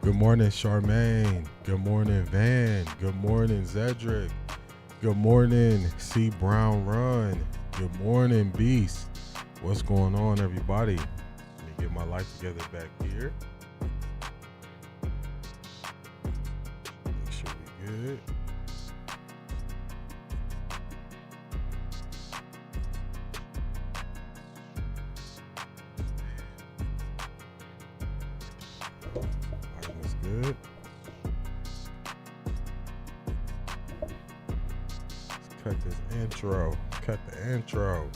Good morning, Charmaine. Good morning, Van. Good morning, Zedric. Good morning, C. Brown Run. Good morning, Beast. What's going on, everybody? Let me get my life together back here. Make sure we good. That's good. Let's cut this intro. Cut the intro.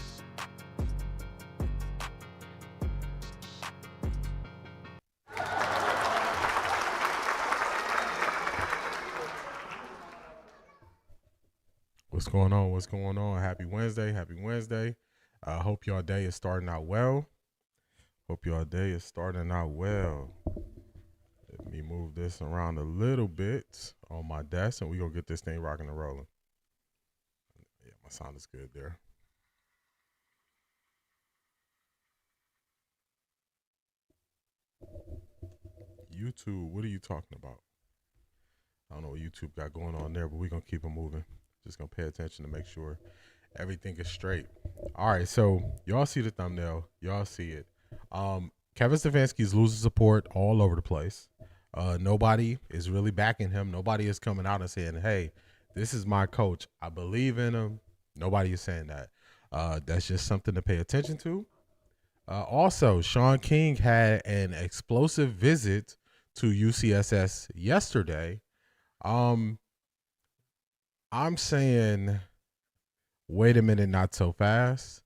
What's going on? What's going on? Happy Wednesday. Happy Wednesday. Hope your day is starting out well. Let me move this around a little bit on my desk, and we're going to get this thing rocking and rolling. Yeah, my sound is good there. YouTube, what are you talking about? I don't know what YouTube got going on there, but we're going to keep it moving. Just going to pay attention to make sure everything is straight. All right, so y'all see the thumbnail. Y'all see it. Kevin Stefanski is losing support all over the place. Nobody is really backing him. Nobody is coming out and saying, hey, this is my coach. I believe in him. Nobody is saying that. That's just something to pay attention to. Also, Shaun King had an explosive visit to UCSS yesterday. I'm saying, wait a minute, not so fast.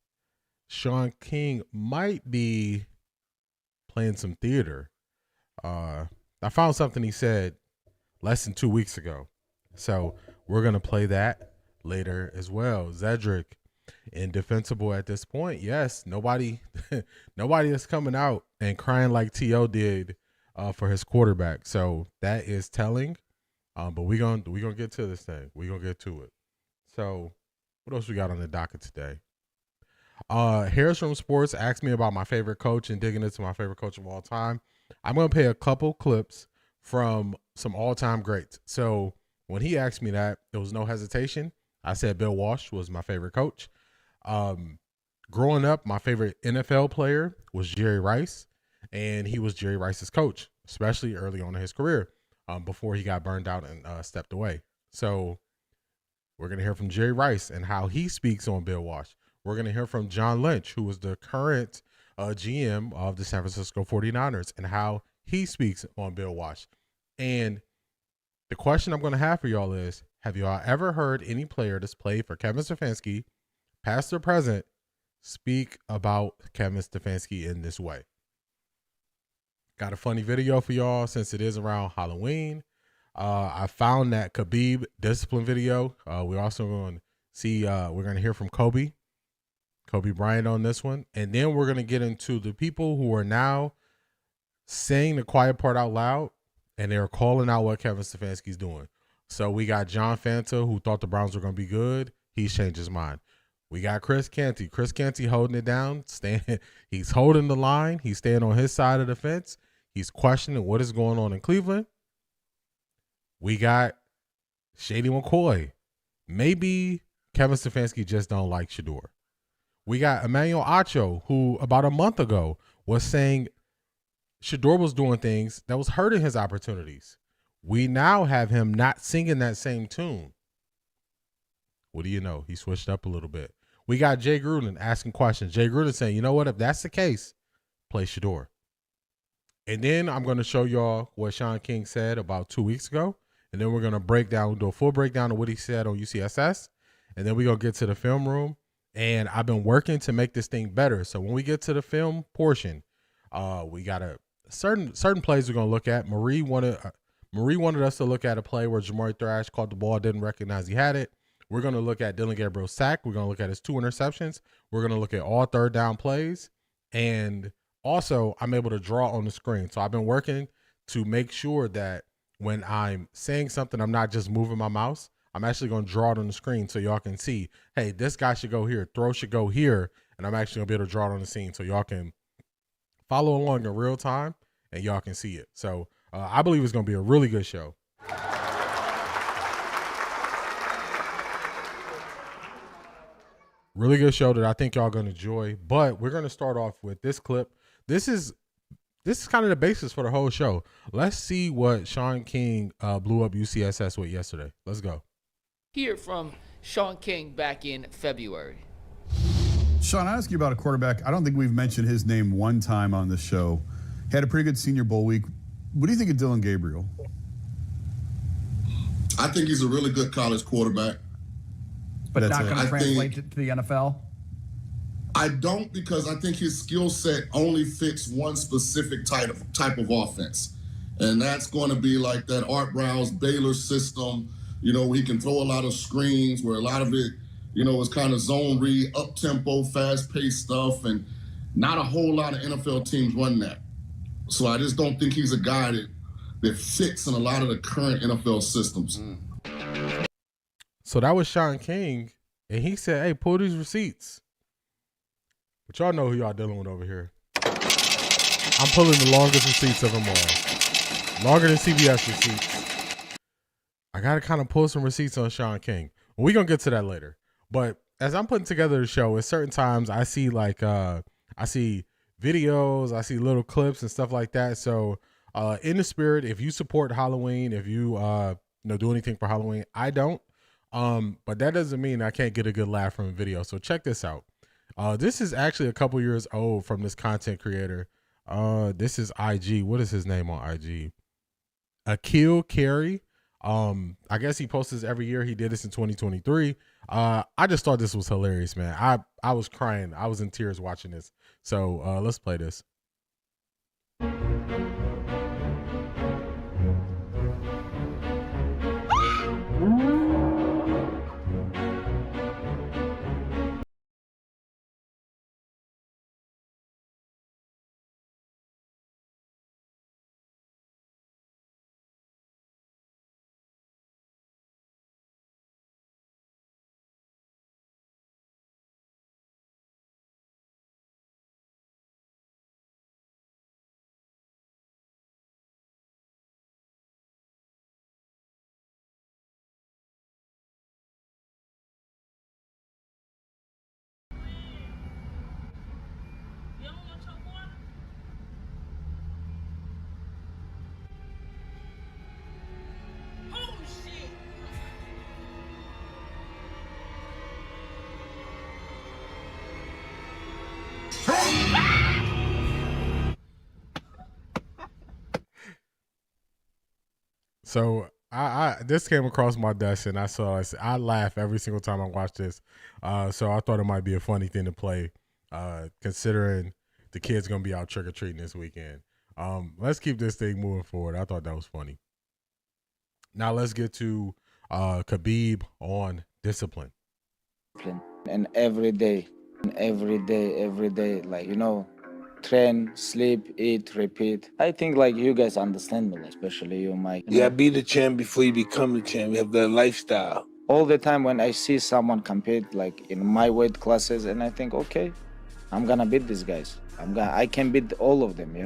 Shaun King might be playing some theater. I found something he said less than 2 weeks ago. So we're going to play that later as well. Zedric, indefensible at this point. Yes, nobody is coming out and crying like T.O. did for his quarterback. So that is telling. But we're gonna get to this thing. We're gonna get to it. So what else we got on the docket today? Harris from Sports asked me about my favorite coach and digging into my favorite coach of all time. I'm going to play a couple clips from some all-time greats. So when he asked me that, there was no hesitation. I said Bill Walsh was my favorite coach. Growing up, my favorite NFL player was Jerry Rice, and he was Jerry Rice's coach, especially early on in his career, before he got burned out and stepped away. So we're going to hear from Jerry Rice and how he speaks on Bill Walsh. We're going to hear from John Lynch, who is the current GM of the San Francisco 49ers, and how he speaks on Bill Walsh. And the question I'm going to have for y'all is, have y'all ever heard any player that's played for Kevin Stefanski, past or present, speak about Kevin Stefanski in this way? Got a funny video for y'all since it is around Halloween. I found that Khabib discipline video. We're also going to see, we're going to hear from Kobe Bryant on this one. And then we're going to get into the people who are now saying the quiet part out loud, and they're calling out what Kevin Stefanski's doing. So we got John Fanta, who thought the Browns were going to be good. He's changed his mind. We got Chris Canty. Chris Canty holding it down. He's holding the line. He's staying on his side of the fence. He's questioning what is going on in Cleveland. We got Shady McCoy. Maybe Kevin Stefanski just don't like Shedeur. We got Emmanuel Acho, who about a month ago was saying Shedeur was doing things that was hurting his opportunities. We now have him not singing that same tune. What do you know? He switched up a little bit. We got Jay Gruden asking questions. Jay Gruden saying, you know what? If that's the case, play Shedeur. And then I'm going to show y'all what Shaun King said about 2 weeks ago. And then we're going to do a full breakdown of what he said on UCSS. And then we're going to get to the film room. And I've been working to make this thing better. So when we get to the film portion, we got a certain plays we're going to look at. Marie wanted us to look at a play where Jamari Thrash caught the ball, didn't recognize he had it. We're going to look at Dillon Gabriel's sack. We're going to look at his 2 interceptions. We're going to look at all third down plays. And also, I'm able to draw on the screen. So I've been working to make sure that when I'm saying something, I'm not just moving my mouse. I'm actually going to draw it on the screen so y'all can see, hey, this guy should go here, throw should go here, and I'm actually going to be able to draw it on the scene so y'all can follow along in real time and y'all can see it. So I believe it's going to be a really good show. Really good show that I think y'all going to enjoy. But we're going to start off with this clip. This is kind of the basis for the whole show. Let's see what Shaun King blew up UCSS with yesterday. Let's go. Hear from Shaun King back in February. Shaun, I ask you about a quarterback. I don't think we've mentioned his name one time on the show. He had a pretty good Senior Bowl week. What do you think of Dillon Gabriel? I think he's a really good college quarterback. But not going to translate to the NFL? I don't, because I think his skill set only fits one specific type of offense. And that's going to be like that Art Browse Baylor system, where he can throw a lot of screens, where a lot of it, is kind of zone read, up-tempo, fast-paced stuff, and not a whole lot of NFL teams run that. So I just don't think he's a guy that fits in a lot of the current NFL systems. So that was Shaun King, and he said, hey, pull these receipts. But y'all know who y'all dealing with over here. I'm pulling the longest receipts of them all. Longer than CBS receipts. I got to kind of pull some receipts on Shaun King. We're going to get to that later. But as I'm putting together the show, at certain times I see I see videos, I see little clips and stuff like that. So in the spirit, if you support Halloween, if you do anything for Halloween, I don't. But that doesn't mean I can't get a good laugh from a video. So check this out. This is actually a couple years old from this content creator. This is IG. What is his name on IG? Akil Carey. I guess he posts this every year. He did this in 2023. I just thought this was hilarious, man. I was crying. I was in tears watching this. So let's play this. So I this came across my desk and I laugh every single time I watch this. So I thought it might be a funny thing to play, considering the kids gonna be out trick or treating this weekend. Let's keep this thing moving forward. I thought that was funny. Now let's get to Khabib on discipline. And every day, train, sleep, eat, repeat. I think you guys understand me, especially you, Mike. Be the champ before you become the champ. You have that lifestyle. All the time when I see someone compete in my weight classes, and I think, okay, I'm gonna beat these guys. I can beat all of them.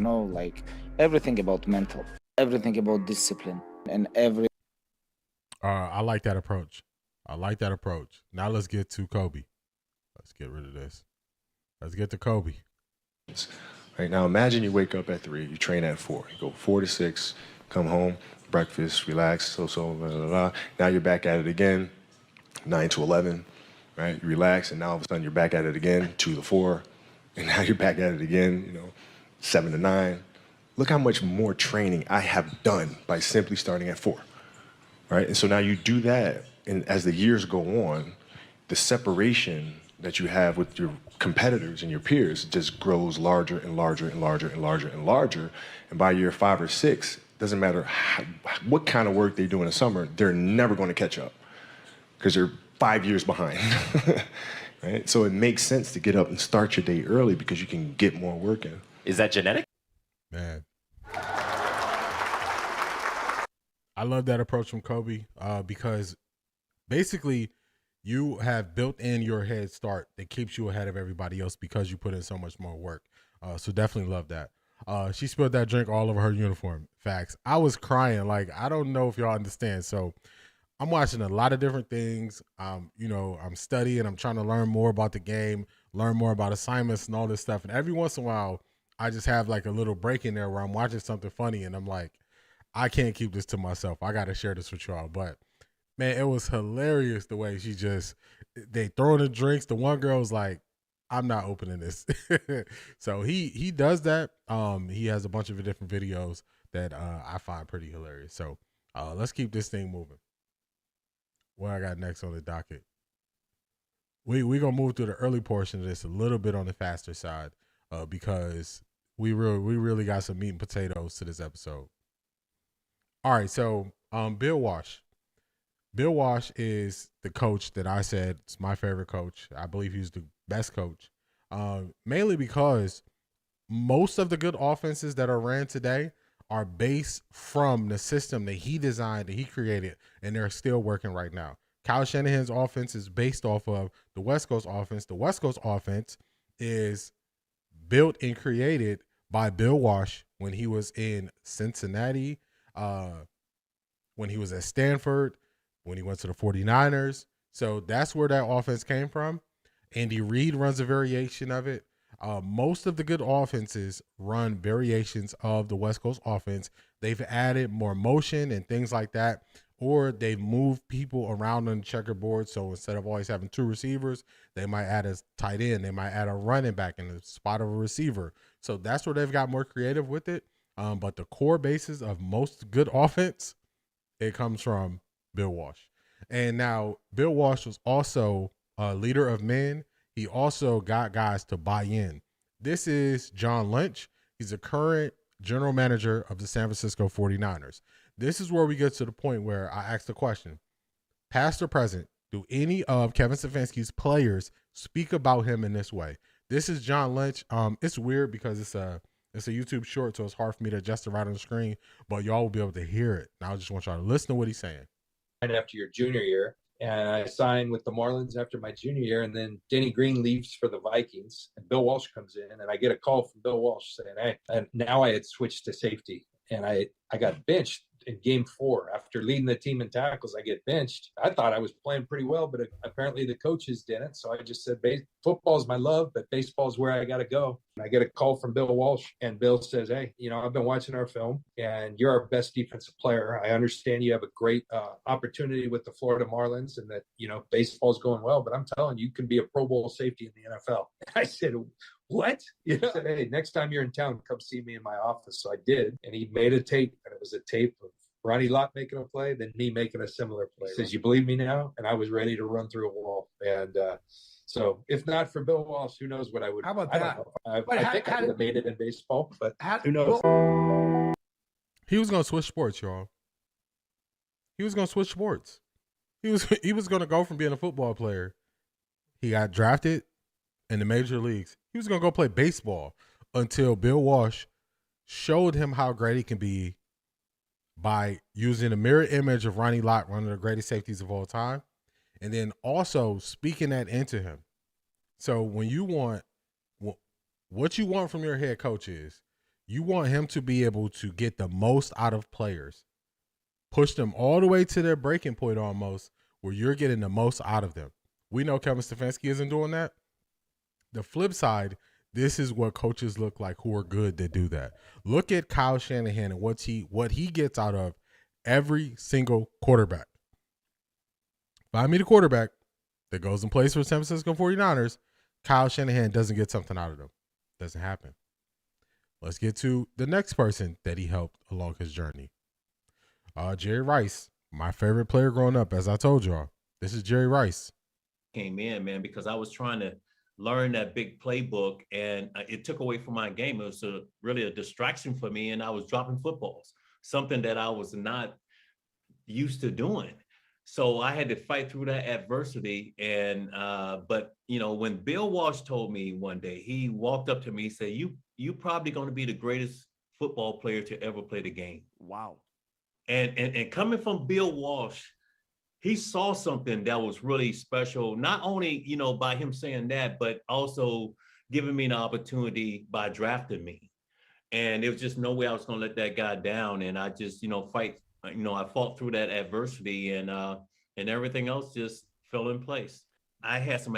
Everything about mental, everything about discipline, and every. I like that approach. Now let's get to Kobe. Let's get rid of this. Let's get to Kobe. Right now, imagine you wake up at 3, you train at 4, you go 4 to 6, come home, breakfast, relax, blah, blah, blah. Now you're back at it again, 9 to 11, right? You relax, and now all of a sudden you're back at it again, 2 to 4, and now you're back at it again, 7 to 9. Look how much more training I have done by simply starting at 4, right? And so now you do that, and as the years go on, the separation that you have with your competitors and your peers just grows larger and larger and larger and larger and larger. And by year 5 or 6, doesn't matter what kind of work they do in the summer, they're never going to catch up because they're 5 years behind. Right? So it makes sense to get up and start your day early because you can get more work in. Is that genetic? Man. I love that approach from Kobe because basically you have built in your head start that keeps you ahead of everybody else because you put in so much more work. So definitely love that. She spilled that drink all over her uniform. Facts. I was crying. Like, I don't know if y'all understand. So I'm watching a lot of different things. I'm studying. I'm trying to learn more about the game, learn more about assignments and all this stuff. And every once in a while, I just have like a little break in there where I'm watching something funny and I'm like, I can't keep this to myself. I got to share this with y'all. But man, it was hilarious the way they throwing the drinks. The one girl was like, I'm not opening this. So he does that. He has a bunch of different videos that I find pretty hilarious. So let's keep this thing moving. What I got next on the docket? We gonna move through the early portion of this a little bit on the faster side, because we really got some meat and potatoes to this episode. All right, so Bill Walsh. Bill Walsh is the coach that I said is my favorite coach. I believe he's the best coach, mainly because most of the good offenses that are ran today are based from the system that he designed, that he created, and they're still working right now. Kyle Shanahan's offense is based off of the West Coast offense. The West Coast offense is built and created by Bill Walsh when he was in Cincinnati, when he was at Stanford, when he went to the 49ers. So that's where that offense came from. Andy Reid runs a variation of it. Most of the good offenses run variations of the West Coast offense. They've added more motion and things like that, or they've moved people around on the checkerboard. So instead of always having two receivers, they might add a tight end. They might add a running back in the spot of a receiver. So that's where they've got more creative with it. But the core basis of most good offense, it comes from Bill Walsh. And now Bill Walsh was also a leader of men. He also got guys to buy in. This is John Lynch. He's the current general manager of the San Francisco 49ers. This is where we get to the point where I ask the question, past or present, do any of Kevin Stefanski's players speak about him in this way? This is John Lynch. It's weird because it's a YouTube short, so it's hard for me to adjust it right on the screen, but y'all will be able to hear it. And I just want y'all to listen to what he's saying. Right after your junior year, and I signed with the Marlins after my junior year, and then Denny Green leaves for the Vikings, and Bill Walsh comes in, and I get a call from Bill Walsh saying, hey, and now I had switched to safety, and I got benched in game 4 after leading the team in tackles. I get benched. I thought I was playing pretty well, but apparently the coaches didn't. So I just said, football is my love, but baseball is where I got to go. And I get a call from Bill Walsh, and Bill says, hey, I've been watching our film, and you're our best defensive player. I understand you have a great opportunity with the Florida Marlins, and that, baseball's going well, but I'm telling you, you can be a Pro Bowl safety in the NFL. I said, what? He said, hey, next time you're in town, come see me in my office. So I did, and he made a tape, and it was a tape of Ronnie Lott making a play, then me making a similar play. He says, you believe me now? And I was ready to run through a wall. And so if not for Bill Walsh, who knows what I would. How about I that? don't know. I think I would have made it in baseball, but who knows? He was going to switch sports, y'all. He was going to switch sports. He was going to go from being a football player. He got drafted in the major leagues. He was going to go play baseball until Bill Walsh showed him how great he can be by using a mirror image of Ronnie Lott, one of the greatest safeties of all time, and then also speaking that into him. So when you want, what you want from your head coach is, you want him to be able to get the most out of players, push them all the way to their breaking point almost, where you're getting the most out of them. We know Kevin Stefanski isn't doing that. The flip side, this is what coaches look like who are good that do that. Look at Kyle Shanahan and what he gets out of every single quarterback. Find me the quarterback that goes and plays for the San Francisco 49ers. Kyle Shanahan doesn't get something out of them. Doesn't happen. Let's get to the next person that he helped along his journey. Jerry Rice, my favorite player growing up, as I told y'all. This is Jerry Rice. Came in, man, because I was trying to learn that big playbook, and it took away from my game. It was really a distraction for me, and I was dropping footballs, something that I was not used to doing. So I had to fight through that adversity. And but when Bill Walsh told me one day, he walked up to me and said, you probably going to be the greatest football player to ever play the game. Wow. And coming from Bill Walsh, he saw something that was really special, not only, by him saying that, but also giving me an opportunity by drafting me. And there was just no way I was going to let that guy down. And I just, I fought through that adversity, and everything else just fell in place. I had some.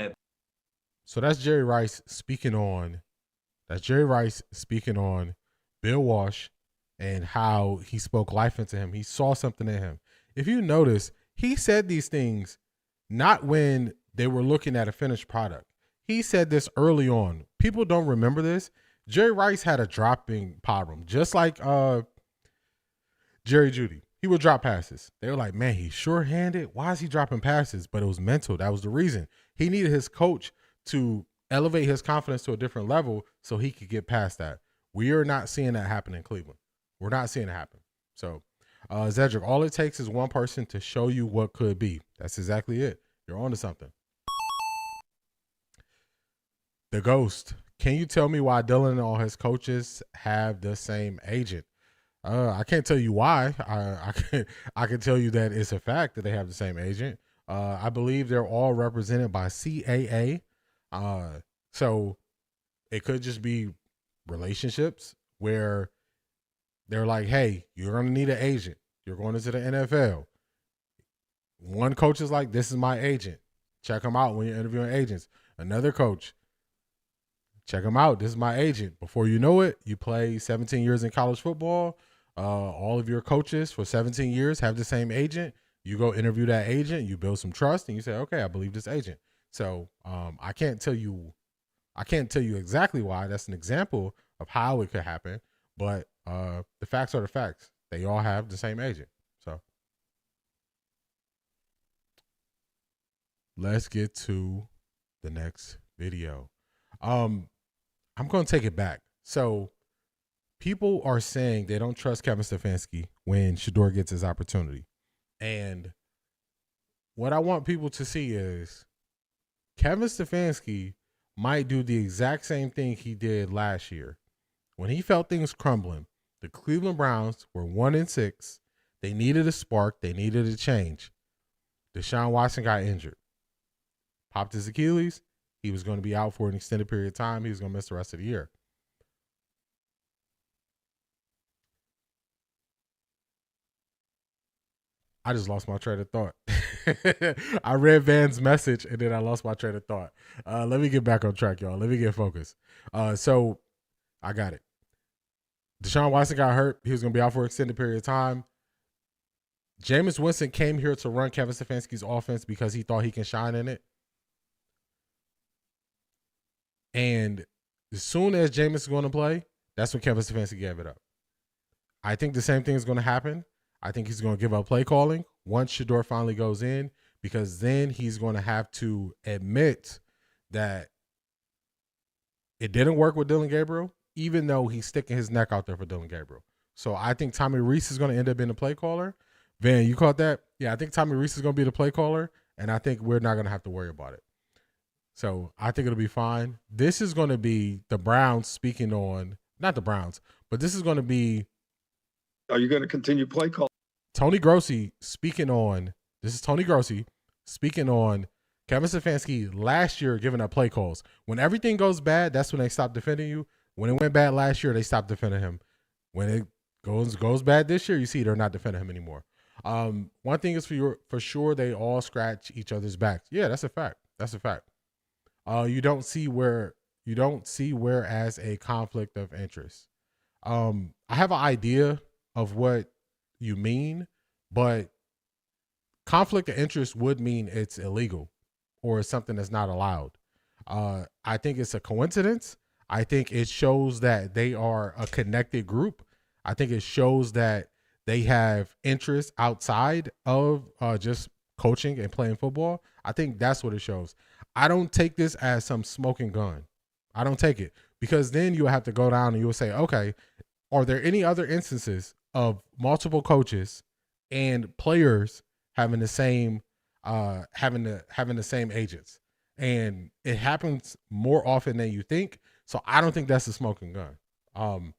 So that's Jerry Rice speaking on. That's Jerry Rice speaking on Bill Walsh and how he spoke life into him. He saw something in him. If you notice, he said these things not when they were looking at a finished product. He said this early on. People don't remember this. Jerry Rice had a dropping problem, just like Jerry Jeudy. He would drop passes. They were like, man, he's sure-handed. Why is he dropping passes? But it was mental. That was the reason. He needed his coach to elevate his confidence to a different level so he could get past that. We are not seeing that happen in Cleveland. We're not seeing it happen. So, Zedric, all it takes is one person to show you what could be. That's exactly it. You're onto something. The Ghost. Can you tell me why Dillon and all his coaches have the same agent? I can't tell you why. I can tell you that it's a fact that they have the same agent. I believe they're all represented by CAA. So it could just be relationships where they're like, hey, you're going to need an agent. You're going into the NFL. One coach is like, this is my agent. Check him out when you're interviewing agents. Another coach, check him out. This is my agent. Before you know it, you play 17 years in college football. All of your coaches for 17 years have the same agent. You go interview that agent. You build some trust, and you say, okay, I believe this agent. So I can't tell you exactly why. That's an example of how it could happen. But the facts are the facts. They all have the same agent. So let's get to the next video. I'm going to take it back. So people are saying they don't trust Kevin Stefanski when Shedeur gets his opportunity. And what I want people to see is Kevin Stefanski might do the exact same thing he did last year. When he felt things crumbling, the Cleveland Browns were 1-6. They needed a spark. They needed a change. Deshaun Watson got injured. Popped his Achilles. He was going to be out for an extended period of time. He was going to miss the rest of the year. I just lost my train of thought. I read Van's message and then I lost my train of thought. Let me get back on track, y'all. Let me get focused. So I got it. Deshaun Watson got hurt. He was going to be out for an extended period of time. Jameis Winston came here to run Kevin Stefanski's offense because he thought he can shine in it. And as soon as Jameis is going to play, that's when Kevin Stefanski gave it up. I think the same thing is going to happen. I think he's going to give up play calling once Shedeur finally goes in, because then he's going to have to admit that it didn't work with Dillon Gabriel, even though he's sticking his neck out there for Dillon Gabriel. So I think Tommy Reese is going to end up being the play caller. Van, you caught that? Yeah, I think Tommy Reese is going to be the play caller, and I think we're not going to have to worry about it. So I think it'll be fine. This is going to be the Browns speaking on, not the Browns, but this is going to be. Are you going to continue play call? Tony Grossi speaking on, this is Tony Grossi speaking on Kevin Stefanski last year giving up play calls. When everything goes bad, that's when they stop defending you. When it went bad last year, they stopped defending him. When it goes bad this year, you see they're not defending him anymore. One thing is for sure, they all scratch each other's backs. Yeah, that's a fact. That's a fact. You don't see where as a conflict of interest. I have an idea of what you mean, but conflict of interest would mean it's illegal or it's something that's not allowed. I think it's a coincidence. I think it shows that they are a connected group. I think it shows that they have interests outside of just coaching and playing football. I think that's what it shows. I don't take this as some smoking gun. I don't take it, because then you'll have to go down and you'll say, okay, are there any other instances of multiple coaches and players having the same having the same agents? And it happens more often than you think. So I don't think that's a smoking gun.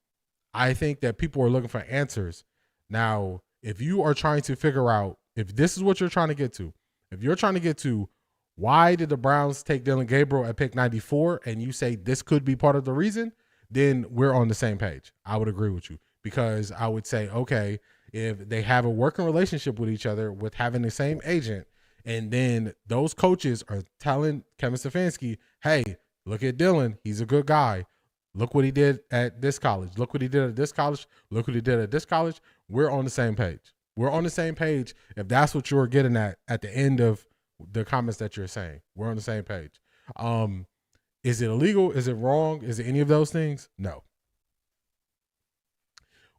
I think that people are looking for answers. Now, if you are trying to figure out, if this is what you're trying to get to, if you're trying to get to why did the Browns take Dillon Gabriel at pick 94, and you say this could be part of the reason, then we're on the same page. I would agree with you, because I would say, okay, if they have a working relationship with each other with having the same agent, and then those coaches are telling Kevin Stefanski, hey, look at Dillon. He's a good guy. Look what he did at this college. Look what he did at this college. Look what he did at this college. We're on the same page. We're on the same page. If that's what you're getting at the end of the comments that you're saying, we're on the same page. Is it illegal? Is it wrong? Is it any of those things? No.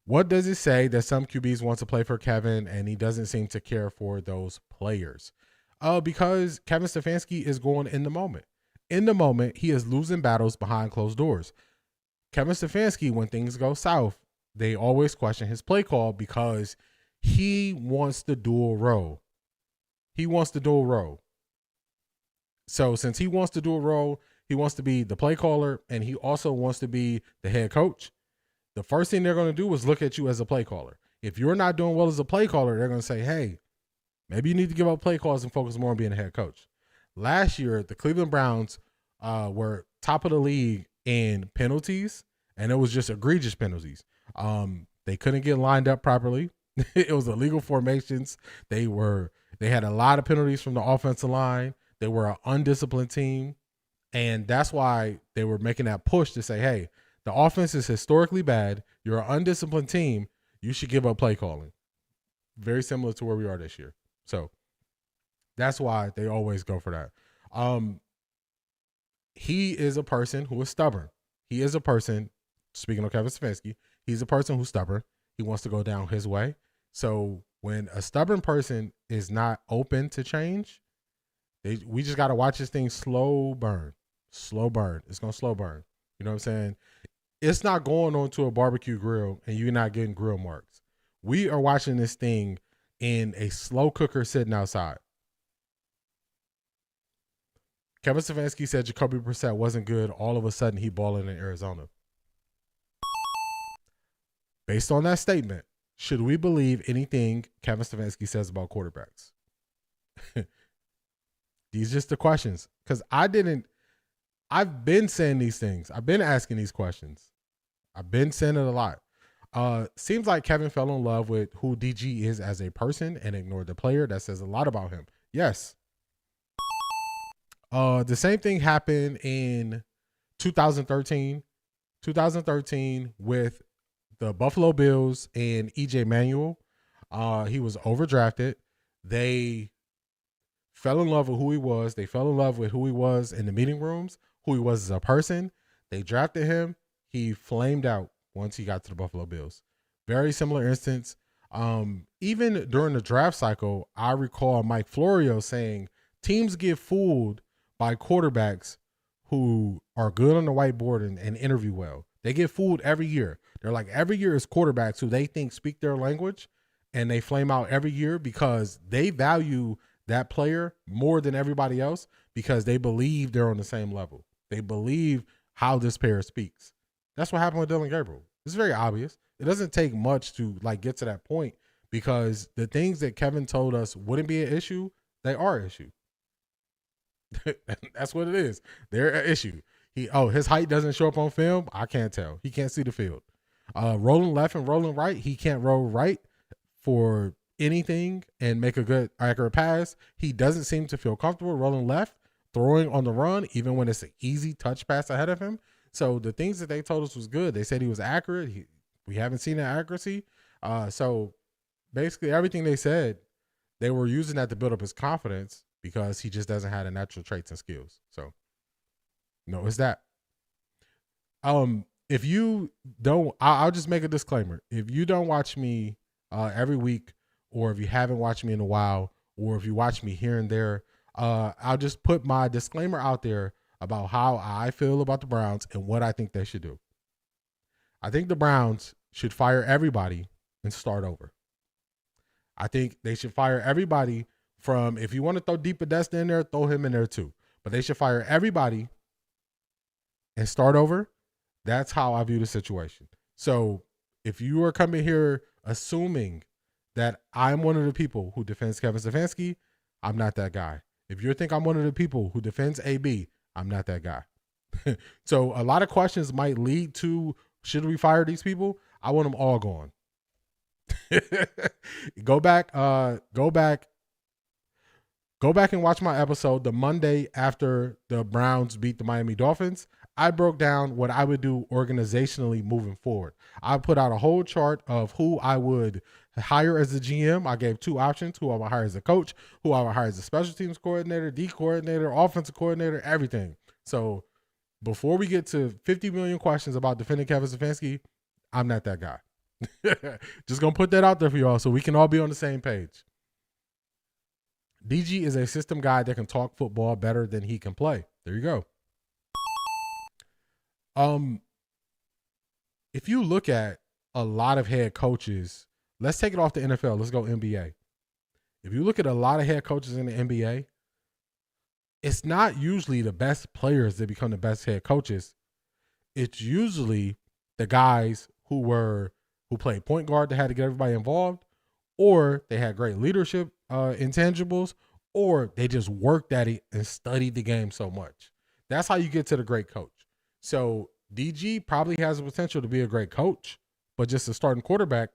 What does it say that some QBs want to play for Kevin and he doesn't seem to care for those players? Because Kevin Stefanski is going in the moment. In the moment, he is losing battles behind closed doors. Kevin Stefanski, when things go south, they always question his play call because he wants the dual role. He wants the dual role. So since he wants the dual role, he wants to be the play caller and he also wants to be the head coach. The first thing they're going to do is look at you as a play caller. If you're not doing well as a play caller, they're going to say, hey, maybe you need to give up play calls and focus more on being a head coach. Last year, the Cleveland Browns were top of the league in penalties, and it was just egregious penalties. They couldn't get lined up properly. It was illegal formations. They had a lot of penalties from the offensive line. They were an undisciplined team, and that's why they were making that push to say, hey, the offense is historically bad. You're an undisciplined team. You should give up play calling. Very similar to where we are this year. So that's why they always go for that. He is a person who is stubborn. He is a person, speaking of Kevin Stefanski, he's a person who's stubborn. He wants to go down his way. So when a stubborn person is not open to change, we just got to watch this thing slow burn. Slow burn. It's going to slow burn. You know what I'm saying? It's not going onto a barbecue grill and you're not getting grill marks. We are watching this thing in a slow cooker sitting outside. Kevin Stefanski said Jacoby Brissett wasn't good. All of a sudden, he balling in Arizona. Based on that statement, should we believe anything Kevin Stefanski says about quarterbacks? These are just the questions. Because I've been saying these things. I've been asking these questions. I've been saying it a lot. Seems like Kevin fell in love with who DG is as a person and ignored the player. That says a lot about him. Yes. The same thing happened in 2013. 2013 with the Buffalo Bills and EJ Manuel. He was overdrafted. They fell in love with who he was. They fell in love with who he was in the meeting rooms, who he was as a person. They drafted him. He flamed out once he got to the Buffalo Bills. Very similar instance. Even during the draft cycle, I recall Mike Florio saying teams get fooled by quarterbacks who are good on the whiteboard and interview well. They get fooled every year. They're like, every year is quarterbacks who they think speak their language, and they flame out every year because they value that player more than everybody else because they believe they're on the same level. They believe how this player speaks. That's what happened with Dillon Gabriel. It's very obvious. It doesn't take much to get to that point because the things that Kevin told us wouldn't be an issue, they are an issue. That's what it is. They're an issue. His height doesn't show up on film. I can't tell. He can't see the field. Rolling left and rolling right, he can't roll right for anything and make a good accurate pass. He doesn't seem to feel comfortable rolling left, throwing on the run, even when it's an easy touch pass ahead of him. So the things that they told us was good. They said he was accurate. We haven't seen that accuracy. So basically everything they said, they were using that to build up his confidence because he just doesn't have the natural traits and skills. So no, it's that. If you don't, I'll just make a disclaimer. If you don't watch me every week, or if you haven't watched me in a while, or if you watch me here and there, I'll just put my disclaimer out there about how I feel about the Browns and what I think they should do. I think the Browns should fire everybody and start over. I think they should fire everybody from, if you want to throw Deep Podesta in there, throw him in there too. But they should fire everybody and start over. That's how I view the situation. So if you are coming here assuming that I'm one of the people who defends Kevin Stefanski, I'm not that guy. If you think I'm one of the people who defends AB, I'm not that guy. So a lot of questions might lead to, should we fire these people? I want them all gone. Go back and watch my episode the Monday after the Browns beat the Miami Dolphins. I broke down what I would do organizationally moving forward. I put out a whole chart of who I would hire as a GM. I gave 2 options: who I would hire as a coach, who I would hire as a special teams coordinator, D coordinator, offensive coordinator, everything. So before we get to 50 million questions about defending Kevin Stefanski, I'm not that guy. Just gonna put that out there for y'all so we can all be on the same page. DG is a system guy that can talk football better than he can play. There you go. If you look at a lot of head coaches, let's take it off the NFL. Let's go NBA. If you look at a lot of head coaches in the NBA, it's not usually the best players that become the best head coaches. It's usually the guys who played point guard that had to get everybody involved, or they had great leadership intangibles, or they just worked at it and studied the game so much. That's how you get to the great coach. So DG probably has the potential to be a great coach, but just a starting quarterback,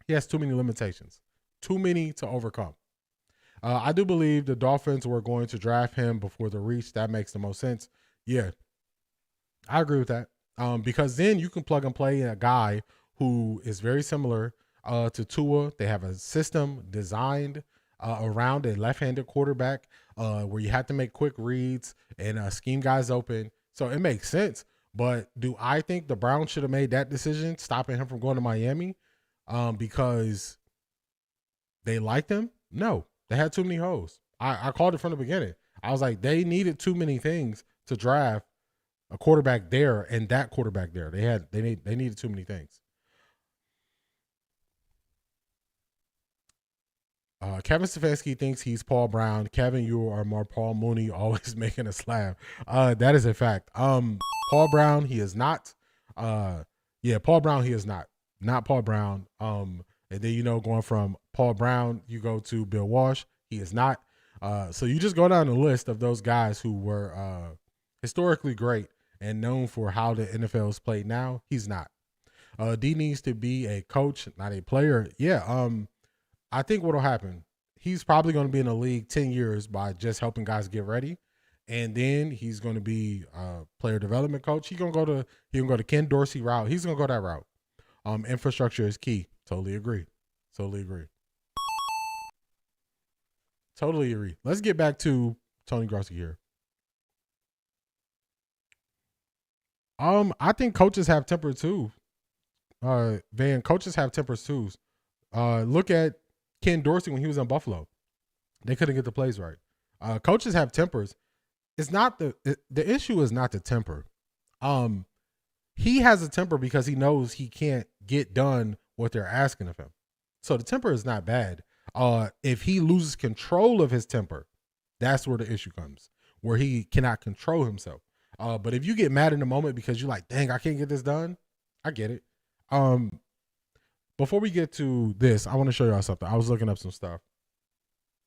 he has too many limitations, too many to overcome. I do believe the Dolphins were going to draft him before the reach. That makes the most sense. Yeah, I agree with that. Because then you can plug and play a guy who is very similar to Tua. They have a system designed around a left-handed quarterback where you have to make quick reads and scheme guys open. So it makes sense. But do I think the Browns should have made that decision, stopping him from going to Miami because they liked him? No, they had too many holes. I called it from the beginning. I was like, they needed too many things to draft a quarterback there and that quarterback there. They needed too many things. Kevin Stefanski thinks he's Paul Brown. Kevin, you are more Paul Mooney, always making us laugh. That is a fact. Paul Brown, he is not. Paul Brown, he is not. Not Paul Brown. And then, going from Paul Brown, you go to Bill Walsh. He is not. So you just go down the list of those guys who were historically great and known for how the NFL is played now. He's not. D needs to be a coach, not a player. Yeah. I think what'll happen, he's probably going to be in the league 10 years by just helping guys get ready. And then he's going to be a player development coach. He can go to Ken Dorsey route. He's going to go that route. Infrastructure is key. Totally agree. Let's get back to Tony Grossi here. I think coaches have temper too. Coaches have tempers too. Look at Ken Dorsey when he was in Buffalo. They couldn't get the plays right. Coaches have tempers. It's not the issue is not the temper. He has a temper because he knows he can't get done what they're asking of him. So the temper is not bad. If he loses control of his temper, that's where the issue comes, where he cannot control himself. But if you get mad in the moment because you're like, dang, I can't get this done, I get it. Before we get to this, I want to show y'all something. I was looking up some stuff.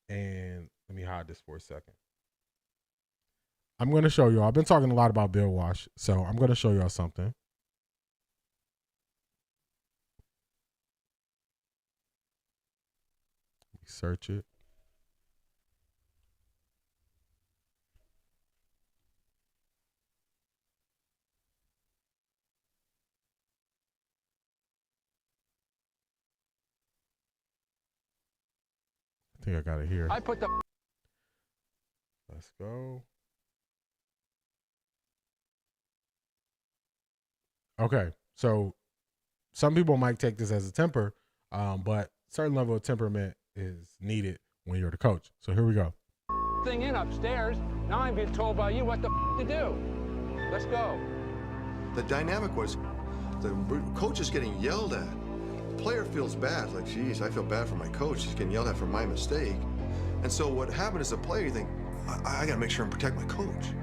And let me hide this for a second. I'm going to show y'all. I've been talking a lot about Bill Walsh, so I'm going to show y'all something. Let me search it. I think I got it here. Let's go. Okay, so some people might take this as a temper, but certain level of temperament is needed when you're the coach. So here we go. Thing in upstairs. Now I'm being told by you what the to do. Let's go. The dynamic was the coach is getting yelled at. The player feels bad, like, geez, I feel bad for my coach. He's getting yelled at for my mistake. And so what happened as a player, you think, I got to make sure and protect my coach.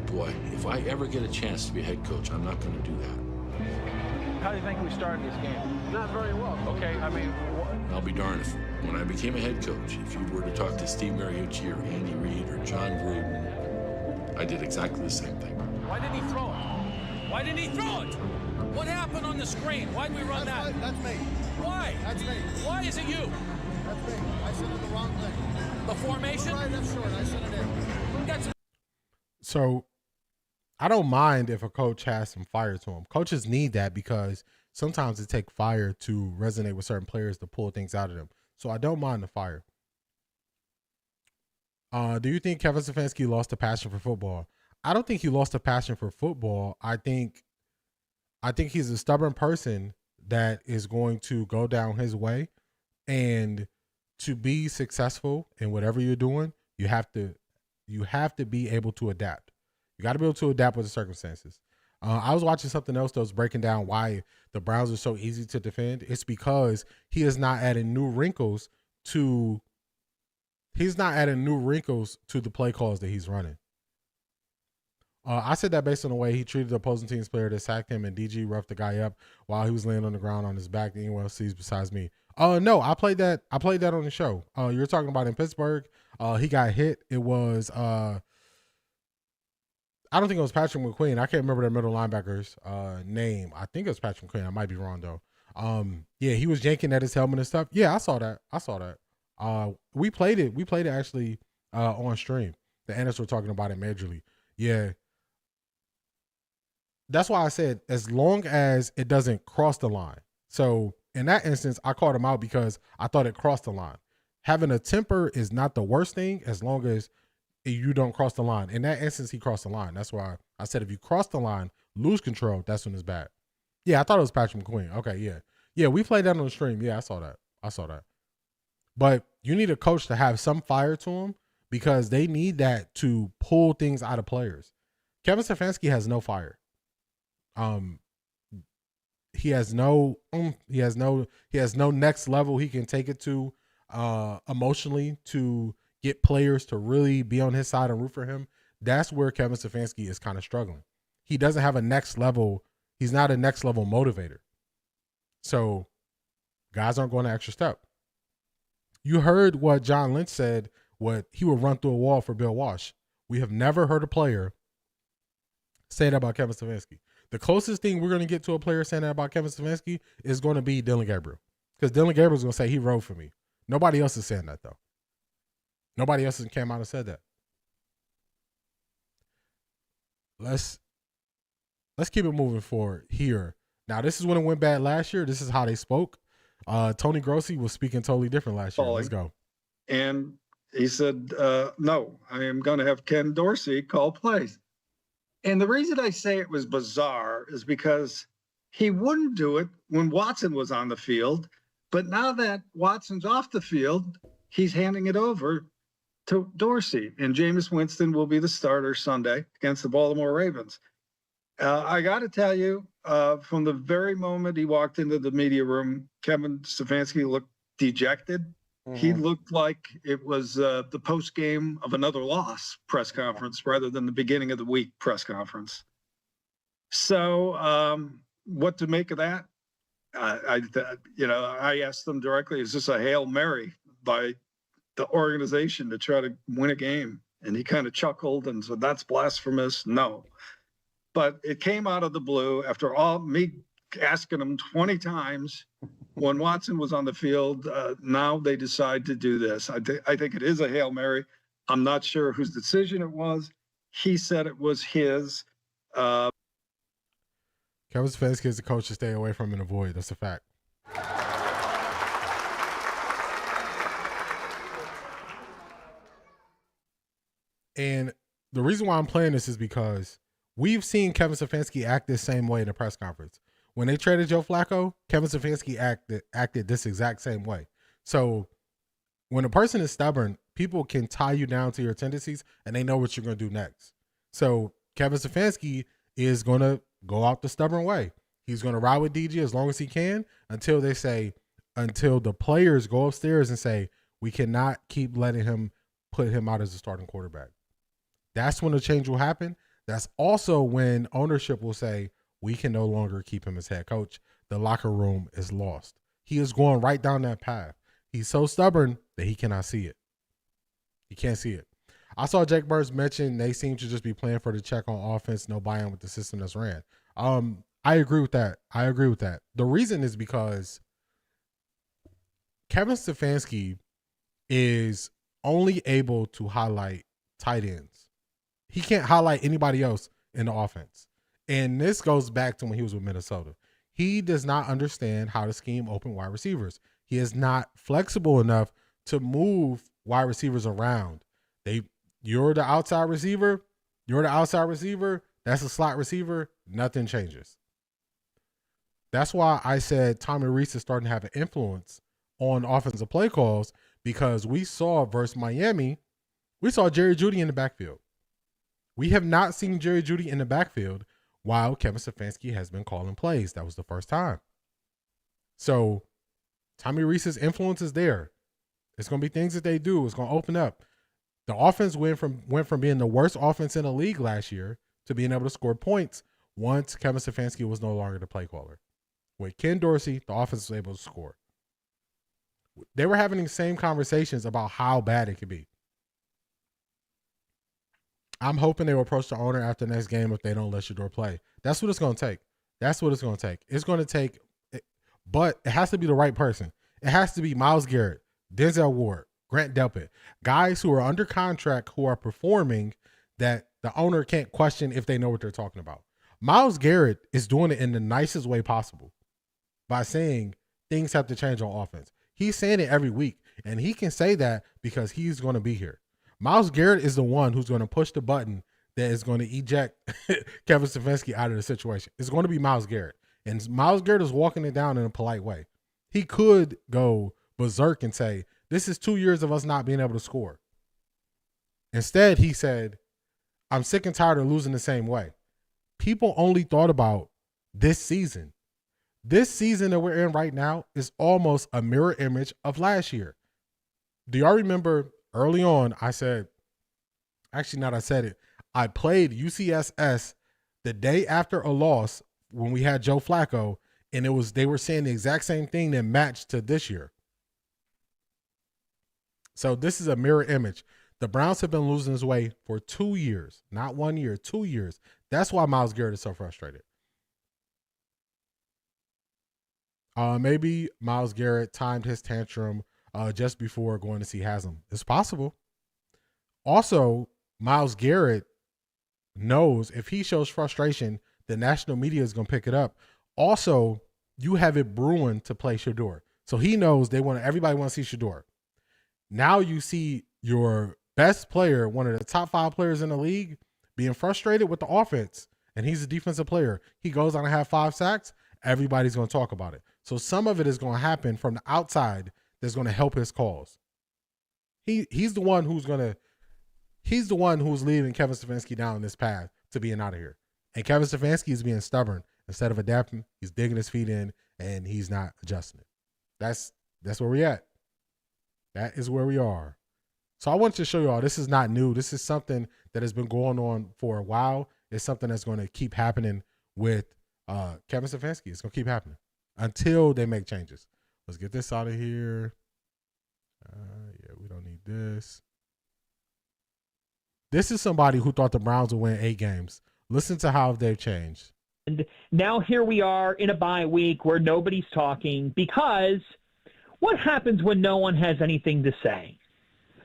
Boy, if I ever get a chance to be a head coach, I'm not going to do that. How do you think we started this game? Not very well. Okay, I mean... I'll be darned if, when I became a head coach, if you were to talk to Steve Mariucci or Andy Reid or John Gruden, I did exactly the same thing. Why didn't he throw it? Why didn't he throw it? What happened on the screen? Why did we run that? That's me. Why? That's me. Why is it you? That's me. I sent it the wrong thing. The formation? Right, that's short. I sent it in. That's So I don't mind if a coach has some fire to him. Coaches need that because sometimes it takes fire to resonate with certain players to pull things out of them. So I don't mind the fire. Do you think Kevin Stefanski lost a passion for football? I don't think he lost a passion for football. I think he's a stubborn person that is going to go down his way, and to be successful in whatever you're doing, you have to be able to adapt. You got to be able to adapt with the circumstances. I was watching something else that was breaking down why the Browns are so easy to defend. It's because he is not adding new wrinkles to the play calls that he's running. I said that based on the way he treated the opposing team's player that sacked him, and DG roughed the guy up while he was laying on the ground on his back that anyone else sees besides me. No, I played that on the show. You're talking about in Pittsburgh. He got hit. It was I don't think it was Patrick McQueen. I can't remember their middle linebacker's name. I think it was Patrick McQueen. I might be wrong though. Yeah, he was yanking at his helmet and stuff. Yeah, I saw that. We played it actually on stream. The analysts were talking about it majorly. Yeah. That's why I said as long as it doesn't cross the line. So in that instance, I called him out because I thought it crossed the line. Having a temper is not the worst thing as long as you don't cross the line. In that instance, he crossed the line. That's why I said if you cross the line, lose control, that's when it's bad. Yeah, I thought it was Patrick McQueen. Okay, yeah. Yeah, we played that on the stream. Yeah, I saw that. But you need a coach to have some fire to him because they need that to pull things out of players. Kevin Stefanski has no fire. He has no next level he can take it to emotionally to get players to really be on his side and root for him. That's where Kevin Stefanski is kind of struggling. He doesn't have a next level. He's not a next level motivator. So guys aren't going the extra step. You heard what John Lynch said, what he would run through a wall for Bill Walsh. We have never heard a player say that about Kevin Stefanski. The closest thing we're going to get to a player saying that about Kevin Stefanski is going to be Dillon Gabriel. Because Dillon Gabriel is going to say he rode for me. Nobody else is saying that, though. Nobody else has came out and said that. Let's keep it moving forward here. Now, this is when it went bad last year. This is how they spoke. Tony Grossi was speaking totally different last year. Let's go. And he said, no, I am going to have Ken Dorsey call plays. And the reason I say it was bizarre is because he wouldn't do it when Watson was on the field. But now that Watson's off the field, he's handing it over to Dorsey. And Jameis Winston will be the starter Sunday against the Baltimore Ravens. I got to tell you, from the very moment he walked into the media room, Kevin Stefanski looked dejected. Mm-hmm. He looked like it was the post game of another loss press conference rather than the beginning of the week press conference. So what to make of that? I asked them directly, is this a Hail Mary by the organization to try to win a game? And he kind of chuckled and said, that's blasphemous. No. But it came out of the blue after all me asking him 20 times when Watson was on the field. Now they decide to do this. I think it is a Hail Mary. I'm not sure whose decision it was. He said it was his. Kevin Stefanski is the coach to stay away from and avoid. That's a fact. And the reason why I'm playing this is because we've seen Kevin Stefanski act this same way in the press conference. When they traded Joe Flacco, Kevin Stefanski acted this exact same way. So when a person is stubborn, people can tie you down to your tendencies and they know what you're going to do next. So Kevin Stefanski is going to go out the stubborn way. He's going to ride with DG as long as he can until the players go upstairs and say, we cannot keep letting him put him out as a starting quarterback. That's when the change will happen. That's also when ownership will say, we can no longer keep him as head coach. The locker room is lost. He is going right down that path. He's so stubborn that he cannot see it. He can't see it. I saw Jake Burns mention they seem to just be playing for the check on offense, no buy-in with the system that's ran. I agree with that. The reason is because Kevin Stefanski is only able to highlight tight ends. He can't highlight anybody else in the offense. And this goes back to when he was with Minnesota. He does not understand how to scheme open wide receivers. He is not flexible enough to move wide receivers around. You're the outside receiver. That's a slot receiver. Nothing changes. That's why I said Tommy Rees is starting to have an influence on offensive play calls, because we saw versus Miami, we saw Jerry Jeudy in the backfield. We have not seen Jerry Jeudy in the backfield while Kevin Stefanski has been calling plays. That was the first time. So Tommy Rees's influence is there. It's going to be things that they do. It's going to open up. The offense went from being the worst offense in the league last year to being able to score points once Kevin Stefanski was no longer the play caller. With Ken Dorsey, the offense was able to score. They were having the same conversations about how bad it could be. I'm hoping they will approach the owner after the next game if they don't let Shedeur play. That's what it's going to take. It's going to take, but it has to be the right person. It has to be Myles Garrett, Denzel Ward, Grant Delpit, guys who are under contract, who are performing, that the owner can't question if they know what they're talking about. Myles Garrett is doing it in the nicest way possible by saying things have to change on offense. He's saying it every week, and he can say that because he's going to be here. Myles Garrett is the one who's going to push the button that is going to eject Kevin Stefanski out of the situation. It's going to be Myles Garrett. And Myles Garrett is walking it down in a polite way. He could go berserk and say, this is 2 years of us not being able to score. Instead, he said, I'm sick and tired of losing the same way. People only thought about this season. This season that we're in right now is almost a mirror image of last year. Do y'all remember early on, I said, actually not I said it, I played UCSS the day after a loss when we had Joe Flacco, and they were saying the exact same thing that matched to this year. So this is a mirror image. The Browns have been losing this way for 2 years, not 1 year, 2 years. That's why Myles Garrett is so frustrated. Maybe Myles Garrett timed his tantrum just before going to see Haslam. It's possible. Also, Myles Garrett knows if he shows frustration, the national media is going to pick it up. Also, you have it brewing to play Shedeur. So he knows everybody wants to see Shedeur. Now you see your best player, one of the top 5 players in the league, being frustrated with the offense, and he's a defensive player. He goes on to have 5 sacks. Everybody's going to talk about it. So some of it is going to happen from the outside that's going to help his cause. He's the one who's leading Kevin Stefanski down this path to being out of here. And Kevin Stefanski is being stubborn. Instead of adapting, he's digging his feet in and he's not adjusting it. That's where we're at. That is where we are. So I wanted to show you all, this is not new. This is something that has been going on for a while. It's something that's going to keep happening with Kevin Stefanski. It's going to keep happening until they make changes. Let's get this out of here. Yeah, we don't need this. This is somebody who thought the Browns would win 8 games. Listen to how they've changed. And now here we are in a bye week where nobody's talking, because what happens when no one has anything to say?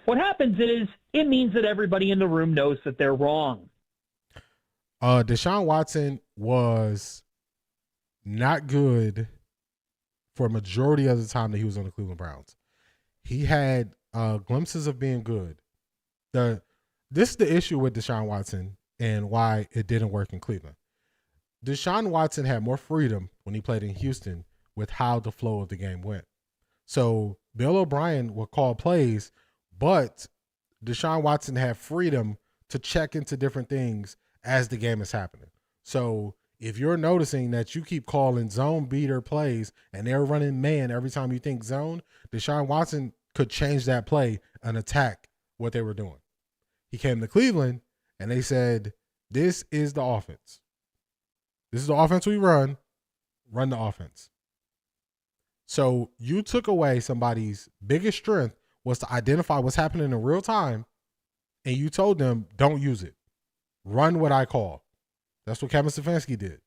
What happens is it means that everybody in the room knows that they're wrong. Deshaun Watson was not good for a majority of the time that he was on the Cleveland Browns. He had glimpses of being good. This is the issue with Deshaun Watson and why it didn't work in Cleveland. Deshaun Watson had more freedom when he played in Houston with how the flow of the game went. So Bill O'Brien would call plays, but Deshaun Watson had freedom to check into different things as the game is happening. So if you're noticing that you keep calling zone beater plays and they're running man every time you think zone, Deshaun Watson could change that play and attack what they were doing. He came to Cleveland and they said, this is the offense. This is the offense we run the offense. So you took away somebody's biggest strength was to identify what's happening in real time and you told them, don't use it. Run what I call. That's what Kevin Stefanski did.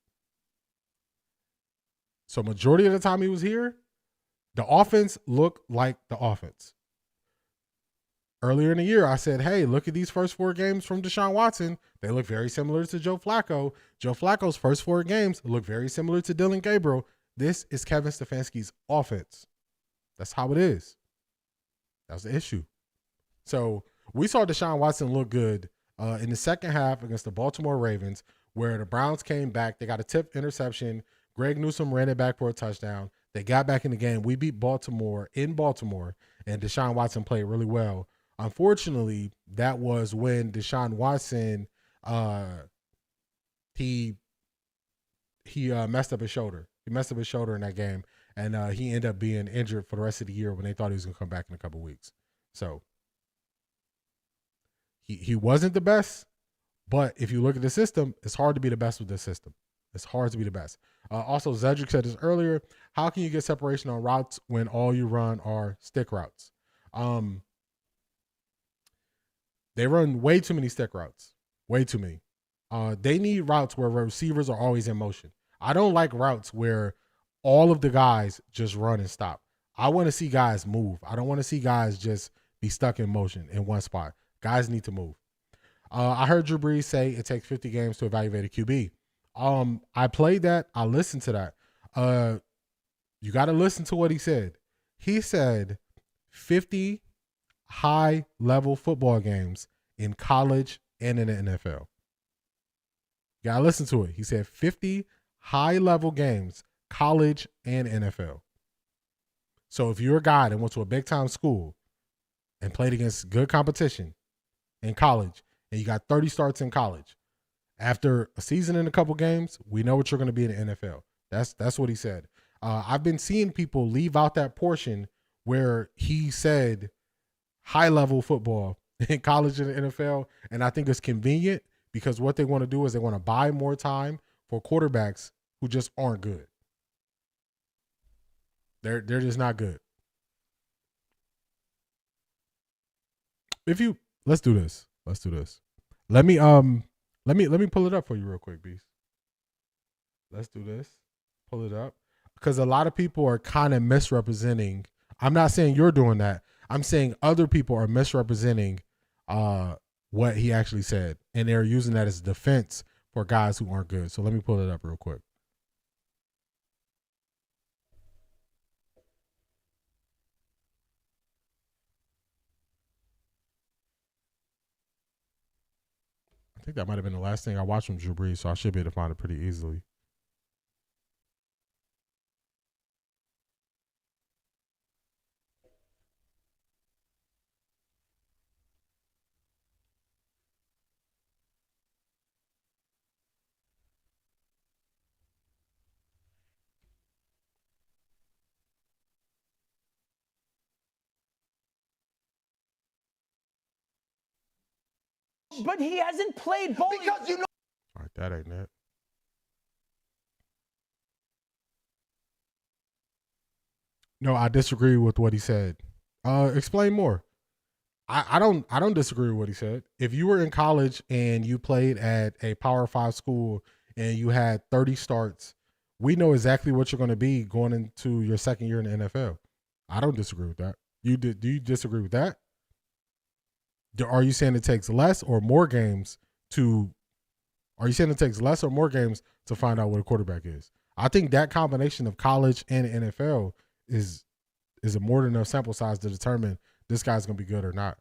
So majority of the time he was here, the offense looked like the offense. Earlier in the year, I said, hey, look at these first 4 games from Deshaun Watson. They look very similar to Joe Flacco. Joe Flacco's first 4 games look very similar to Dillon Gabriel. This is Kevin Stefanski's offense. That's how it is. That was the issue. So we saw Deshaun Watson look good in the second half against the Baltimore Ravens, where the Browns came back. They got a tipped interception. Greg Newsome ran it back for a touchdown. They got back in the game. We beat Baltimore in Baltimore, and Deshaun Watson played really well. Unfortunately, that was when Deshaun Watson he messed up his shoulder. He messed up his shoulder in that game, and he ended up being injured for the rest of the year when they thought he was going to come back in a couple weeks. So he wasn't the best, but if you look at the system, it's hard to be the best with this system. It's hard to be the best. Also, Zedric said this earlier. How can you get separation on routes when all you run are stick routes? They run way too many stick routes. Way too many. They need routes where receivers are always in motion. I don't like routes where all of the guys just run and stop. I want to see guys move. I don't want to see guys just be stuck in motion in one spot. Guys need to move. I heard Drew Brees say it takes 50 games to evaluate a QB. I played that. I listened to that. You got to listen to what he said. He said 50 high-level football games in college and in the NFL. You got to listen to it. He said 50 high-level games, college and NFL. So if you're a guy that went to a big-time school and played against good competition in college, and you got 30 starts in college, after a season and a couple games, we know what you're going to be in the NFL. That's what he said. I've been seeing people leave out that portion where he said high-level football in college and the NFL, and I think it's convenient because what they want to do is they want to buy more time for quarterbacks who just aren't good. They're just not good. Let's do this. Let me pull it up for you real quick, Beast. Let's do this. Pull it up. Because a lot of people are kind of misrepresenting. I'm not saying you're doing that. I'm saying other people are misrepresenting what he actually said. And they're using that as defense for guys who aren't good. So let me pull it up real quick. I think that might have been the last thing I watched from Drew Brees, so I should be able to find it pretty easily. But he hasn't played bowling. Because you know. All right, that ain't it. No, I disagree with what he said. Explain more. I don't disagree with what he said. If you were in college and you played at a Power 5 school and you had 30 starts, we know exactly what you're going to be going into your second year in the NFL. I don't disagree with that. Do you disagree with that? Are you saying it takes less or more games to find out what a quarterback is? I think that combination of college and NFL is a more than enough sample size to determine this guy's going to be good or not.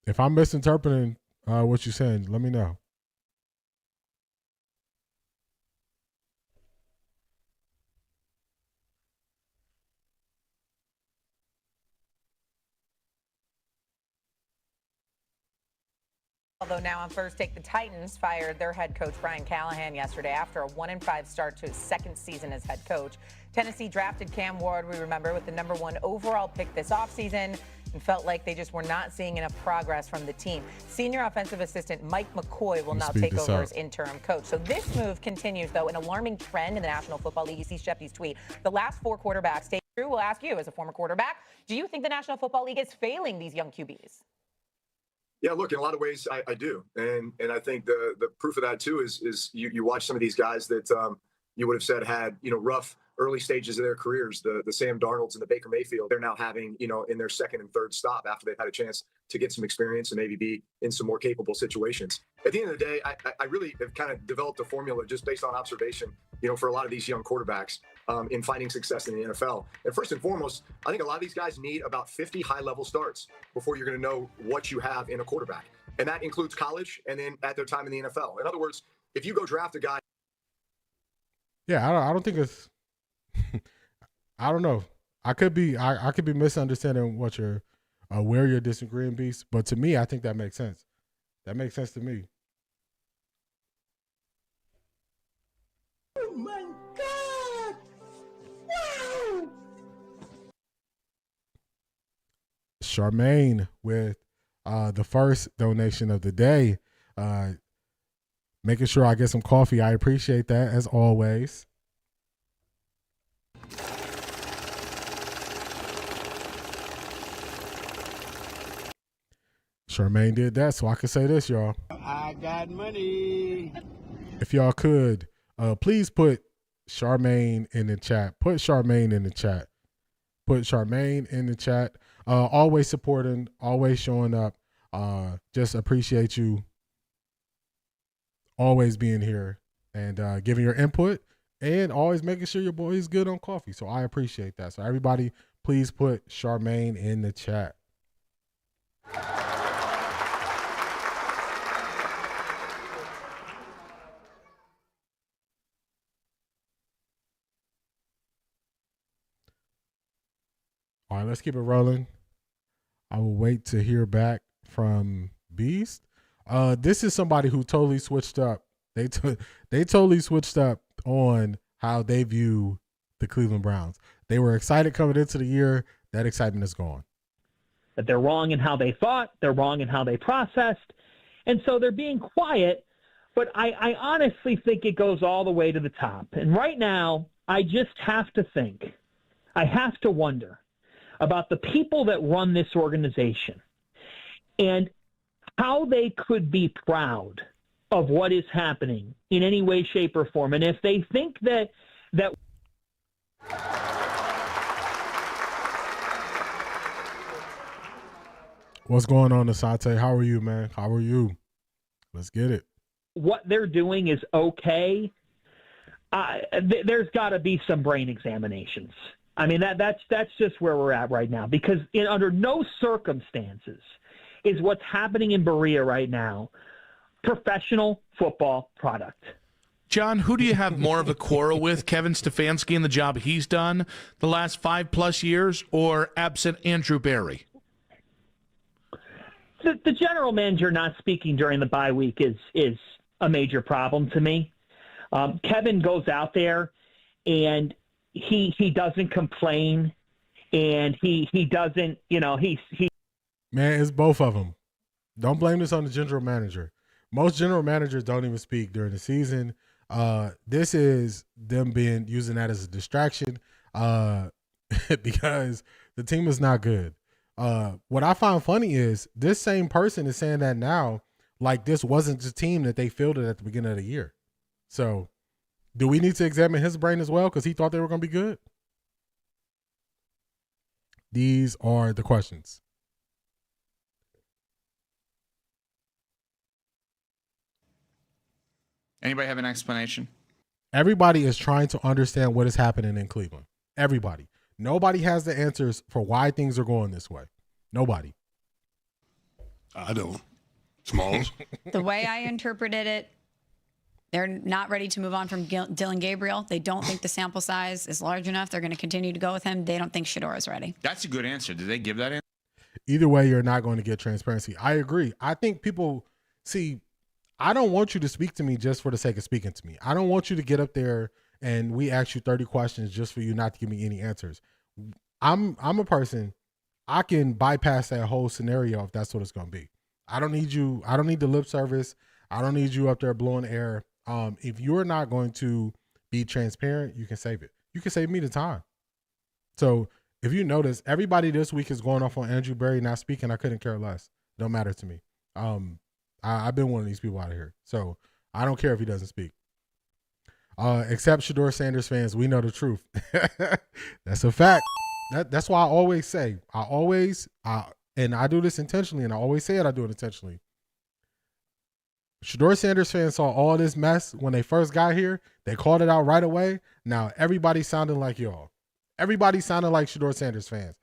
If I'm misinterpreting what you're saying, let me know. Although now on First Take, the Titans fired their head coach Brian Callahan yesterday after a 1-5 start to his second season as head coach. Tennessee drafted Cam Ward, we remember, with the #1 overall pick this offseason. and felt like they just were not seeing enough progress from the team. Senior offensive assistant Mike McCoy will now take over as interim coach. So this move continues, though, an alarming trend in the National Football League. You see Shepty's tweet. The last 4 quarterbacks. Drew, we'll ask you as a former quarterback, do you think the National Football League is failing these young QBs? Yeah, look, in a lot of ways, I do. And I think the proof of that, too, is you watch some of these guys that you would have said had, rough early stages of their careers, the Sam Darnolds and the Baker Mayfield, they're now having, in their second and third stop after they've had a chance to get some experience and maybe be in some more capable situations. At the end of the day, I really have kind of developed a formula just based on observation, for a lot of these young quarterbacks in finding success in the NFL. And first and foremost, I think a lot of these guys need about 50 high-level starts before you're going to know what you have in a quarterback. And that includes college and then at their time in the NFL. In other words, if you go draft a guy. Yeah, I don't think it's I don't know. I could be misunderstanding what you're where you're disagreeing, Beast, but to me, I think that makes sense. That makes sense to me. Oh my God! Wow! Charmaine with the first donation of the day. Making sure I get some coffee. I appreciate that as always. Charmaine did that, so I can say this, y'all. I got money. If y'all could, please put Charmaine in the chat. Put Charmaine in the chat. Put Charmaine in the chat. Always supporting, always showing up. Just appreciate you always being here and giving your input and always making sure your boy is good on coffee. So I appreciate that. So everybody, please put Charmaine in the chat. All right, let's keep it rolling. I will wait to hear back from Beast. This is somebody who totally switched up. They totally switched up on how they view the Cleveland Browns. They were excited coming into the year. That excitement is gone. That they're wrong in how they thought, they're wrong in how they processed, and so they're being quiet. But I honestly think it goes all the way to the top. And right now, I just have to think, I have to wonder about the people that run this organization and how they could be proud of what is happening in any way, shape, or form. And if they think that What's going on, Asante? How are you, man? How are you? Let's get it. what they're doing is okay, there's got to be some brain examinations. I mean, that's just where we're at right now, because under no circumstances is what's happening in Berea right now professional football product. John, who do you have more of a quarrel with, Kevin Stefanski and the job he's done the last 5+ years, or absent Andrew Berry? The general manager not speaking during the bye week is a major problem to me. Kevin goes out there and he doesn't complain, and he doesn't, he. Man, it's both of them. Don't blame this on the general manager. Most general managers don't even speak during the season. This is them using that as a distraction because the team is not good. What I find funny is this same person is saying that now, like this wasn't the team that they fielded at the beginning of the year. So do we need to examine his brain as well because he thought they were going to be good? These are the questions. Anybody have an explanation? Everybody is trying to understand what is happening in Cleveland. Everybody. Nobody has the answers for why things are going this way. Nobody. I don't. Smalls. The way I interpreted it, they're not ready to move on from Dillon Gabriel. They don't think the sample size is large enough. They're going to continue to go with him. They don't think Shedeur is ready. That's a good answer. Did they give that answer? Either way, you're not going to get transparency. I agree. I think people see, I don't want you to speak to me just for the sake of speaking to me. I don't want you to get up there and we ask you 30 questions just for you not to give me any answers. I'm a person, I can bypass that whole scenario if that's what it's going to be. I don't need you. I don't need the lip service. I don't need you up there blowing air. If you're not going to be transparent, you can save it. You can save me the time. So if you notice, everybody this week is going off on Andrew Berry not speaking. I couldn't care less. Don't matter to me. I've been one of these people out of here. So I don't care if he doesn't speak. Except Shedeur Sanders fans, we know the truth. That's a fact. That's why I always say, and I do this intentionally, and I always say it, I do it intentionally. Shedeur Sanders fans saw all this mess when they first got here. They called it out right away. Now everybody sounding like y'all. Everybody sounded like Shedeur Sanders fans.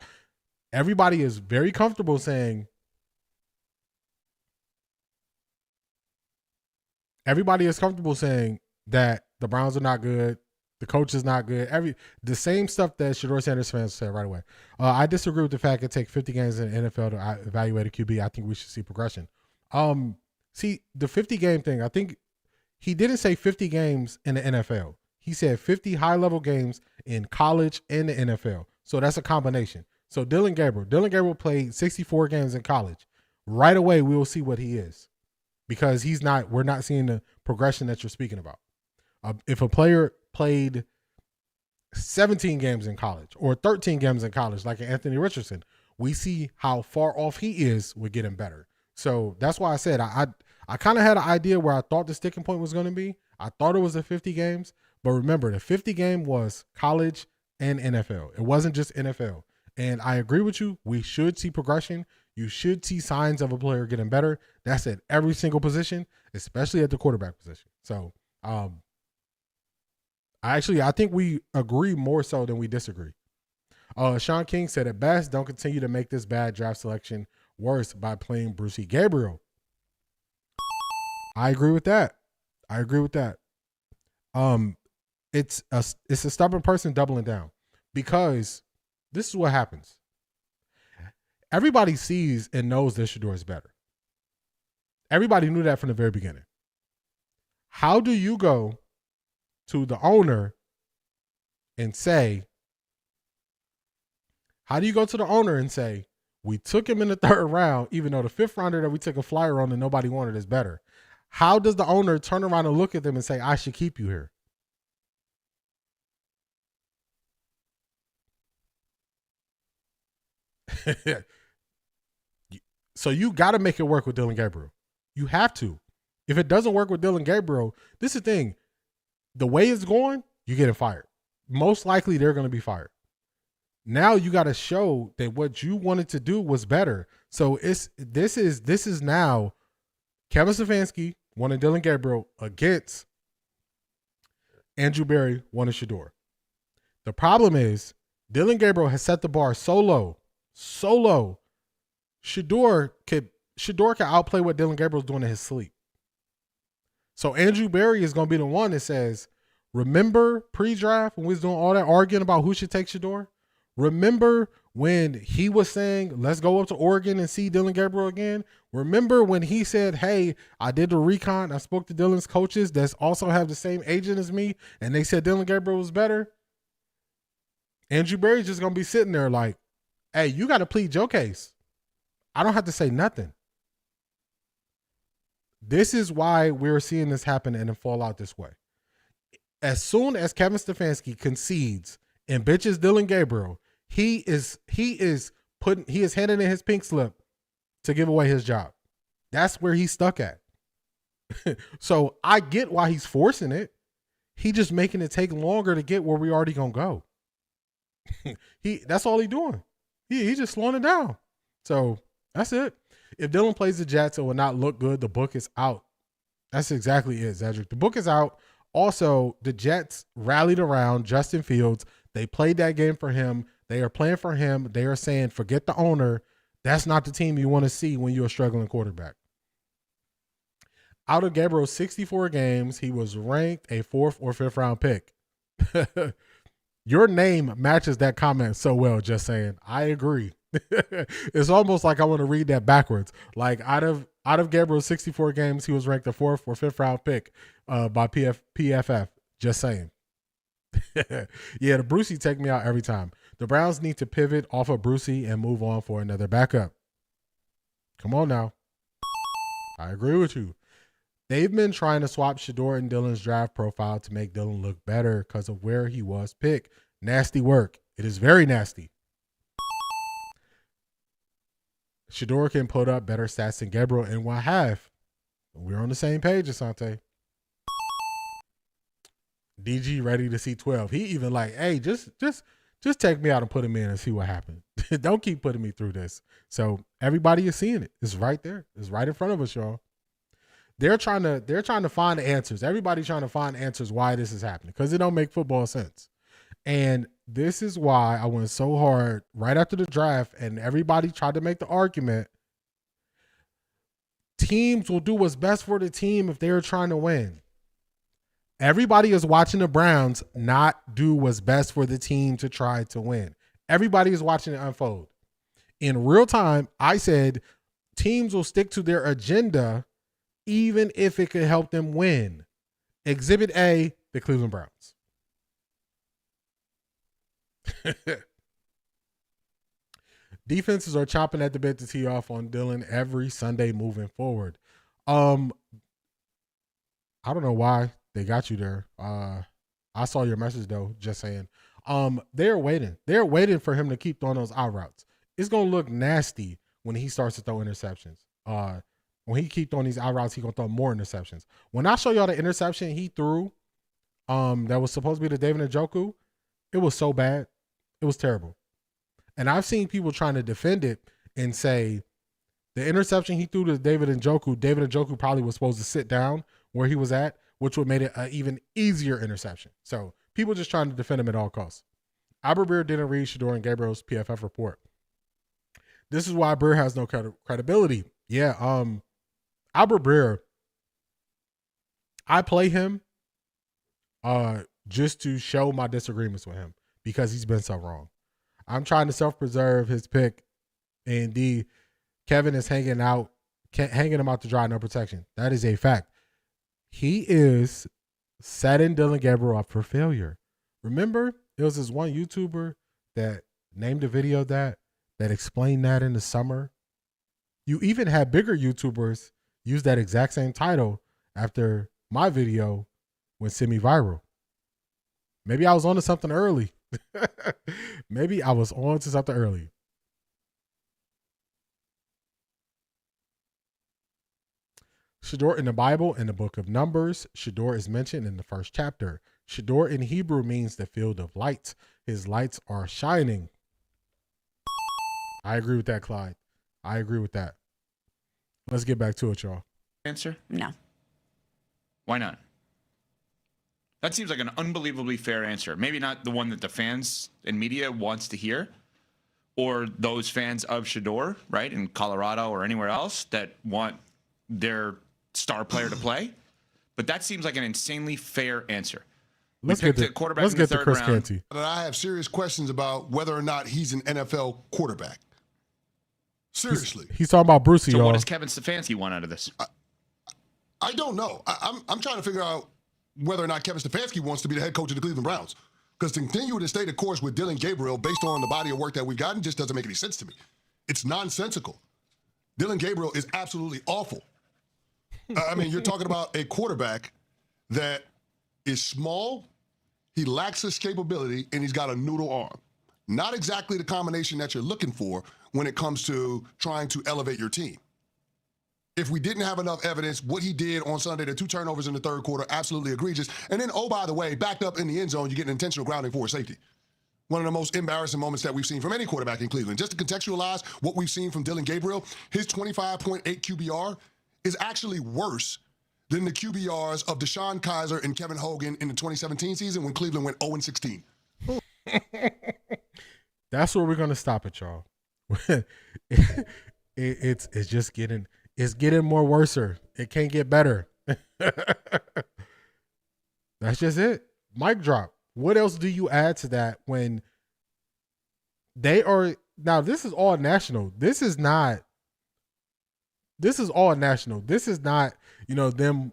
Everybody is very comfortable saying, that the Browns are not good, the coach is not good. The same stuff that Shedeur Sanders fans said right away. I disagree with the fact it takes 50 games in the NFL to evaluate a QB. I think we should see progression. See, the 50 game thing, I think he didn't say 50 games in the NFL. He said 50 high-level games in college and the NFL. So that's a combination. So Dillon Gabriel played 64 games in college. Right away, we will see what he is, because we're not seeing the progression that you're speaking about. If a player played 17 games in college or 13 games in college, like Anthony Richardson, we see how far off he is with getting better. So that's why I said I kind of had an idea where I thought the sticking point was going to be. I thought it was the 50 games, but remember, the 50 game was college and NFL. It wasn't just NFL. And I agree with you. We should see progression. You should see signs of a player getting better. That's at every single position, especially at the quarterback position. So I think we agree more so than we disagree. Shaun King said, at best, don't continue to make this bad draft selection worse by playing Brucey Gabriel. I agree with that. It's a stubborn person doubling down, because this is what happens. Everybody sees and knows that Shedeur is better. Everybody knew that from the very beginning. How do you go to the owner and say, we took him in the third round, even though the fifth rounder that we took a flyer on and nobody wanted is better? How does the owner turn around and look at them and say, I should keep you here? So you got to make it work with Dillon Gabriel. You have to. If it doesn't work with Dillon Gabriel, this is the thing. The way it's going, you're getting fired. Most likely they're going to be fired. Now you got to show that what you wanted to do was better. So this is now Kevin Stefanski wanted Dillon Gabriel against Andrew Berry wanted Shedeur. The problem is Dillon Gabriel has set the bar so low. Shedeur could outplay what Dillon Gabriel's doing in his sleep. So Andrew Berry is going to be the one that says, remember pre-draft when we was doing all that arguing about who should take Shedeur? Remember when he was saying, let's go up to Oregon and see Dillon Gabriel again? Remember when he said, hey, I did the recon. I spoke to Dillon's coaches that also have the same agent as me, and they said Dillon Gabriel was better? Andrew Berry's just going to be sitting there like, hey, you got to plead your case. I don't have to say nothing. This is why we're seeing this happen and fall out this way. As soon as Kevin Stefanski concedes and bitches Dillon Gabriel, he is handing in his pink slip to give away his job. That's where he's stuck at. So I get why he's forcing it. He just making it take longer to get where we already gonna go. That's all he doing. He's just slowing it down. So that's it. If Dillon plays the Jets, it will not look good. The book is out. That's exactly it, Zedric. The book is out. Also, the Jets rallied around Justin Fields. They played that game for him. They are playing for him. They are saying, forget the owner. That's not the team you want to see when you're a struggling quarterback. Out of Gabriel's 64 games, he was ranked a 4th or 5th round pick. Your name matches that comment so well, just saying. I agree. It's almost like I want to read that backwards. Like out of Gabriel's 64 games, he was ranked a 4th or 5th round pick by PFF. Just saying. Yeah, the Brucey take me out every time. The Browns need to pivot off of Brucey and move on for another backup. Come on now. I agree with you. They've been trying to swap Shedeur and Dillon's draft profile to make Dillon look better because of where he was picked. Nasty work. It is very nasty. Shedeur can put up better stats than Gabriel in one half. We're on the same page, Asante. DG ready to see 12. He even like, hey, just take me out and put him in and see what happens. Don't keep putting me through this. So everybody is seeing it. It's right there. It's right in front of us, y'all. They're trying to find answers. Everybody's trying to find answers why this is happening because it don't make football sense. And this is why I went so hard right after the draft and everybody tried to make the argument. Teams will do what's best for the team if they're trying to win. Everybody is watching the Browns not do what's best for the team to try to win. Everybody is watching it unfold. In real time, I said teams will stick to their agenda even if it could help them win. Exhibit A, the Cleveland Browns. Defenses are chopping at the bit to tee off on Dillon every Sunday moving forward. I don't know why they got you there. I saw your message though, just saying. They're waiting. They're waiting for him to keep throwing those out routes. It's gonna look nasty when he starts to throw interceptions. When he keep throwing these out routes, he's gonna throw more interceptions. When I show y'all the interception he threw, that was supposed to be to David Njoku, it was so bad. It was terrible. And I've seen people trying to defend it and say the interception he threw to David Njoku probably was supposed to sit down where he was at, which would have made it an even easier interception. So people just trying to defend him at all costs. Albert Breer didn't read Shedeur and Gabriel's PFF report. This is why Breer has no credibility. Yeah, Albert Breer, I play him just to show my disagreements with him because he's been so wrong. I'm trying to self-preserve his pick, and Kevin is hanging him out to dry, no protection. That is a fact. He is setting Dillon Gabriel up for failure. Remember, there was this one YouTuber that named a video that explained that in the summer. You even had bigger YouTubers use that exact same title after my video went semi-viral. Maybe I was on to something early. Maybe I was on to something early. Shedeur in the Bible, in the book of Numbers, Shedeur is mentioned in the first chapter. Shedeur in Hebrew means the field of light. His lights are shining. I agree with that, Clyde. I agree with that. Let's get back to it, y'all. Answer? No. Why not? That seems like an unbelievably fair answer. Maybe not the one that the fans and media wants to hear, or those fans of Shedeur, right, in Colorado or anywhere else that want their star player to play. But that seems like an insanely fair answer. Let's get to Chris Canty. I have serious questions about whether or not he's an NFL quarterback. Seriously. He's talking about Brucey, So y'all. what does Kevin Stefanski want out of this? I don't know. I'm trying to figure out whether or not Kevin Stefanski wants to be the head coach of the Cleveland Browns. Because to continue to stay the course with Dillon Gabriel based on the body of work that we've gotten just doesn't make any sense to me. It's nonsensical. Dillon Gabriel is absolutely awful. I mean, you're talking about a quarterback that is small, he lacks escapability, and he's got a noodle arm. Not exactly the combination that you're looking for when it comes to trying to elevate your team. If we didn't have enough evidence, what he did on Sunday, the 2 turnovers in the third quarter, absolutely egregious. And then, oh, by the way, backed up in the end zone, you get an intentional grounding for a safety. One of the most embarrassing moments that we've seen from any quarterback in Cleveland. Just to contextualize what we've seen from Dillon Gabriel, his 25.8 QBR is actually worse than the QBRs of Deshaun Kaiser and Kevin Hogan in the 2017 season when Cleveland went 0-16. That's where we're gonna stop it, y'all. It's just getting more worser. It can't get better. That's just it. Mic drop. What else do you add to that when they are now? This is all national. This is all national. This is not, them,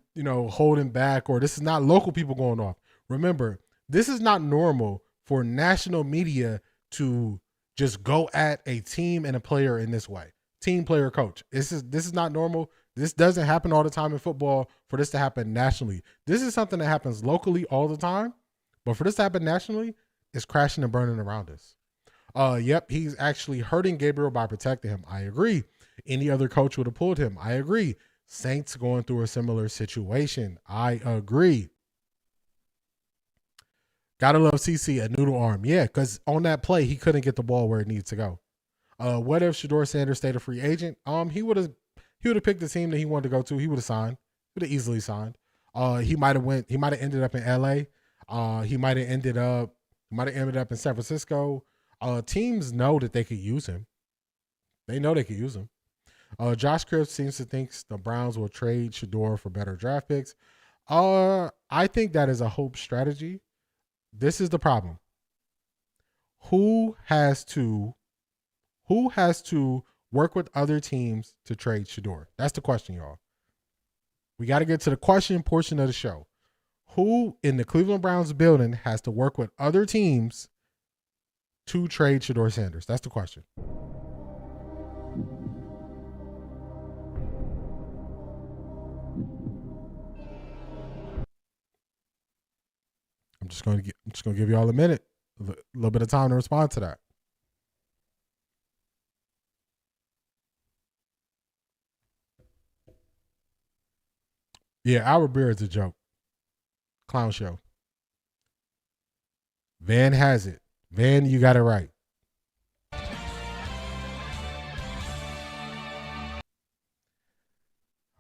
holding back, or this is not local people going off. Remember, this is not normal for national media to just go at a team and a player in this way. Team, player, coach. This is not normal. This doesn't happen all the time in football for this to happen nationally. This is something that happens locally all the time, but for this to happen nationally, it's crashing and burning around us. Yep, he's actually hurting Gabriel by protecting him. I agree. Any other coach would have pulled him. I agree. Saints going through a similar situation. I agree. Gotta love CC, a noodle arm. Yeah, because on that play, he couldn't get the ball where it needs to go. What if Shedeur Sanders stayed a free agent? He would have picked the team that he wanted to go to. He would have signed. He would have easily signed. He might have ended up in LA. He might have ended up in San Francisco. Teams know that they could use him. They know they could use him. Josh Cripps seems to think the Browns will trade Shedeur for better draft picks. I think that is a hope strategy. This is the problem. Who has to work with other teams to trade Shedeur? That's the question, y'all. We got to get to the question portion of the show. Who in the Cleveland Browns building has to work with other teams to trade Shedeur Sanders? That's the question. I'm just going to give you all a minute, a little bit of time to respond to that. Yeah, our beer is a joke. Clown show. Van has it. Van, you got it right.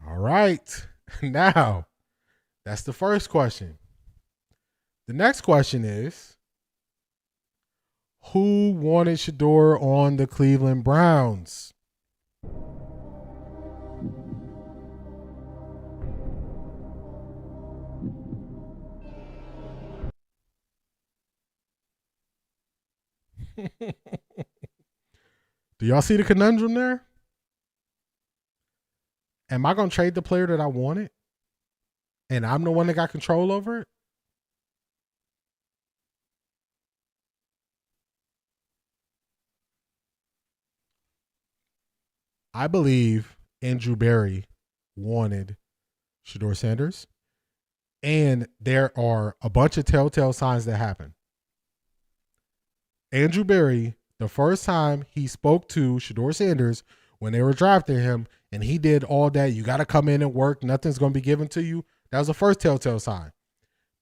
All right. Now, that's the first question. The next question is, who wanted Shedeur on the Cleveland Browns? Do y'all see the conundrum there? Am I going to trade the player that I wanted? And I'm the one that got control over it? I believe Andrew Berry wanted Shedeur Sanders. And there are a bunch of telltale signs that happen. Andrew Berry, the first time he spoke to Shedeur Sanders when they were drafting him, and he did all that, you got to come in and work, nothing's going to be given to you. That was the first telltale sign.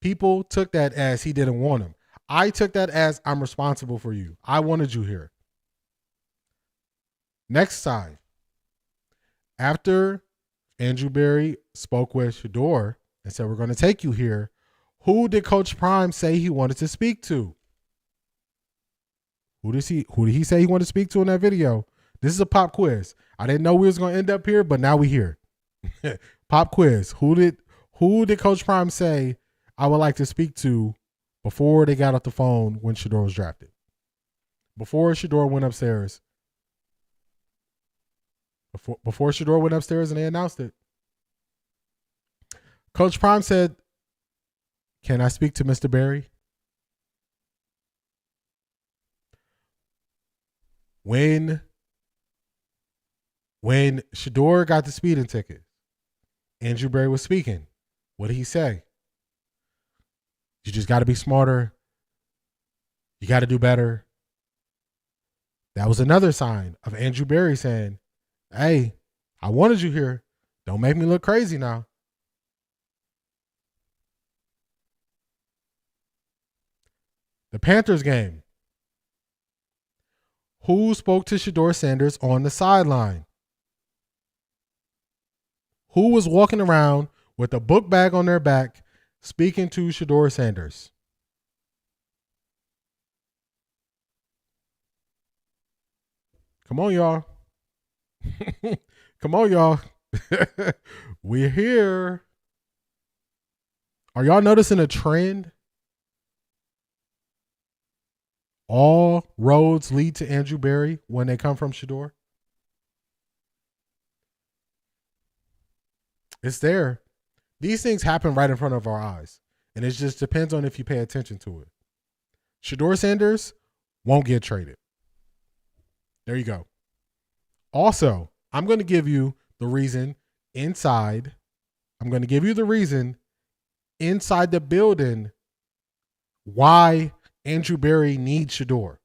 People took that as he didn't want him. I took that as I'm responsible for you. I wanted you here. Next sign. After Andrew Berry spoke with Shedeur and said, we're going to take you here, who did Coach Prime say he wanted to speak to? Who did he say he wanted to speak to in that video? This is a pop quiz. I didn't know we was going to end up here, but now we here. Pop quiz. Who did Coach Prime say I would like to speak to before they got off the phone when Shedeur was drafted? Before Shedeur went upstairs. Before Shedeur went upstairs and they announced it. Coach Prime said, can I speak to Mr. Berry? When Shedeur got the speeding ticket, Andrew Berry was speaking. What did he say? You just got to be smarter. You got to do better. That was another sign of Andrew Berry saying, hey, I wanted you here. Don't make me look crazy now. The Panthers game. Who spoke to Shedeur Sanders on the sideline? Who was walking around with a book bag on their back speaking to Shedeur Sanders? Come on, y'all. Come on, y'all. We're here. Are y'all noticing a trend? All roads lead to Andrew Berry when they come from Shedeur. It's there. These things happen right in front of our eyes. And it just depends on if you pay attention to it. Shedeur Sanders won't get traded. There you go. Also, I'm going to give you the reason inside. I'm going to give you the reason inside the building why Andrew Berry needs Shedeur.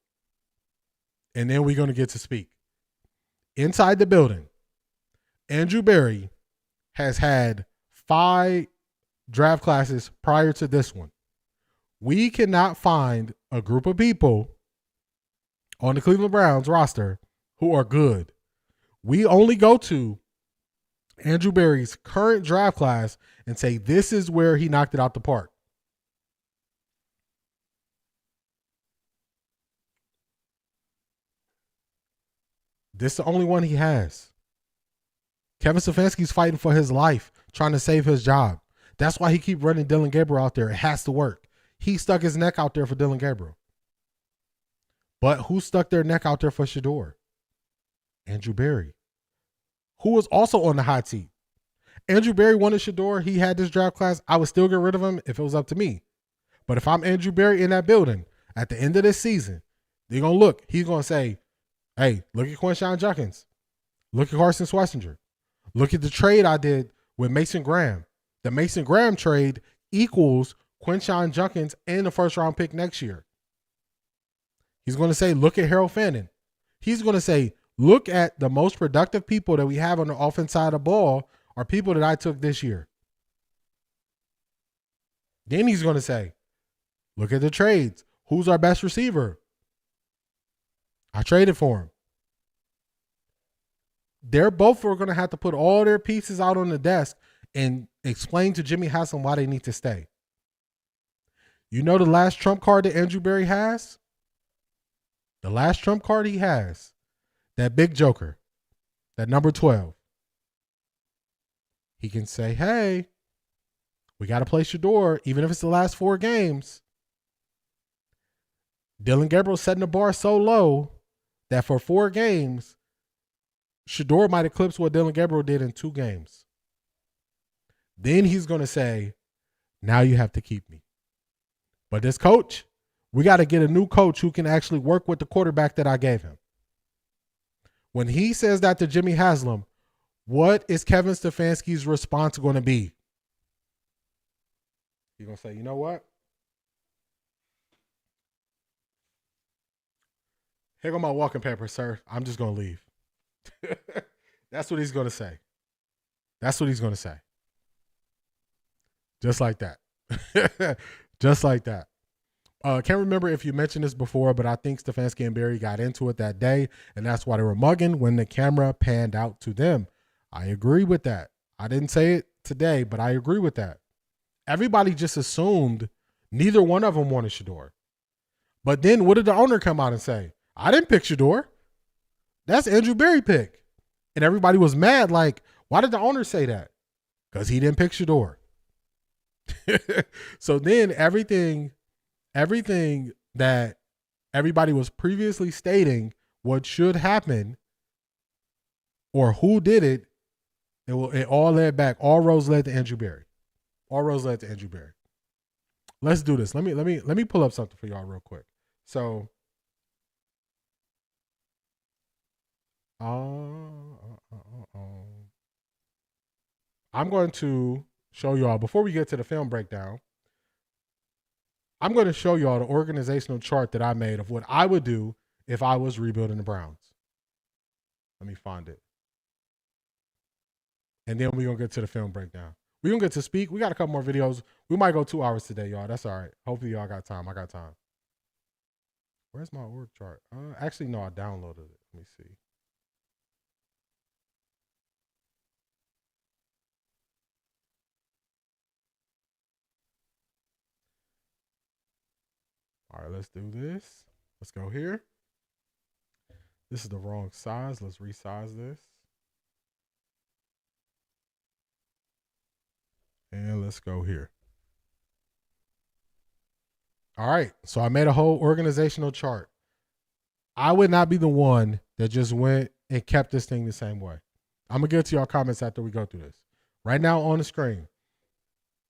And then we're going to get to speak. Inside the building, Andrew Berry has had 5 draft classes prior to this one. We cannot find a group of people on the Cleveland Browns roster who are good. We only go to Andrew Berry's current draft class and say this is where he knocked it out the park. This is the only one he has. Kevin Stefanski's fighting for his life, trying to save his job. That's why he keep running Dillon Gabriel out there. It has to work. He stuck his neck out there for Dillon Gabriel. But who stuck their neck out there for Shedeur? Andrew Berry, who was also on the hot seat. Andrew Berry wanted Shedeur. He had this draft class. I would still get rid of him if it was up to me. But if I'm Andrew Berry in that building at the end of this season, they're going to look. He's going to say, hey, look at Quinshon Judkins. Look at Carson Schlesinger. Look at the trade I did with Mason Graham. The Mason Graham trade equals Quinshon Judkins and the first-round pick next year. He's going to say, look at Harold Fannin. He's going to say, look at the most productive people that we have on the offense side of the ball are people that I took this year. Then he's going to say, look at the trades. Who's our best receiver? I traded for him. They're both are going to have to put all their pieces out on the desk and explain to Jimmy Haslam why they need to stay. You know the last trump card that Andrew Berry has? The last trump card he has, that big joker, that number 12. He can say, hey, we got to play Shedeur, even if it's the last 4 games. Dillon Gabriel setting the bar so low that for 4 games, Shedeur might eclipse what Dillon Gabriel did in 2 games. Then he's going to say, now you have to keep me. But this coach, we got to get a new coach who can actually work with the quarterback that I gave him. When he says that to Jimmy Haslam, what is Kevin Stefanski's response going to be? He's going to say, you know what? Here go my walking papers, sir. I'm just going to leave. That's what he's going to say. That's what he's going to say. Just like that. Just like that. Can't remember if you mentioned this before, but I think Stefanski and Berry got into it that day, and that's why they were mugging when the camera panned out to them. I agree with that. I didn't say it today, but I agree with that. Everybody just assumed neither one of them wanted Shedeur. But then what did the owner come out and say? I didn't pick Shedeur. That's Andrew Berry pick. And everybody was mad, like, why did the owner say that? Because he didn't pick Shedeur. So then everything that everybody was previously stating what should happen or who did it, it all led back. All roads led to Andrew Berry. All roads led to Andrew Berry. Let's do this. Let me pull up something for y'all real quick. So I'm going to show y'all, before we get to the film breakdown, I'm going to show y'all the organizational chart that I made of what I would do if I was rebuilding the Browns. Let me find it. And then we're going to get to the film breakdown. We're going to get to speak. We got a couple more videos. We might go 2 hours today, y'all. That's all right. Hopefully y'all got time. I got time. Where's my org chart? Actually, no, I downloaded it. Let me see. All right, let's do this. Let's go here. This is the wrong size. Let's resize this. And let's go here. All right, so I made a whole organizational chart. I would not be the one that just went and kept this thing the same way. I'm going to get to y'all comments after we go through this. Right now on the screen,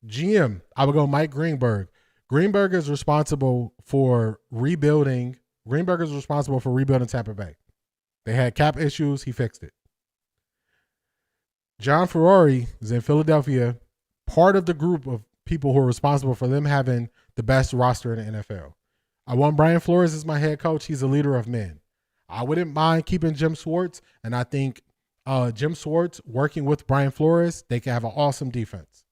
GM, I would go Mike Greenberg. Greenberg is responsible for rebuilding Greenberg is responsible for rebuilding Tampa Bay. They had cap issues. He fixed it. John Ferrari is in Philadelphia, part of the group of people who are responsible for them having the best roster in the NFL. I want Brian Flores as my head coach. He's a leader of men. I wouldn't mind keeping Jim Schwartz, and I think Jim Schwartz working with Brian Flores, they can have an awesome defense.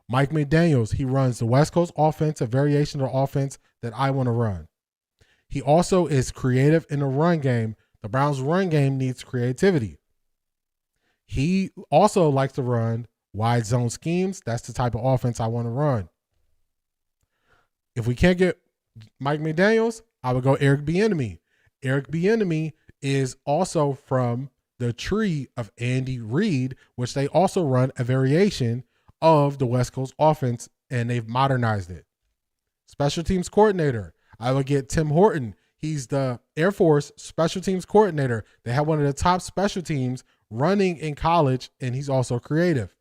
Mike McDaniels, he runs the West Coast offense, a variation of the offense that I want to run. He also is creative in the run game. The Browns' run game needs creativity. He also likes to run wide zone schemes. That's the type of offense I want to run. If we can't get Mike McDaniels, I would go Eric Bieniemy. Eric Bieniemy is also from the tree of Andy Reid, which they also run a variation of the West Coast offense, and they've modernized it. Special teams coordinator, I would get Tim Horton. He's the Air Force special teams coordinator. They have one of the top special teams running in college, and he's also creative.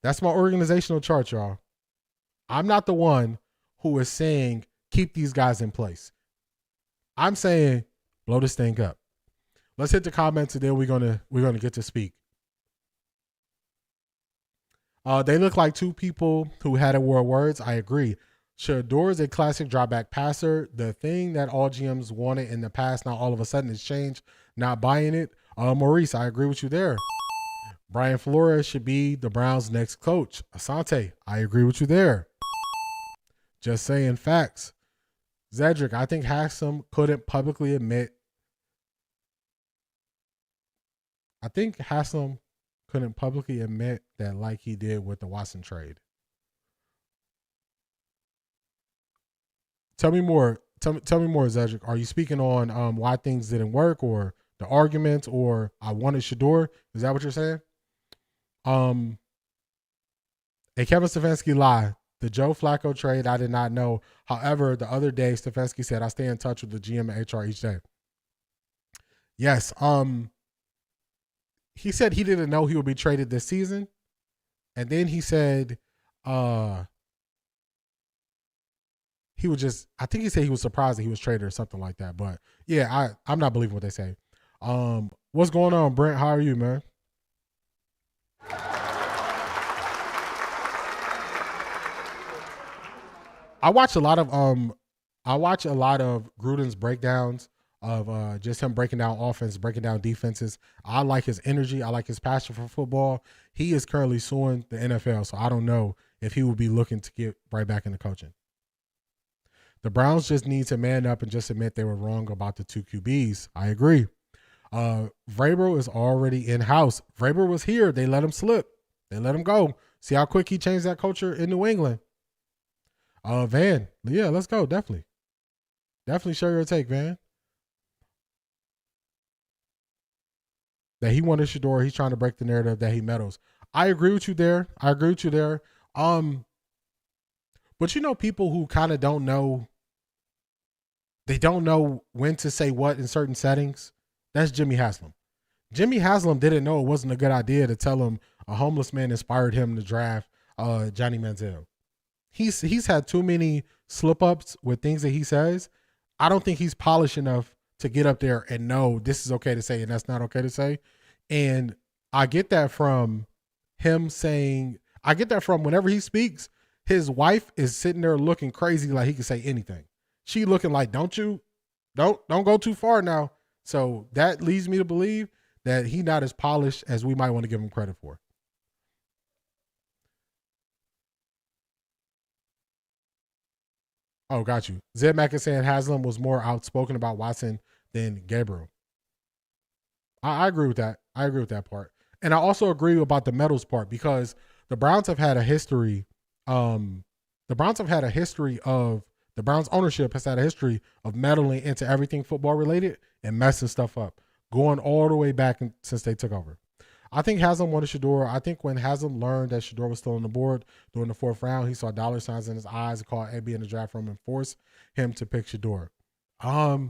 That's my organizational chart, y'all. I'm not the one who is saying keep these guys in place. I'm saying blow this thing up. Let's hit the comments, and then we're gonna get to speak. They look like two people who had words. I agree. Shedeur is a classic drawback passer. The thing that all GMs wanted in the past, now all of a sudden it's changed. Not buying it. Maurice, I agree with you there. Brian Flores should be the Browns' next coach. Asante, I agree with you there. Just saying facts. Zedric, I think Haslam couldn't publicly admit. That like he did with the Watson trade. Tell me more. Tell me more, Zedric. Are you speaking on why things didn't work, or the arguments, or I wanted Shedeur? Is that what you're saying? A Kevin Stefanski lie. The Joe Flacco trade, I did not know. However, the other day, Stefanski said, I stay in touch with the GM and HR each day. Yes. He said he didn't know he would be traded this season. And then he said he would just, I think he said he was surprised that he was traded or something like that. But yeah, I'm not believing what they say. What's going on, Brent? How are you, man? I watch a lot of Gruden's breakdowns of just him breaking down offense, breaking down defenses. I like his energy. I like his passion for football. He is currently suing the NFL, so I don't know if he will be looking to get right back into coaching. The Browns just need to man up and just admit they were wrong about the two QBs. I agree. Vrabel is already in-house. Vrabel was here. They let him slip. They let him go. See how quick he changed that culture in New England. Van, yeah, let's go. Definitely share your take, Van. That he wanted Shedeur. He's trying to break the narrative that he meddles. I agree with you there. But you know, people who kind of don't know, they don't know when to say what in certain settings. That's Jimmy Haslam. Jimmy Haslam didn't know it wasn't a good idea to tell him a homeless man inspired him to draft Johnny Manziel. He's had too many slip-ups with things that he says. I don't think he's polished enough to get up there and know this is okay to say and that's not okay to say. And I get that from him saying, I get that from whenever he speaks, his wife is sitting there looking crazy like he can say anything. She looking like, don't go too far now. So that leads me to believe that he's not as polished as we might want to give him credit for. Oh, got you. Zed Mack is saying Haslam was more outspoken about Watson than Gabriel. I agree with that. I agree with that part. And I also agree about the medals part because the Browns have had a history. The Browns ownership has had a history of meddling into everything football related and messing stuff up, going all the way back since they took over. I think Haslam wanted Shedeur. I think when Haslam learned that Shedeur was still on the board during the fourth round, he saw dollar signs in his eyes and called AB in the draft room and forced him to pick Shedeur. I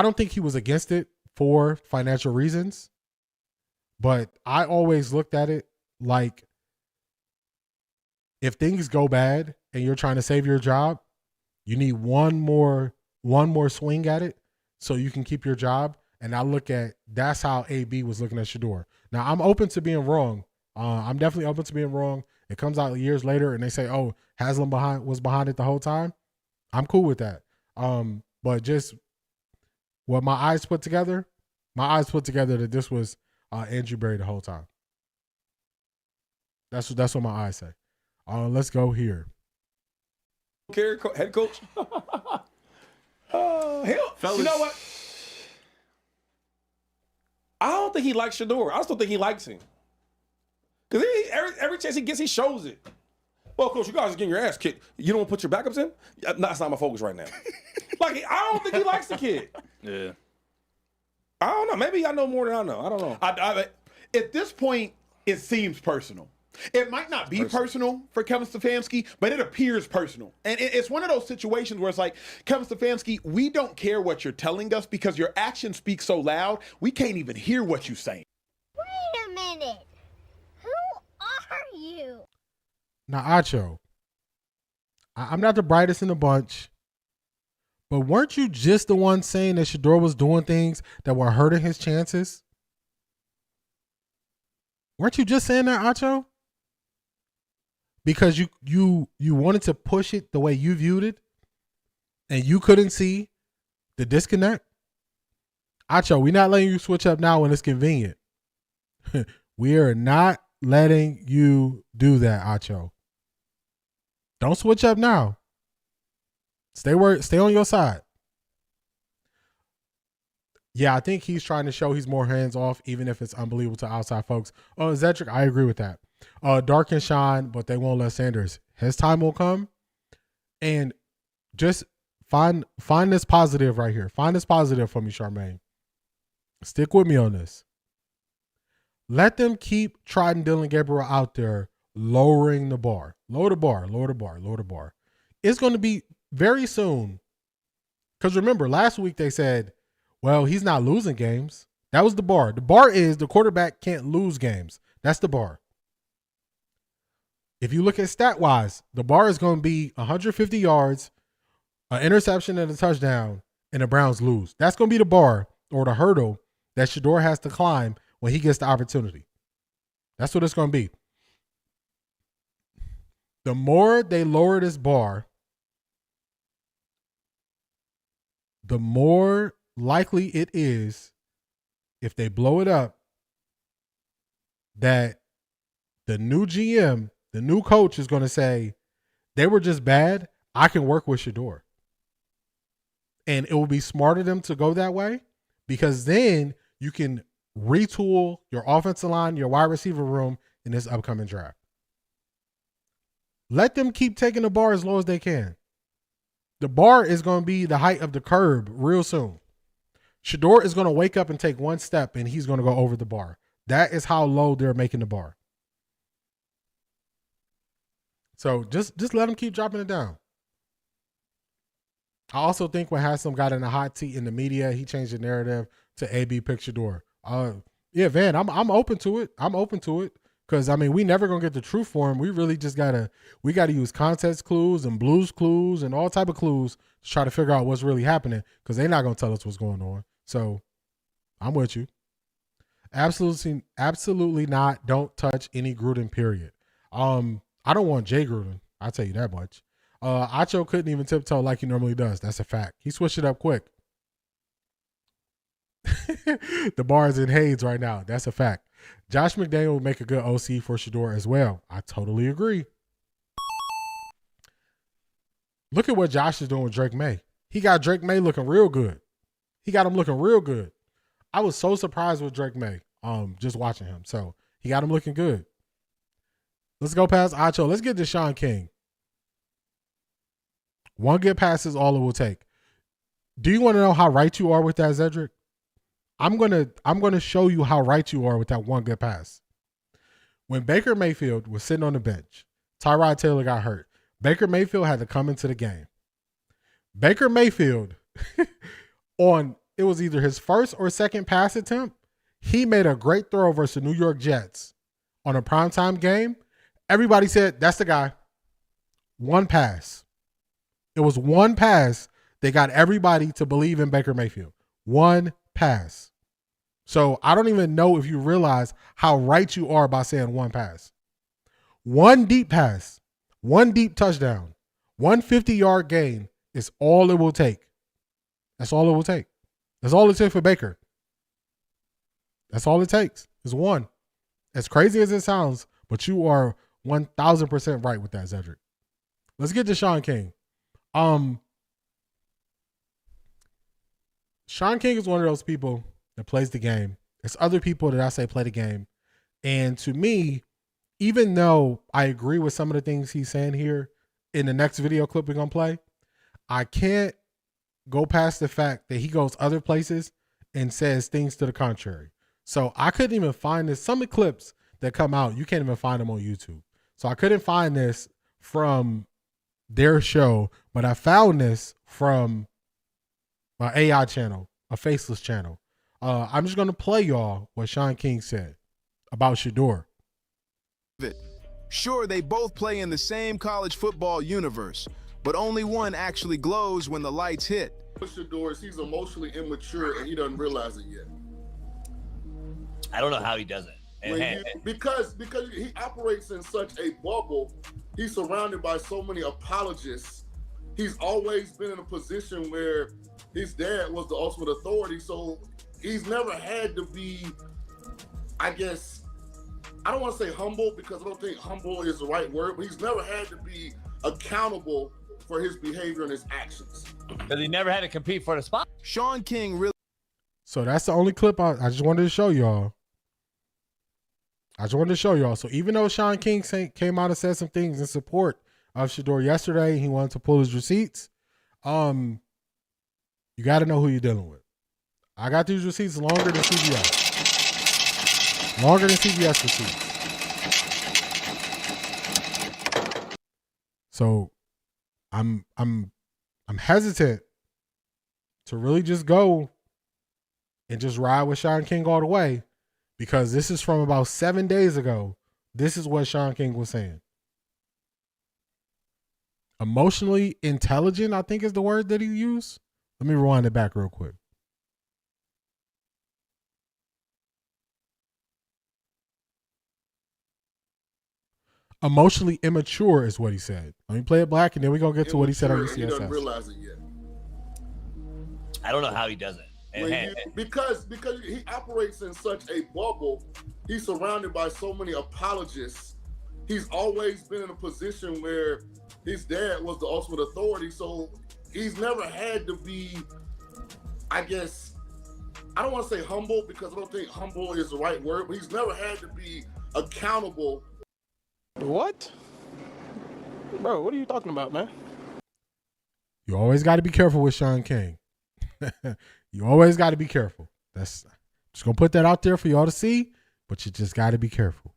don't think he was against it for financial reasons, but I always looked at it like if things go bad and you're trying to save your job, You need one more swing at it so you can keep your job. And I look at that's how AB was looking at Shedeur. Now I'm open to being wrong. I'm definitely open to being wrong. It comes out years later and they say, "Oh, Haslam was behind it the whole time." I'm cool with that. But just what my eyes put together that this was Andrew Berry the whole time. That's what my eyes say. Let's go here. Head coach. You know what? I don't think he likes Shedeur. I just don't think he likes him. Because every chance he gets, he shows it. Well, coach, you guys are getting your ass kicked. You don't want to put your backups in? That's not my focus right now. Like, I don't think he likes the kid. Yeah. I don't know. Maybe I know more than I know. I don't know. At this point, it seems personal. It might not be personal for Kevin Stefanski, but it appears personal. And it's one of those situations where it's like, Kevin Stefanski, we don't care what you're telling us because your actions speak so loud, we can't even hear what you're saying. Wait a minute. Who are you? Now, Acho, I'm not the brightest in the bunch, but weren't you just the one saying that Shedeur was doing things that were hurting his chances? Weren't you just saying that, Acho? Because you wanted to push it the way you viewed it, and you couldn't see the disconnect? Acho, we're not letting you switch up now when it's convenient. We are not letting you do that, Acho. Don't switch up now. Stay on your side. Yeah, I think he's trying to show he's more hands off, even if it's unbelievable to outside folks. Oh, Zedric, I agree with that. Dark and shine, but they won't let Sanders. His time will come. And just find this positive right here. Find this positive for me, Charmaine. Stick with me on this. Let them keep trotting Dillon Gabriel out there, lowering the bar. Lower the bar, lower the bar, lower the bar. It's going to be very soon. Because remember, last week they said, well, he's not losing games. That was the bar. The bar is the quarterback can't lose games. That's the bar. If you look at stat-wise, the bar is going to be 150 yards, an interception and a touchdown, and the Browns lose. That's going to be the bar or the hurdle that Shedeur has to climb when he gets the opportunity. That's what it's going to be. The more they lower this bar, the more likely it is, if they blow it up, that the new GM, the new coach is going to say, they were just bad. I can work with Shedeur. And it will be smart of them to go that way, because then you can retool your offensive line, your wide receiver room in this upcoming draft. Let them keep taking the bar as low as they can. The bar is going to be the height of the curb real soon. Shedeur is going to wake up and take one step, and he's going to go over the bar. That is how low they're making the bar. So just let them keep dropping it down. I also think when Haslam got in a hot seat in the media, he changed the narrative to AB pick Shedeur. Yeah, Van, I'm open to it. I'm open to it. Because, I mean, we never going to get the truth for him. We really just got to use context clues and blues clues and all type of clues to try to figure out what's really happening, because they're not going to tell us what's going on. So I'm with you. Absolutely not. Don't touch any Gruden, period. I don't want Jay Gruden. I'll tell you that much. Acho couldn't even tiptoe like he normally does. That's a fact. He switched it up quick. The bar is in Hayes right now. That's a fact. Josh McDaniel will make a good OC for Shedeur as well. I totally agree. Look at what Josh is doing with Drake May. He got Drake May looking real good. He got him looking real good. I was so surprised with Drake May, just watching him. So he got him looking good. Let's go past Acho. Let's get to Shaun King. One good pass is all it will take. Do you want to know how right you are with that, Zedric? I'm gonna show you how right you are with that one good pass. When Baker Mayfield was sitting on the bench, Tyrod Taylor got hurt. Baker Mayfield had to come into the game. Baker Mayfield, it was either his first or second pass attempt, he made a great throw versus the New York Jets on a primetime game. Everybody said, that's the guy. One pass. It was one pass that got everybody to believe in Baker Mayfield. One pass. So I don't even know if you realize how right you are by saying one pass. One deep pass, one deep touchdown, 150-yard gain is all it will take. That's all it will take. That's all it takes for Baker. That's all it takes is one. As crazy as it sounds, but you are 1,000% right with that, Cedric. Let's get to Shaun King. Shaun King is one of those people that plays the game. There's other people that I say play the game. And to me, even though I agree with some of the things he's saying here in the next video clip we're going to play, I can't go past the fact that he goes other places and says things to the contrary. So I couldn't even find this. Some of the clips that come out, you can't even find them on YouTube. So I couldn't find this from their show, but I found this from an AI channel, a faceless channel. I'm just going to play y'all what Shaun King said about Shedeur. Sure, they both play in the same college football universe, but only one actually glows when the lights hit. Shedeur is he's emotionally immature and he doesn't realize it yet. I don't know how he does it. Because he operates in such a bubble, he's surrounded by so many apologists. He's always been in a position where his dad was the ultimate authority, so he's never had to be, I guess, I don't want to say humble because I don't think humble is the right word, but he's never had to be accountable for his behavior and his actions. Because he never had to compete for the spot. Shaun King really. So that's the only clip I just wanted to show y'all. So even though Shaun King came out and said some things in support of Shedeur yesterday, he wanted to pull his receipts. You got to know who you're dealing with. I got these receipts longer than CBS. Longer than CBS receipts. So I'm hesitant to really just go and just ride with Shaun King all the way, because this is from about 7 days ago. This is what Shaun King was saying. Emotionally intelligent, I think is the word that he used. Let me rewind it back real quick. Emotionally immature is what he said. Let me play it back, and then we're going to get to what he said on UCSS. He doesn't realize it yet. I don't know how he does it. Because he operates in such a bubble, he's surrounded by so many apologists. He's always been in a position where his dad was the ultimate authority, so he's never had to be, I guess, I don't want to say humble because I don't think humble is the right word, but he's never had to be accountable. What? Bro, what are you talking about, man? You always got to be careful with Shaun King. You always got to be careful. That's just going to put that out there for y'all to see, but you just got to be careful.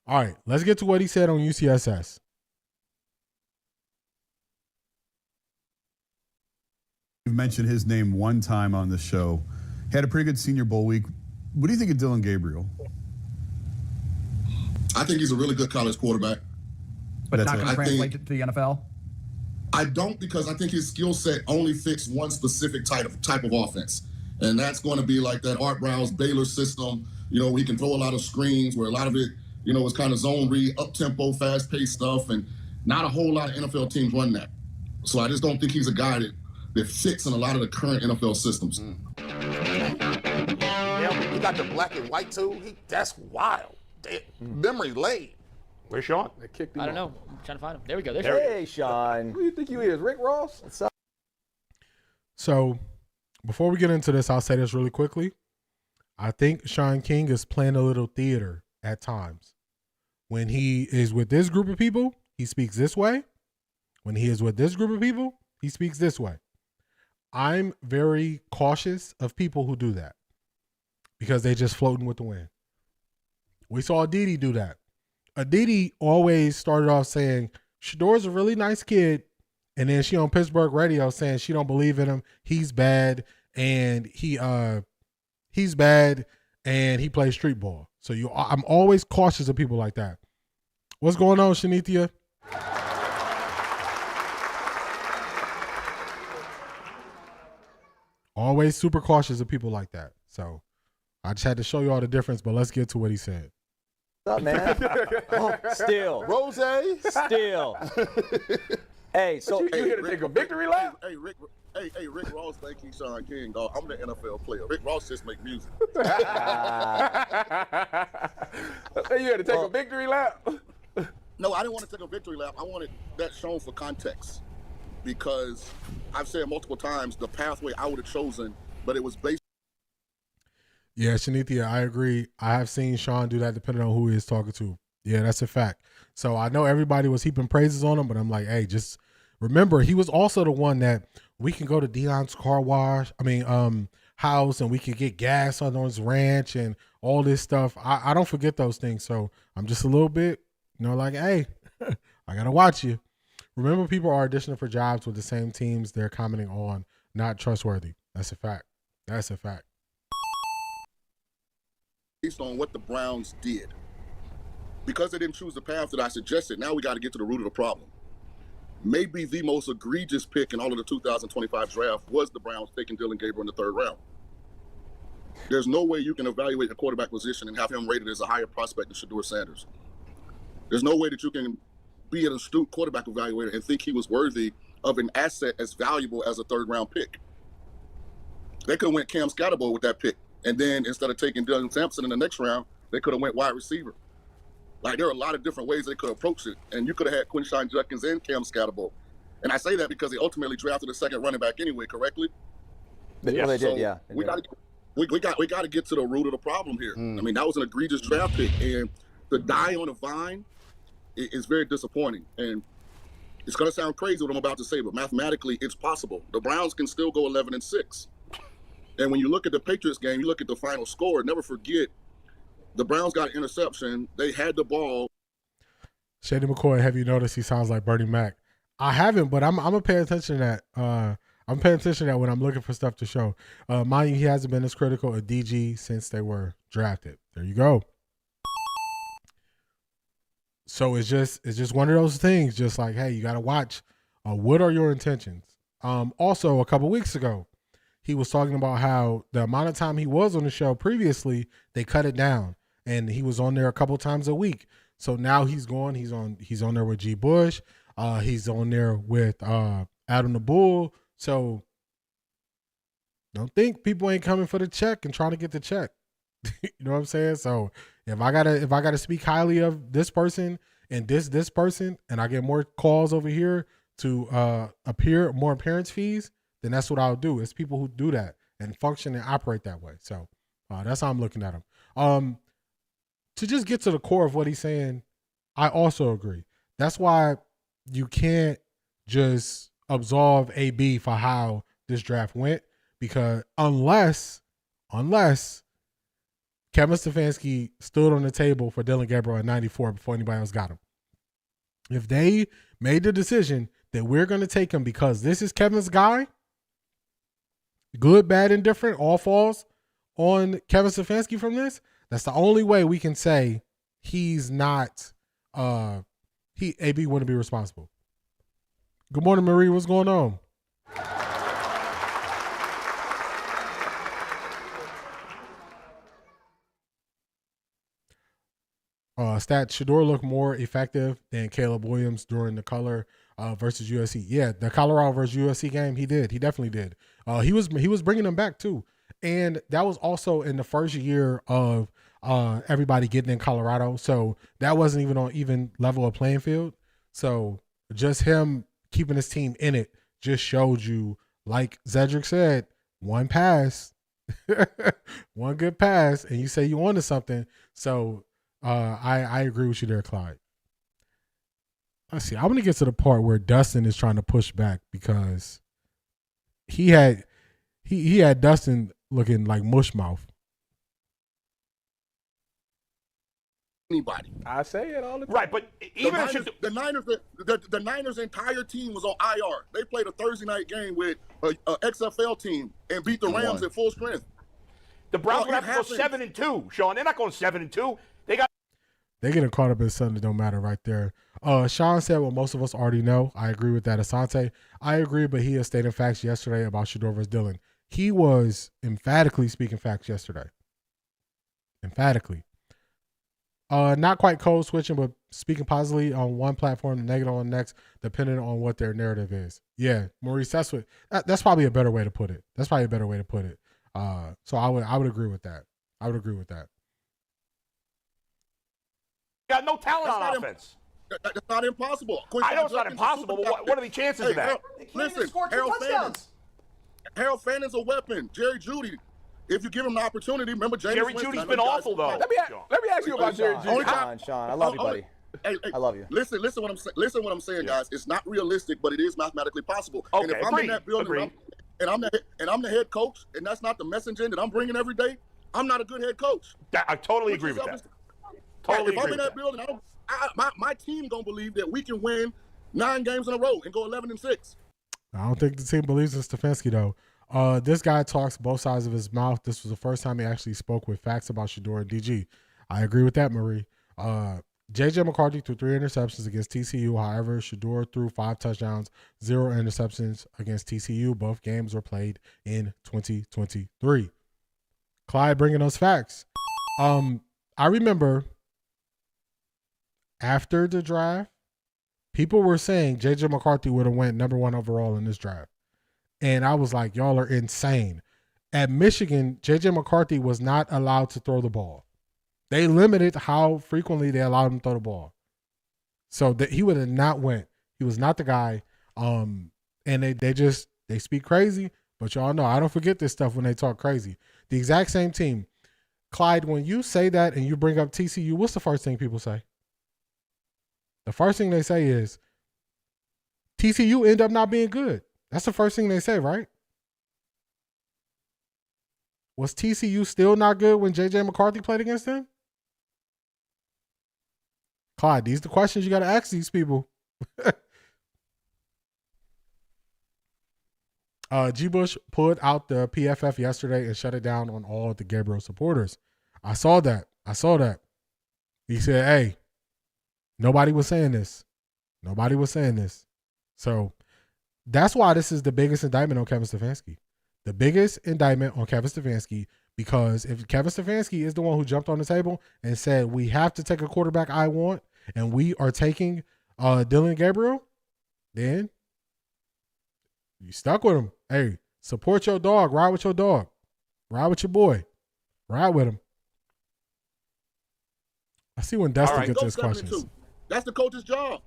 All right, let's get to what he said on UCSS. You've mentioned his name one time on the show. He had a pretty good Senior Bowl week. What do you think of Dillon Gabriel? I think he's a really good college quarterback. But not going to translate to the NFL? I don't, because I think his skill set only fits one specific type of offense. And that's going to be like that Art Browse Baylor system, where he can throw a lot of screens, where a lot of it, is kind of zone read, up-tempo, fast-paced stuff, and not a whole lot of NFL teams run that. So I just don't think he's a guy that fits in a lot of the current NFL systems. Yeah, he got the black and white too. That's wild. Memory lane. Where's Shaun? They kicked him I don't off. know. I'm trying to find him. There we go. There's Hey, Shaun. Who do you think you is? Rick Ross? What's up? So before we get into this, I'll say this really quickly. I think Shaun King is playing a little theater at times. When he is with this group of people, he speaks this way. When he is with this group of people, he speaks this way. I'm very cautious of people who do that because they just floating with the wind. We saw Aditi do that. Aditi always started off saying, Shedeur's a really nice kid. And then she on Pittsburgh radio saying she don't believe in him. He's bad. And he's bad. And he plays street ball. So I'm always cautious of people like that. What's going on, Shanithia? Always super cautious of people like that. So I just had to show you all the difference, but let's get to what he said. What's up, man? Still. Rose? Still. Hey, so you here to take a victory lap? Hey, Rick Ross think he's Shaun King. Dog. I'm the NFL player. Rick Ross just make music. You here to take a victory lap? No, I didn't want to take a victory lap. I wanted that shown for context, because I've said multiple times the pathway I would have chosen, but it was based. Yeah, Shanithia, I agree. I have seen Shaun do that depending on who he is talking to. Yeah, that's a fact. So I know everybody was heaping praises on him, but I'm like, hey, just remember, he was also the one that we can go to Dion's house, and we can get gas on his ranch and all this stuff. I don't forget those things. So I'm just a little bit, like, hey, I got to watch you. Remember, people are auditioning for jobs with the same teams they're commenting on, not trustworthy. That's a fact. That's a fact. Based on what the Browns did. Because they didn't choose the path that I suggested, now we got to get to the root of the problem. Maybe the most egregious pick in all of the 2025 draft was the Browns taking Dillon Gabriel in the 3rd round. There's no way you can evaluate the quarterback position and have him rated as a higher prospect than Shedeur Sanders. There's no way that you can be an astute quarterback evaluator and think he was worthy of an asset as valuable as a 3rd round pick. They could have went Cam Scatterbo with that pick. And then instead of taking Dylan Sampson in the next round, they could have went wide receiver. Like, there are a lot of different ways they could approach it. And you could have had Quinshon Judkins and Cam Scatterbo. And I say that because they ultimately drafted a 2nd running back anyway, correctly? Well, they did, yeah. We got to get to the root of the problem here. I mean, that was an egregious draft pick. And to die on a vine is very disappointing. And it's going to sound crazy what I'm about to say, but mathematically, it's possible. The Browns can still go 11-6. And when you look at the Patriots game, you look at the final score, never forget, the Browns got an interception. They had the ball. Shady McCoy, have you noticed he sounds like Bernie Mac? I haven't, but I'm going to pay attention to that. I'm paying attention to that when I'm looking for stuff to show. Mind you, he hasn't been as critical of DG since they were drafted. There you go. So it's just one of those things, just like, hey, you got to watch. What are your intentions? Also, a couple weeks ago, he was talking about how the amount of time he was on the show previously, they cut it down, and he was on there a couple times a week. So now he's on there with G. Bush. He's on there with Adam the Bull. So don't think people ain't coming for the check and trying to get the check. You know what I'm saying? So if I gotta speak highly of this person and this person, and I get more calls over here to more appearance fees, then that's what I'll do. It's people who do that and function and operate that way. So that's how I'm looking at him. To just get to the core of what he's saying, I also agree. That's why you can't just absolve AB for how this draft went, because unless Kevin Stefanski stood on the table for Dillon Gabriel at 94 before anybody else got him. If they made the decision that we're going to take him because this is Kevin's guy, good, bad, indifferent, all falls on Kevin Stefanski from this, that's the only way we can say he's not, AB wouldn't be responsible. Good morning, Marie. What's going on? Shedeur looked more effective than Caleb Williams during the color versus USC. Yeah, the Colorado versus USC game, he did. He definitely did. He was bringing them back too, and that was also in the first year of everybody getting in Colorado. So that wasn't even on even level of playing field. So just him keeping his team in it just showed you, like Zedric said, one pass, one good pass, and you say you wanted something. So I agree with you there, Clyde. Let's see. I'm going to get to the part where Dustin is trying to push back, because he had Dustin looking like mush mouth. Anybody. I say it all the time. Right, but even the Niners' entire team was on IR. They played a Thursday night game with a XFL team and beat the Rams at full strength. The Browns would have to go 7-2, Sean. They're not going 7-2. They're getting caught up in something that don't matter right there. Sean said what most of us already know. I agree with that. Asante, I agree, but he has stated facts yesterday about Shedeur versus Dillon. he was emphatically speaking facts yesterday. Emphatically. Not quite code switching, but speaking positively on one platform and negative on the next, depending on what their narrative is. Yeah, Maurice, that's probably a better way to put it. So I would agree with that. Got no talent on offense. That's not impossible. I know it's not impossible, but what are the chances of that? Listen, Harold Fannon's a weapon. Jerry Jeudy, if you give him the opportunity, remember James Jerry Judy's been awful, though. Let me ask you about Jerry Jeudy. Sean, I love you, buddy. I love you. Listen what I'm saying, guys. It's not realistic, but it is mathematically possible. Okay, and if I'm in that building and I'm the head coach, and that's not the messaging that I'm bringing every day, I'm not a good head coach. I totally agree with that. If I'm in that building, my team gonna believe that we can win 9 games in a row and go 11-6. I don't think the team believes in Stefanski, though. This guy talks both sides of his mouth. This was the first time he actually spoke with facts about Shedeur and DG. I agree with that, Marie. J.J. McCarthy threw 3 interceptions against TCU. However, Shedeur threw 5 touchdowns, 0 interceptions against TCU. Both games were played in 2023. Clyde bringing those facts. I remember after the draft, people were saying J.J. McCarthy would have went number 1 overall in this draft. And I was like, y'all are insane. At Michigan, J.J. McCarthy was not allowed to throw the ball. They limited how frequently they allowed him to throw the ball. So that he would have not went. He was not the guy. And they speak crazy, but y'all know I don't forget this stuff when they talk crazy. The exact same team. Clyde, when you say that and you bring up TCU, what's the first thing people say? The first thing they say is TCU end up not being good. That's the first thing they say, right? Was TCU still not good when J.J. McCarthy played against them? Clyde, these are the questions you got to ask these people. G. Bush pulled out the PFF yesterday and shut it down on all the Gabriel supporters. I saw that. He said, hey, nobody was saying this. So that's why this is the biggest indictment on Kevin Stefanski. The biggest indictment on Kevin Stefanski, because if Kevin Stefanski is the one who jumped on the table and said, we have to take a quarterback I want, and we are taking Dillon Gabriel, then you stuck with him. Hey, support your dog. Ride with your dog. Ride with your boy. Ride with him. I see when Dustin gets his questions. That's the coach's job.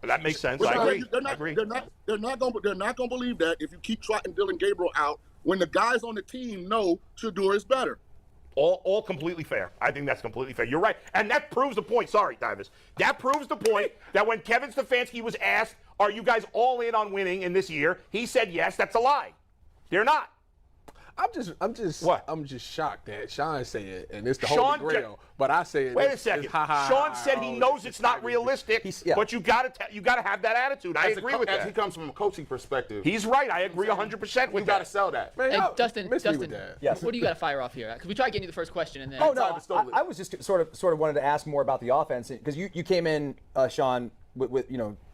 That makes sense. I agree. They're not going to believe that if you keep trotting Dillon Gabriel out when the guys on the team know Shedeur is better. All completely fair. I think that's completely fair. You're right. And that proves the point. Sorry, Davis. That proves the point that when Kevin Stefanski was asked, are you guys all in on winning in this year? He said yes. That's a lie. They're not. I'm just shocked that Shaun said, and it's the Shaun Holy Grail. But I said, wait a second. Shaun said he knows it's not realistic, but you got to have that attitude. I agree with that. As he comes from a coaching perspective, he's right. I agree 100% with that. You got to sell that. Man, hey, Dustin, yes. What do you got to fire off here? Because we tried getting you the first question, and then I was just sort of wanted to ask more about the offense, because you came in, Shaun, with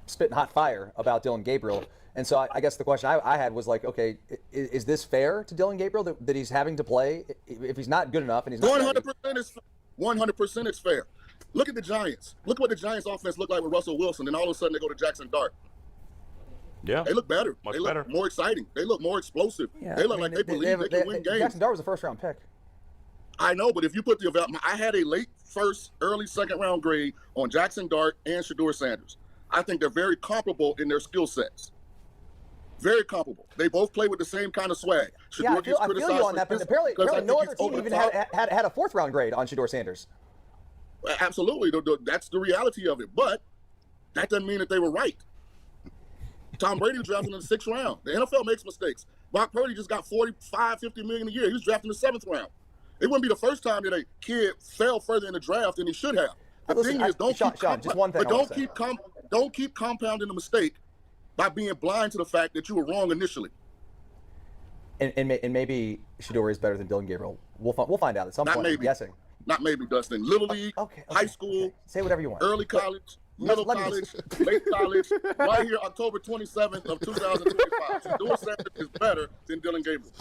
spitting hot fire about Dillon Gabriel. And so I guess the question I had was like, okay, is this fair to Dillon Gabriel that he's having to play if he's not good enough and he's not 100% is fair. Look at the Giants. Look what the Giants offense looked like with Russell Wilson, and all of a sudden they go to Jackson Dart. Yeah, they look better. Much they look better. More exciting. They look more explosive. Yeah, they look like they believe they can win games. Jackson Dart was a first-round pick. I know, but if you put I had a late first, early second-round grade on Jackson Dart and Shedeur Sanders. I think they're very comparable in their skill sets. Very comparable. They both play with the same kind of swag. I feel you on that, but apparently no other team even had a 4th-round grade on Shedeur Sanders. Absolutely. That's the reality of it. But that doesn't mean that they were right. Tom Brady was drafted in the 6th round. The NFL makes mistakes. Brock Purdy just got $45-50 million a year. He was drafted in the 7th round. It wouldn't be the first time that a kid fell further in the draft than he should have. The thing is, don't keep compounding the mistake by being blind to the fact that you were wrong initially. And maybe Shedeur is better than Dillon Gabriel. We'll find out at some point. Maybe. I'm guessing. Not maybe, Dustin. Little League, high school. Say whatever you want. Early college. middle college, late college, right here, October 27th of 2025. Shedeur Sanders is better than Dillon Gabriel.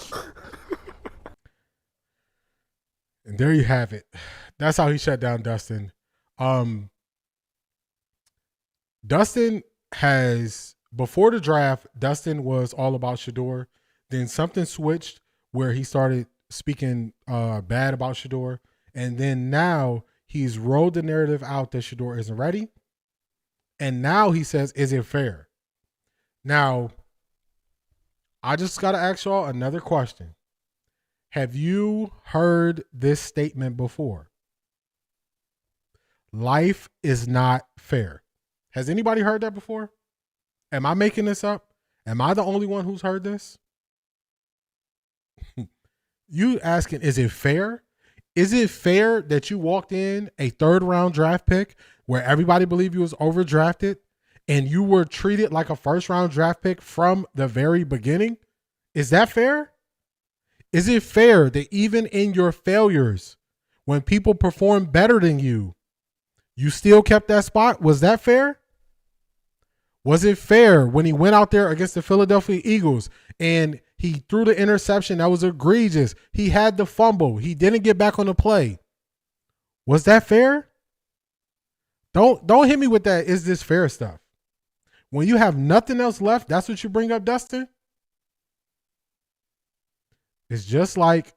And there you have it. That's how he shut down Dustin. Dustin has, before the draft, Dustin was all about Shedeur. Then something switched where he started speaking bad about Shedeur. And then now he's rolled the narrative out that Shedeur isn't ready. And now he says, is it fair? Now, I just got to ask y'all another question. Have you heard this statement before? Life is not fair. Has anybody heard that before? Am I making this up? Am I the only one who's heard this? You asking, is it fair? Is it fair that you walked in a 3rd round draft pick where everybody believed you was overdrafted and you were treated like a 1st round draft pick from the very beginning? Is that fair? Is it fair that even in your failures, when people perform better than you still kept that spot? Was that fair? Was it fair when he went out there against the Philadelphia Eagles and he threw the interception that was egregious? He had the fumble. He didn't get back on the play. Was that fair? Don't hit me with that. Is this fair stuff? When you have nothing else left, that's what you bring up, Dustin? It's just like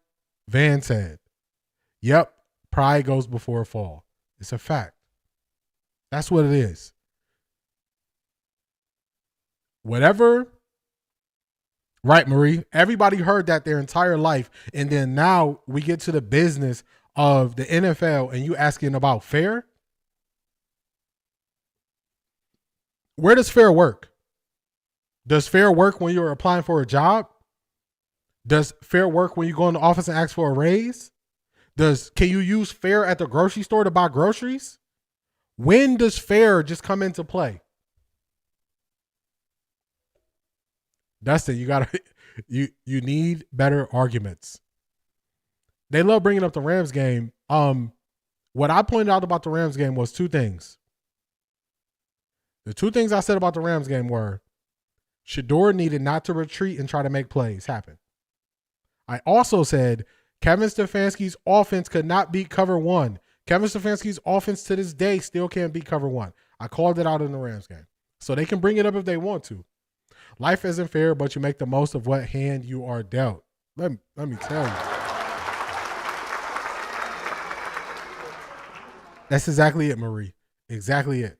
Van said. Yep, pride goes before a fall. It's a fact. That's what it is. Whatever. Right, Marie. Everybody heard that their entire life. And then now we get to the business of the NFL and you asking about fair? Where does fair work? Does fair work when you're applying for a job? Does fair work when you go in the office and ask for a raise? Can you use fair at the grocery store to buy groceries? When does fair just come into play? Dustin, you need better arguments. They love bringing up the Rams game. What I pointed out about the Rams game was 2 things. The 2 things I said about the Rams game were Shedeur needed not to retreat and try to make plays happen. I also said Kevin Stefanski's offense could not beat cover 1. Kevin Stefanski's offense to this day still can't beat cover 1. I called it out in the Rams game. So they can bring it up if they want to. Life isn't fair, but you make the most of what hand you are dealt. Let me tell you. That's exactly it, Marie. Exactly it.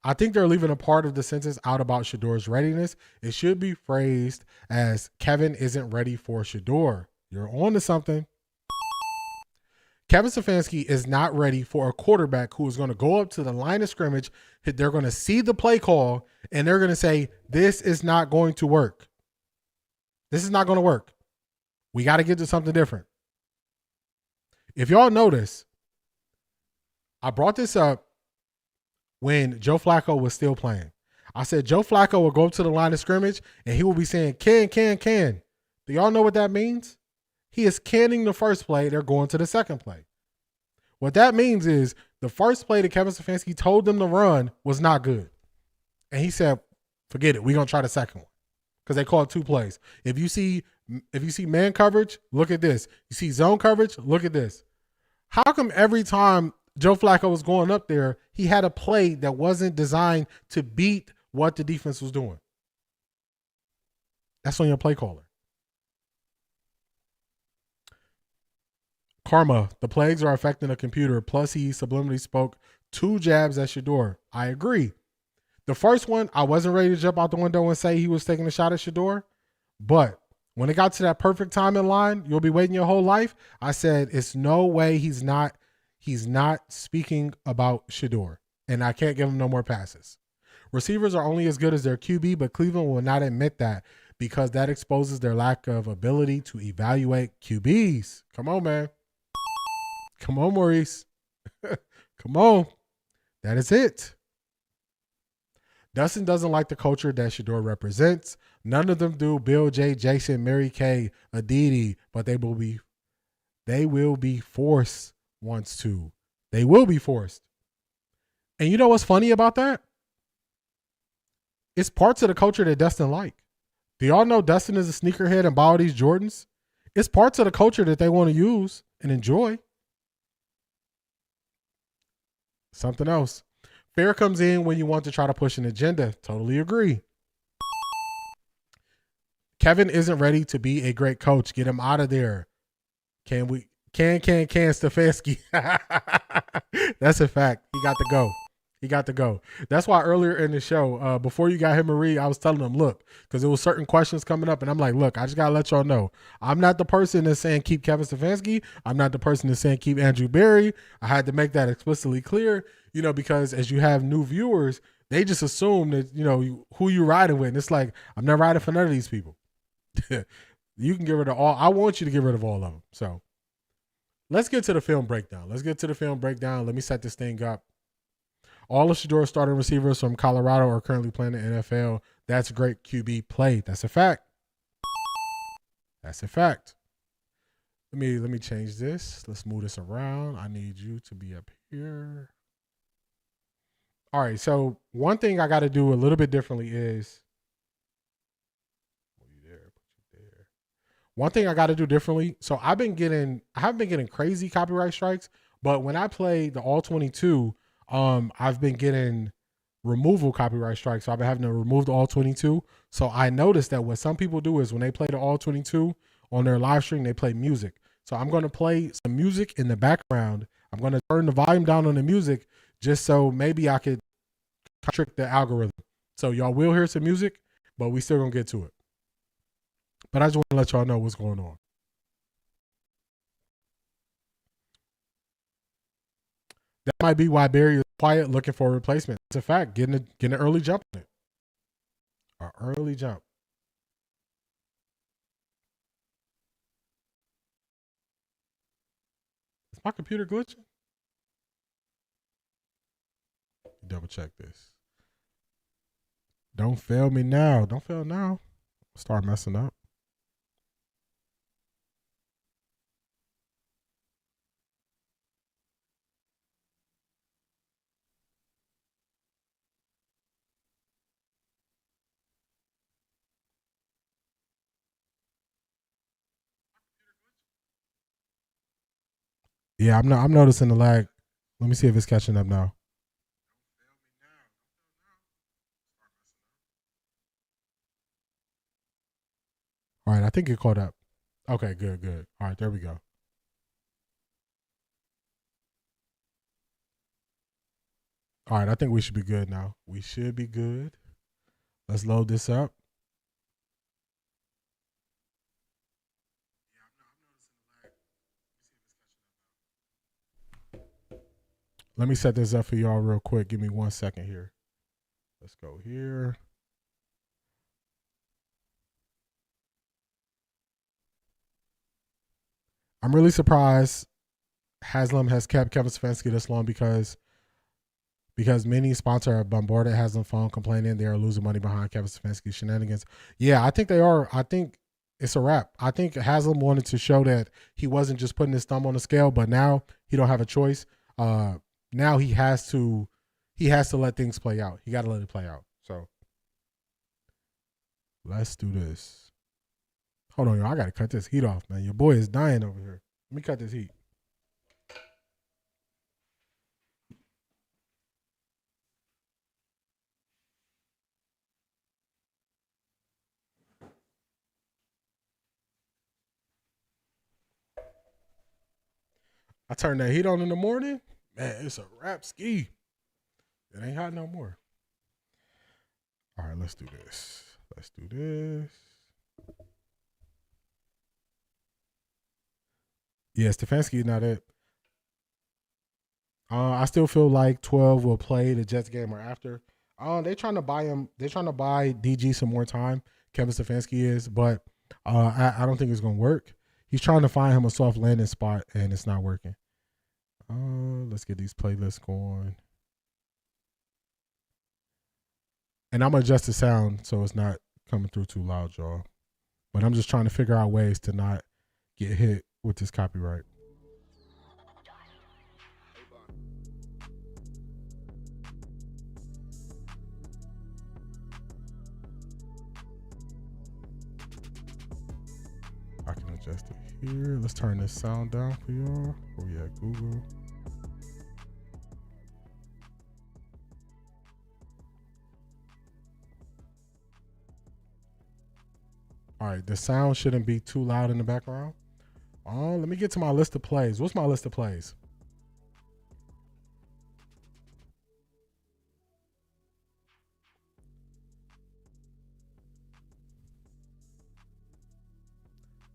I think they're leaving a part of the sentence out about Shedeur's readiness. It should be phrased as Kevin isn't ready for Shedeur. You're on to something. Kevin Stefanski is not ready for a quarterback who is going to go up to the line of scrimmage. They're going to see the play call and they're going to say, this is not going to work. This is not going to work. We got to get to something different. If y'all notice, I brought this up when Joe Flacco was still playing. I said Joe Flacco will go up to the line of scrimmage and he will be saying, can. Do y'all know what that means? He is canning the first play. They're going to the second play. What that means is the first play that Kevin Stefanski told them to run was not good. And he said, forget it. We're going to try the second one. Because they called 2 plays. If you see man coverage, look at this. You see zone coverage, look at this. How come every time Joe Flacco was going up there, he had a play that wasn't designed to beat what the defense was doing? That's on your play caller. Karma, the plagues are affecting the computer. Plus, he subliminally spoke 2 jabs at Shedeur. I agree. The first one, I wasn't ready to jump out the window and say he was taking a shot at Shedeur. But when it got to that perfect time in line, you'll be waiting your whole life. I said, it's no way he's not speaking about Shedeur. And I can't give him no more passes. Receivers are only as good as their QB, but Cleveland will not admit that because that exposes their lack of ability to evaluate QBs. Come on, man. Come on, Maurice. Come on. That is it. Dustin doesn't like the culture that Shedeur represents. None of them do. Bill, Jay, Jason, Mary Kay, Aditi, but they will be forced once to. They will be forced. And you know what's funny about that? It's parts of the culture that Dustin like. Do y'all know Dustin is a sneakerhead and buy all these Jordans? It's parts of the culture that they want to use and enjoy. Something else. Fear comes in when you want to try to push an agenda. Totally agree. Kevin isn't ready to be a great coach. Get him out of there. Can Stefanski. That's a fact. He got to go. He got to go. That's why earlier in the show, before you got him and Marie, I was telling them, look, because there was certain questions coming up, and I'm like, look, I just got to let y'all know. I'm not the person that's saying keep Kevin Stefanski. I'm not the person that's saying keep Andrew Berry. I had to make that explicitly clear, because as you have new viewers, they just assume that, who you riding with. And it's like, I'm not riding for none of these people. You can get rid of all. I want you to get rid of all of them. So let's get to the film breakdown. Let me set this thing up. All of Shedeur's starting receivers from Colorado are currently playing in the NFL. That's great QB play. That's a fact. Let me change this. Let's move this around. I need you to be up here. All right. So one thing I got to do a little bit differently is So I haven't been getting crazy copyright strikes, but when I play the all 22, I've been getting removal copyright strikes. So I've been having to remove the all 22. So I noticed that what some people do is when they play the all 22 on their live stream, they play music. So I'm going to play some music in the background. I'm going to turn the volume down on the music just so maybe I could trick the algorithm. So y'all will hear some music, but we still going to get to it. But I just want to let y'all know what's going on. That might be why Barry is quiet, looking for a replacement. It's a fact. Getting an early jump on it. An early jump. Is my computer glitching? Double check this. Don't fail me now. Don't fail now. Start messing up. Yeah, I'm noticing the lag. Let me see if it's catching up now. All right, I think it caught up. Okay, good. All right, there we go. All right, I think we should be good now. We should be good. Let's load this up. Let me set this up for y'all real quick. Give me 1 second here. Let's go here. I'm really surprised Haslam has kept Kevin Stefanski this long because many sponsors have bombarded Haslam phone complaining they are losing money behind Kevin Stefanski's shenanigans. Yeah, I think they are. I think it's a wrap. I think Haslam wanted to show that he wasn't just putting his thumb on the scale, but now he don't have a choice. Now he has to let things play out. He got to let it play out. So let's do this. Hold on, y'all. I got to cut this heat off, man. Your boy is dying over here. Let me cut this heat. I turn that heat on in the morning. Man, it's a wrap ski. It ain't hot no more. All right, let's do this. Yeah, Stefanski not it. I still feel like 12 will play the Jets game or after. They're trying to buy him. They're trying to buy DG some more time. Kevin Stefanski is, but I don't think it's going to work. He's trying to find him a soft landing spot, and it's not working. Let's get these playlists going. And I'm going to adjust the sound so it's not coming through too loud, y'all. But I'm just trying to figure out ways to not get hit with this copyright. adjust it here. Let's turn this sound down for y'all. Where we at, Google? All right, the sound shouldn't be too loud in the background. Let me get to my list of plays. What's my list of plays?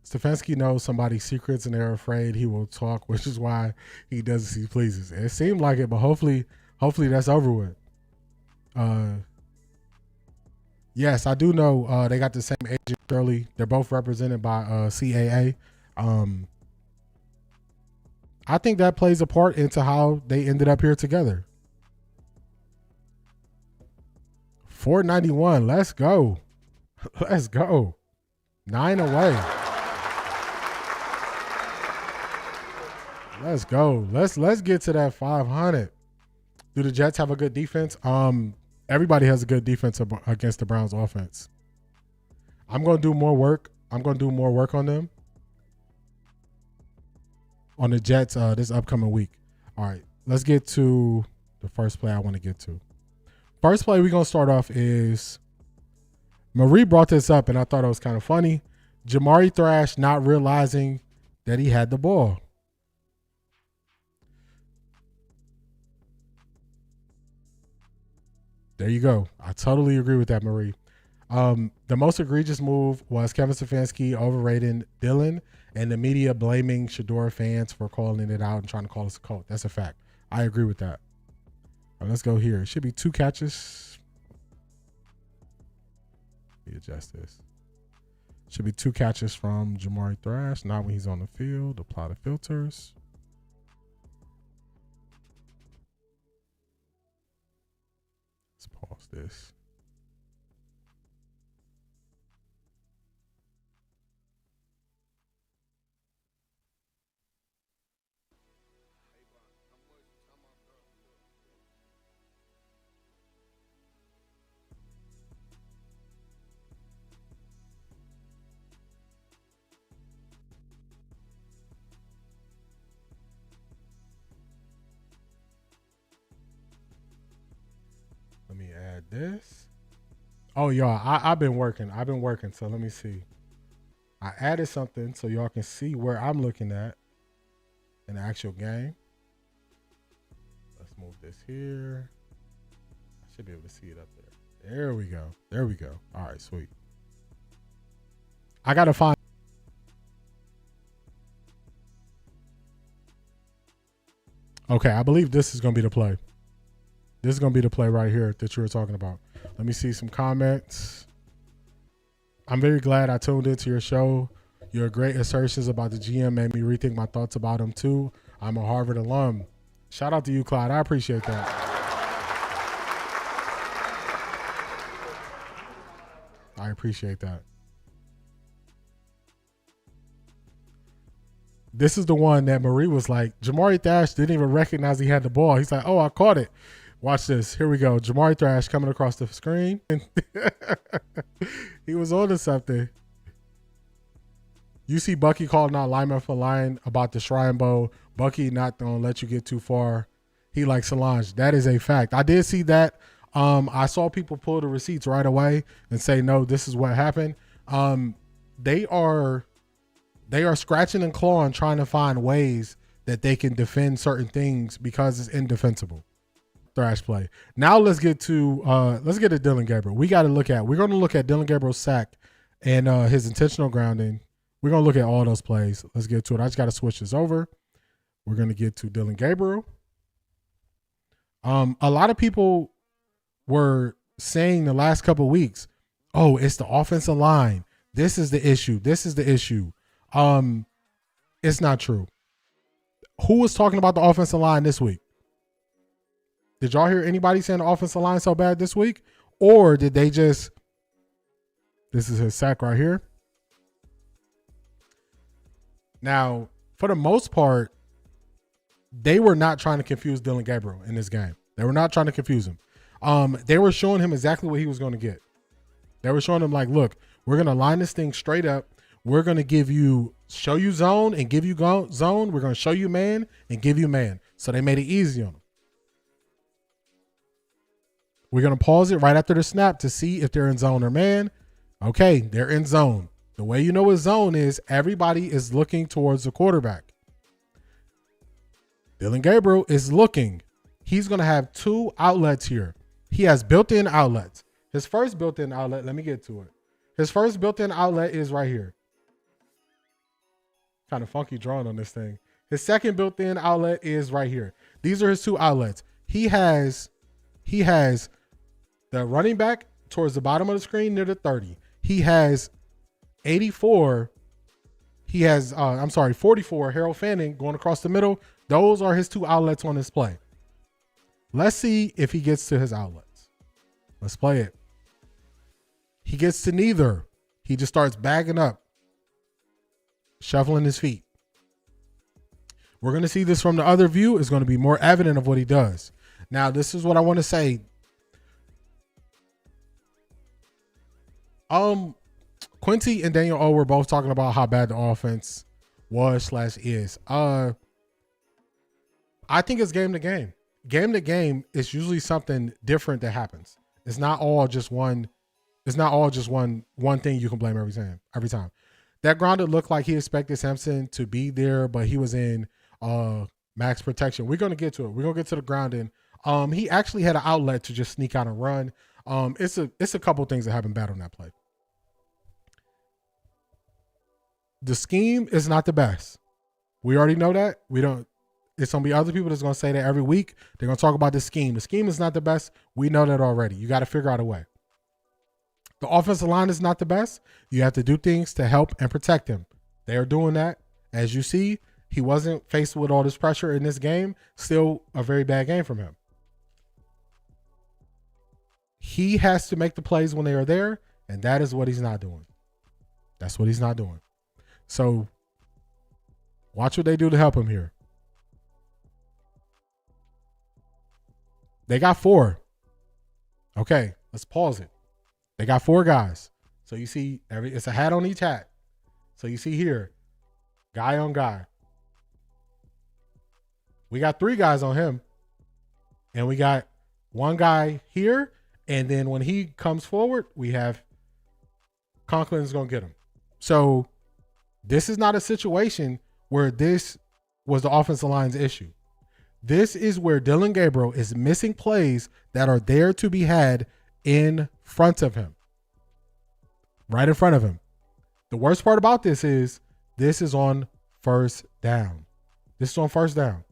Stefanski knows somebody's secrets and they're afraid he will talk, which is why he does as he pleases. It seemed like it, but hopefully that's over with. Yes, I do know they got the same agent, Shirley. They're both represented by CAA. I think that plays a part into how they ended up here together. 491. Let's go. Let's go. 9 away. Let's go. Let's get to that 500. Do the Jets have a good defense? Everybody has a good defense against the Browns offense. I'm going to do more work. I'm going to do more work on them. On the Jets this upcoming week. All right. Let's get to the first play I want to get to. First play we're going to start off is Marie brought this up and I thought it was kind of funny. Jamari Thrash not realizing that he had the ball. There you go. I totally agree with that, Marie. The most egregious move was Kevin Stefanski overrating Dillon and the media blaming Shedeur fans for calling it out and trying to call us a cult. That's a fact. I agree with that. All right, let's go here. It should be 2 catches. Let me adjust this. Should be 2 catches from Jamari Thrash. Not when he's on the field. Apply the filters. Let's pause this. Let me add this. Oh, y'all, I've been working. So let me see. I added something so y'all can see where I'm looking at in the actual game. Let's move this here. I should be able to see it up there. There we go. There we go. All right, sweet. I got to find. Okay, I believe this is going to be the play. This is going to be the play right here that you were talking about. Let me see some comments. I'm very glad I tuned into your show. Your great assertions about the GM made me rethink my thoughts about him, too. I'm a Harvard alum. Shout out to you, Clyde. I appreciate that. I appreciate that. This is the one that Marie was like, Jamari Thrash didn't even recognize he had the ball. He's like, oh, I caught it. Watch this. Here we go. Jamari Thrash coming across the screen. He was on to something. You see Bucky calling out lineman for lying about the Shrine Bowl. Bucky not going to let you get too far. He likes Solange. That is a fact. I did see that. I saw people pull the receipts right away and say, no, this is what happened. They are scratching and clawing trying to find ways that they can defend certain things because it's indefensible. Thrash play. Now let's get to Dillon Gabriel. We're going to look at Dillon Gabriel's sack and his intentional grounding. We're going to look at all those plays. Let's get to it. I just got to switch this over. We're going to get to Dillon Gabriel. A lot of people were saying the last couple of weeks, oh, it's the offensive line. This is the issue. It's not true. Who was talking about the offensive line this week? Did y'all hear anybody saying the offensive line so bad this week? Or did they just, this is his sack right here. Now, for the most part, they were not trying to confuse Dillon Gabriel in this game. They were not trying to confuse him. They were showing him exactly what he was going to get. They were showing him like, look, we're going to line this thing straight up. We're going to show you zone and give you zone. We're going to show you man and give you man. So they made it easy on them. We're going to pause it right after the snap to see if they're in zone or man. Okay, they're in zone. The way you know what zone is, everybody is looking towards the quarterback. Dillon Gabriel is looking. He's going to have 2 outlets here. He has built-in outlets. His first built-in outlet, let me get to it. His first built-in outlet is right here. Kind of funky drawing on this thing. His second built-in outlet is right here. These are his 2 outlets. He has the running back towards the bottom of the screen near the 30. He has 84. He has, 44, Harold Fanning going across the middle. Those are his 2 outlets on this play. Let's see if he gets to his outlets. Let's play it. He gets to neither. He just starts bagging up, shuffling his feet. We're going to see this from the other view. It's going to be more evident of what he does. Now, this is what I want to say. Quincy and Daniel O were both talking about how bad the offense was/is. I think it's game to game. Game to game is usually something different that happens. It's not all just one. It's not all just one thing you can blame every time. That grounded looked like he expected Sampson to be there, but he was in max protection. We're going to get to it. We're going to get to the grounding. He actually had an outlet to just sneak out and run. It's a couple things that happened bad on that play. The scheme is not the best. We already know that. It's going to be other people that's going to say that every week. They're going to talk about the scheme. The scheme is not the best. We know that already. You got to figure out a way. The offensive line is not the best. You have to do things to help and protect him. They are doing that. As you see, he wasn't faced with all this pressure in this game. Still a very bad game from him. He has to make the plays when they are there, and that is what he's not doing. That's what he's not doing. So watch what they do to help him here. They got 4. Okay, let's pause it. They got 4 guys. So you see, it's a hat on each hat. So you see here, guy on guy. We got 3 guys on him. And we got 1 guy here. And then when he comes forward, we have Conklin's going to get him. So this is not a situation where this was the offensive line's issue. This is where Dillon Gabriel is missing plays that are there to be had in front of him. Right in front of him. The worst part about this is on first down. This is on first down.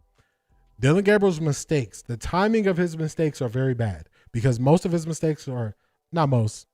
Dillon Gabriel's mistakes, the timing of his mistakes are very bad because most of his mistakes are, not most,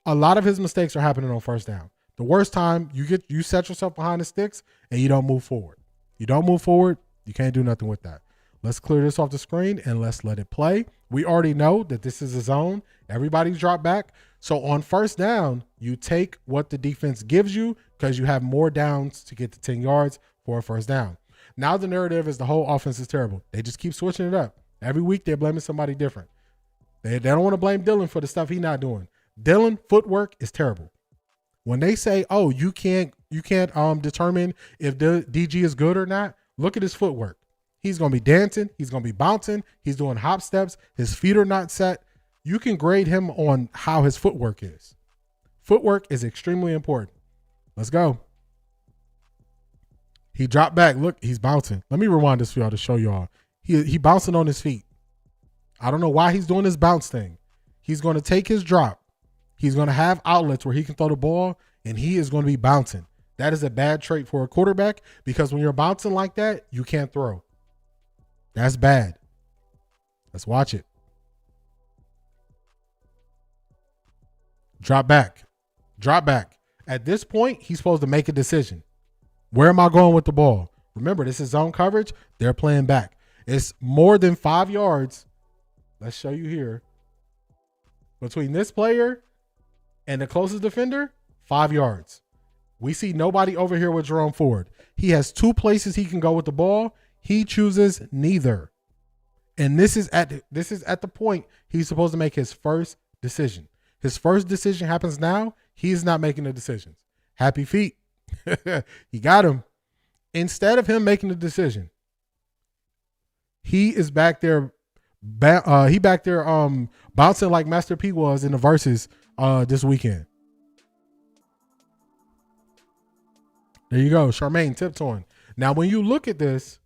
a lot of his mistakes are happening on first down. The worst time you set yourself behind the sticks and you don't move forward. You don't move forward, you can't do nothing with that. Let's clear this off the screen and let's let it play. We already know that this is a zone. Everybody's dropped back. So on first down, you take what the defense gives you because you have more downs to get to 10 yards for a first down. Now the narrative is the whole offense is terrible. They just keep switching it up. Every week they're blaming somebody different. They don't want to blame Dillon for the stuff he's not doing. Dillon footwork is terrible. When they say, "Oh, you can't determine if the DG is good or not," look at his footwork. He's going to be dancing. He's going to be bouncing. He's doing hop steps. His feet are not set. You can grade him on how his footwork is. Footwork is extremely important. Let's go. He dropped back. Look, he's bouncing. Let me rewind this for y'all to show y'all. He bouncing on his feet. I don't know why he's doing this bounce thing. He's going to take his drop. He's going to have outlets where he can throw the ball, and he is going to be bouncing. That is a bad trait for a quarterback because when you're bouncing like that, you can't throw. That's bad. Let's watch it. Drop back. Drop back. At this point, he's supposed to make a decision. Where am I going with the ball? Remember, this is zone coverage. They're playing back. It's more than 5 yards. Let's show you here. Between this player and the closest defender, 5 yards. We see nobody over here with Jerome Ford. He has 2 places he can go with the ball. He chooses neither. And this is at the point he's supposed to make his first decision. His first decision happens now. He's not making the decisions. Happy feet. He got him. Instead of him making the decision, he is back there. Bouncing like Master P was in the verses this weekend. There you go. Charmaine tiptoeing. Now, when you look at this,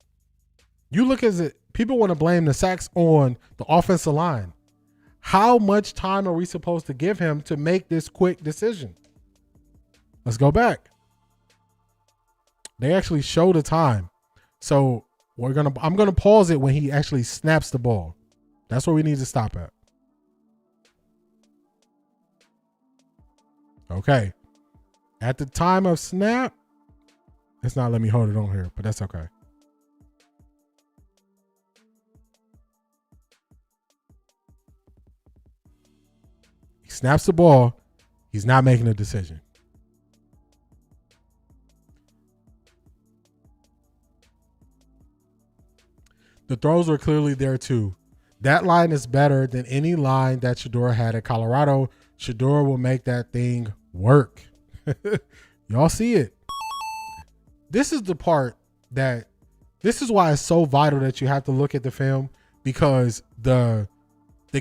you look at it, people want to blame the sacks on the offensive line. How much time are we supposed to give him to make this quick decision? Let's go back. They actually show the time. So I'm gonna pause it when he actually snaps the ball. That's where we need to stop at. Okay. At the time of snap, it's not letting me hold it on here, but that's okay. He snaps the ball. He's not making a decision. The throws were clearly there too. That line is better than any line that Shedeur had at Colorado. Shedeur will make that thing work. Y'all see it. This is the part this is why it's so vital that you have to look at the film, because the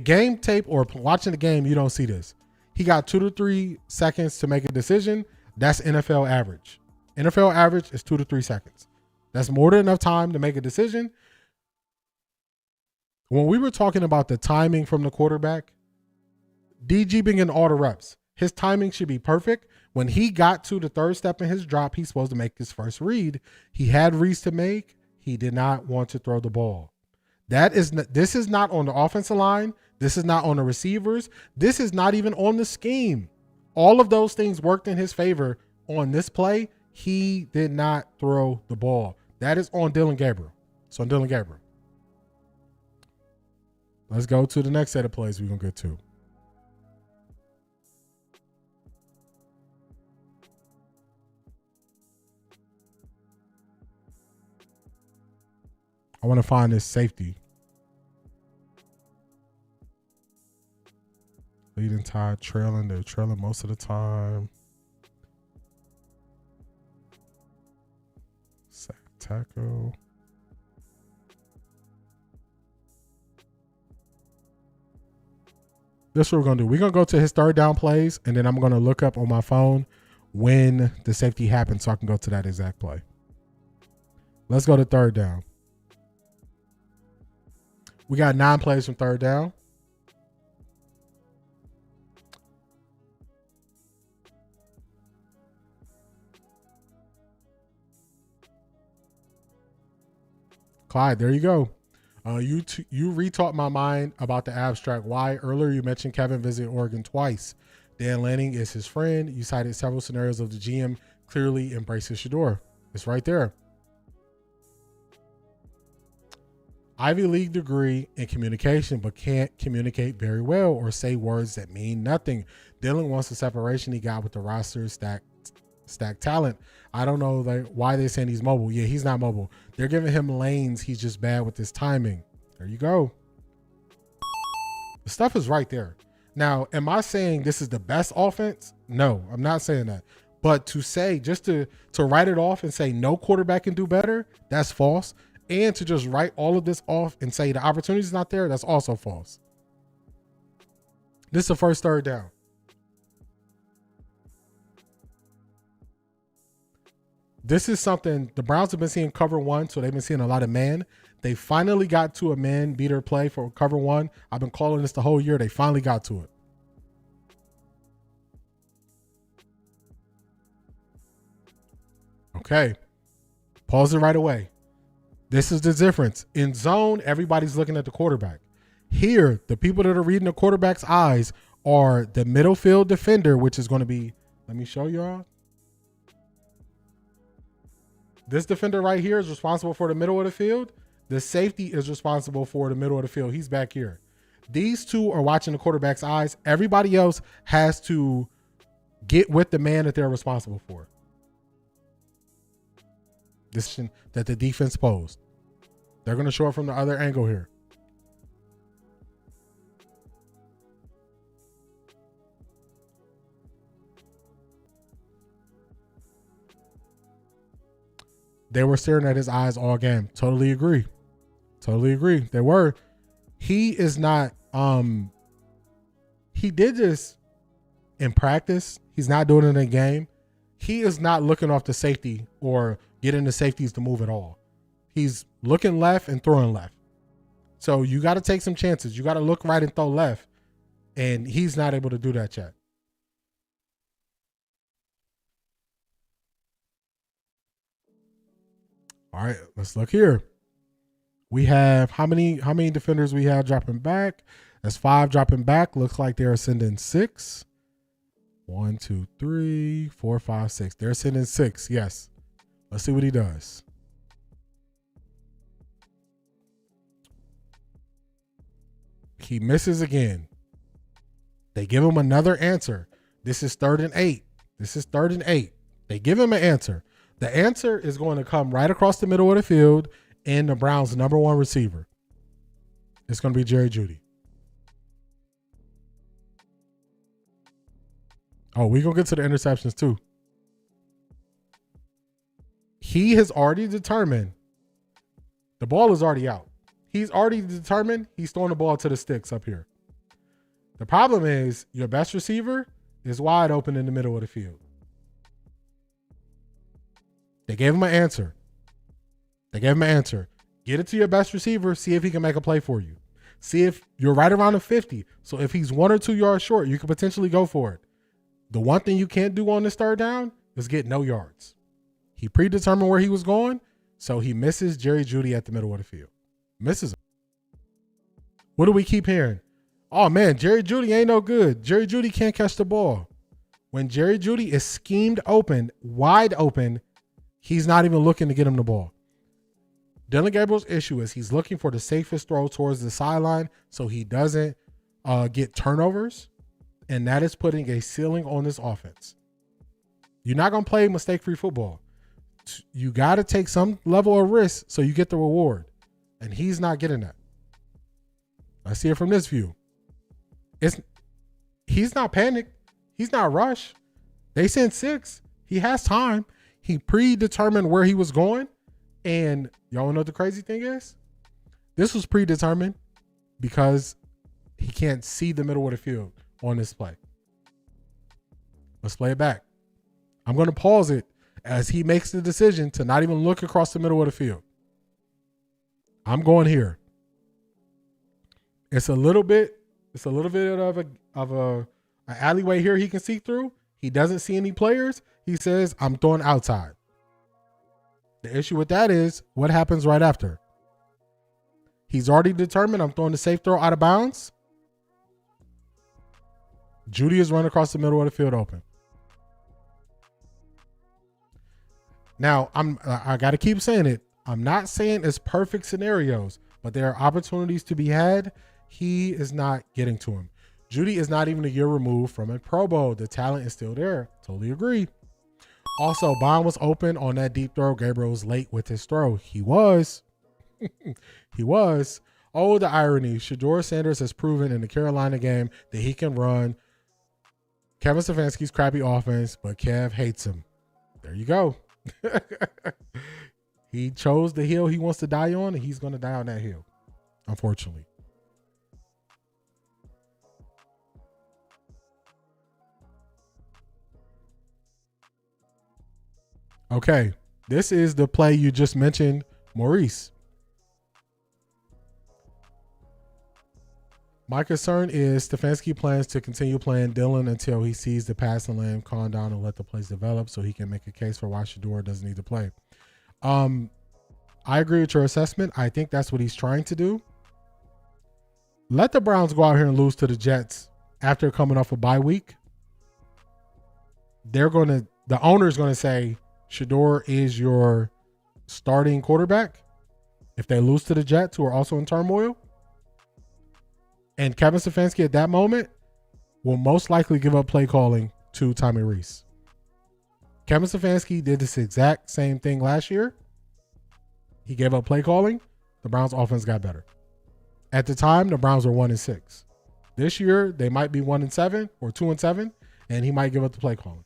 game tape or watching the game, you don't see this. He got 2 to 3 seconds to make a decision. That's NFL average. NFL average is 2 to 3 seconds. That's more than enough time to make a decision. When we were talking about the timing from the quarterback, DG being in all the reps, his timing should be perfect. When he got to the third step in his drop, he's supposed to make his first read. He had reads to make. He did not want to throw the ball. This is not on the offensive line. This is not on the receivers. This is not even on the scheme. All of those things worked in his favor on this play. He did not throw the ball. That is on Dillon Gabriel. It's on Dillon Gabriel. Let's go to the next set of plays we're going to get to. I want to find this safety. Leading tie, trailing. They're trailing most of the time. Sack tackle. This is what we're going to do. We're going to go to his third down plays, and then I'm going to look up on my phone when the safety happens so I can go to that exact play. Let's go to third down. We got 9 plays from third down. Clyde, there you go. You retaught my mind about the abstract. Why? Earlier you mentioned Kevin visited Oregon twice. Dan Lanning is his friend. You cited several scenarios of the GM clearly embraces Shedeur. It's right there. Ivy League degree in communication, but can't communicate very well or say words that mean nothing. Dillon wants the separation he got with the roster stack talent. I don't know why they're saying he's mobile. Yeah, he's not mobile. They're giving him lanes. He's just bad with his timing. There you go. The stuff is right there. Now, am I saying this is the best offense? No, I'm not saying that. But to say, just to write it off and say no quarterback can do better, that's false. And to just write all of this off and say the opportunity is not there, that's also false. This is the first third down. This is something the Browns have been seeing cover one, so they've been seeing a lot of man. They finally got to a man beater play for cover one. I've been calling this the whole year. They finally got to it. Okay. Pause it right away. This is the difference. In zone, everybody's looking at the quarterback. Here, the people that are reading the quarterback's eyes are the middle field defender, which is going to be, let me show y'all. This defender right here is responsible for the middle of the field. The safety is responsible for the middle of the field. He's back here. These two are watching the quarterback's eyes. Everybody else has to get with the man that they're responsible for. This that the defense posed. They're going to show it from the other angle here. they were staring at his eyes all game. Totally agree. They were. He is not, he did this in practice. He's not doing it in a game. He is not looking off the safety or getting the safeties to move at all. He's looking left and throwing left. So you got to take some chances. You got to look right and throw left. And he's not able to do that yet. All right, let's look here. We have how many defenders we have dropping back? That's 5 dropping back. Looks like they're ascending 6. 1, 2, 3, 4, 5, 6. They're ascending 6. Yes. Let's see what he does. He misses again. They give him another answer. This is 3rd and 8. They give him an answer. The answer is going to come right across the middle of the field and the Browns' number 1 receiver. It's going to be Jerry Jeudy. Oh, we're going to get to the interceptions too. He has already determined the ball is already out. He's already determined he's throwing the ball to the sticks up here. The problem is your best receiver is wide open in the middle of the field. They gave him an answer. Get it to your best receiver. See if he can make a play for you. See if you're right around the 50. So if he's 1 or 2 yards short, you could potentially go for it. The one thing you can't do on this 3rd down is get no yards. He predetermined where he was going, so he misses Jerry Jeudy at the middle of the field. Misses him. What do we keep hearing? Oh, man, Jerry Jeudy ain't no good. Jerry Jeudy can't catch the ball. When Jerry Jeudy is schemed open, wide open, he's not even looking to get him the ball. Dillon Gabriel's issue is he's looking for the safest throw towards the sideline so he doesn't get turnovers, and that is putting a ceiling on this offense. You're not going to play mistake-free football. You got to take some level of risk so you get the reward, and he's not getting that. I see it from this view. He's not panicked. He's not rushed. They sent 6. He has time. He predetermined where he was going. And y'all know what the crazy thing is? This was predetermined because he can't see the middle of the field on this play. Let's play it back. I'm going to pause it as he makes the decision to not even look across the middle of the field. I'm going here. It's a little bit of an alleyway here he can see through. He doesn't see any players. He says, I'm throwing outside. The issue with that is what happens right after. He's already determined I'm throwing the safe throw out of bounds. Jeudy is running across the middle of the field open. Now, I got to keep saying it. I'm not saying it's perfect scenarios, but there are opportunities to be had. He is not getting to him. Jeudy is not even a year removed from a Pro Bowl. The talent is still there. Totally agree. Also, Bond was open on that deep throw. Gabriel was late with his throw. He was. He was. Oh, the irony. Shedeur Sanders has proven in the Carolina game that he can run Kevin Stefanski's crappy offense, but Kev hates him. There you go. He chose the hill he wants to die on, and he's going to die on that hill, unfortunately. Okay, this is the play you just mentioned, Maurice. My concern is Stefanski plans to continue playing Dillon until he sees the passing lane calm down and let the plays develop so he can make a case for why Shedeur doesn't need to play. I agree with your assessment. I think that's what he's trying to do. Let the Browns go out here and lose to the Jets after coming off a bye week. The owner's going to say, Shedeur is your starting quarterback if they lose to the Jets, who are also in turmoil. And Kevin Stefanski at that moment will most likely give up play calling to Tommy Rees. Kevin Stefanski did this exact same thing last year. He gave up play calling. The Browns offense got better. At the time, the Browns were 1-6. This year, they might be 1-7 or 2-7, and he might give up the play calling.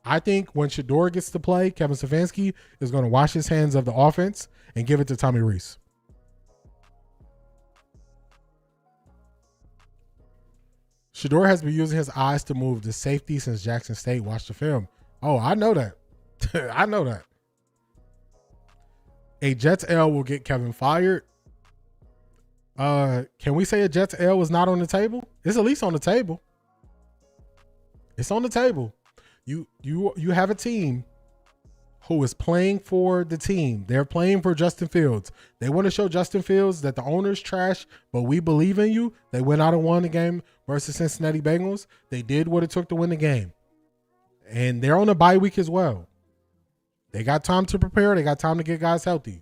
I think when Shedeur gets to play, Kevin Stefanski is going to wash his hands of the offense and give it to Tommy Rees. Shedeur has been using his eyes to move the safety since Jackson State. Watch the film. Oh, I know that. I know that. A Jets L will get Kevin fired. Can we say a Jets L was not on the table? It's at least on the table. It's on the table. You have a team who is playing for the team. They're playing for Justin Fields. They want to show Justin Fields that the owner's trash, but we believe in you. They went out and won the game versus Cincinnati Bengals. They did what it took to win the game. And they're on a bye week as well. They got time to prepare. They got time to get guys healthy.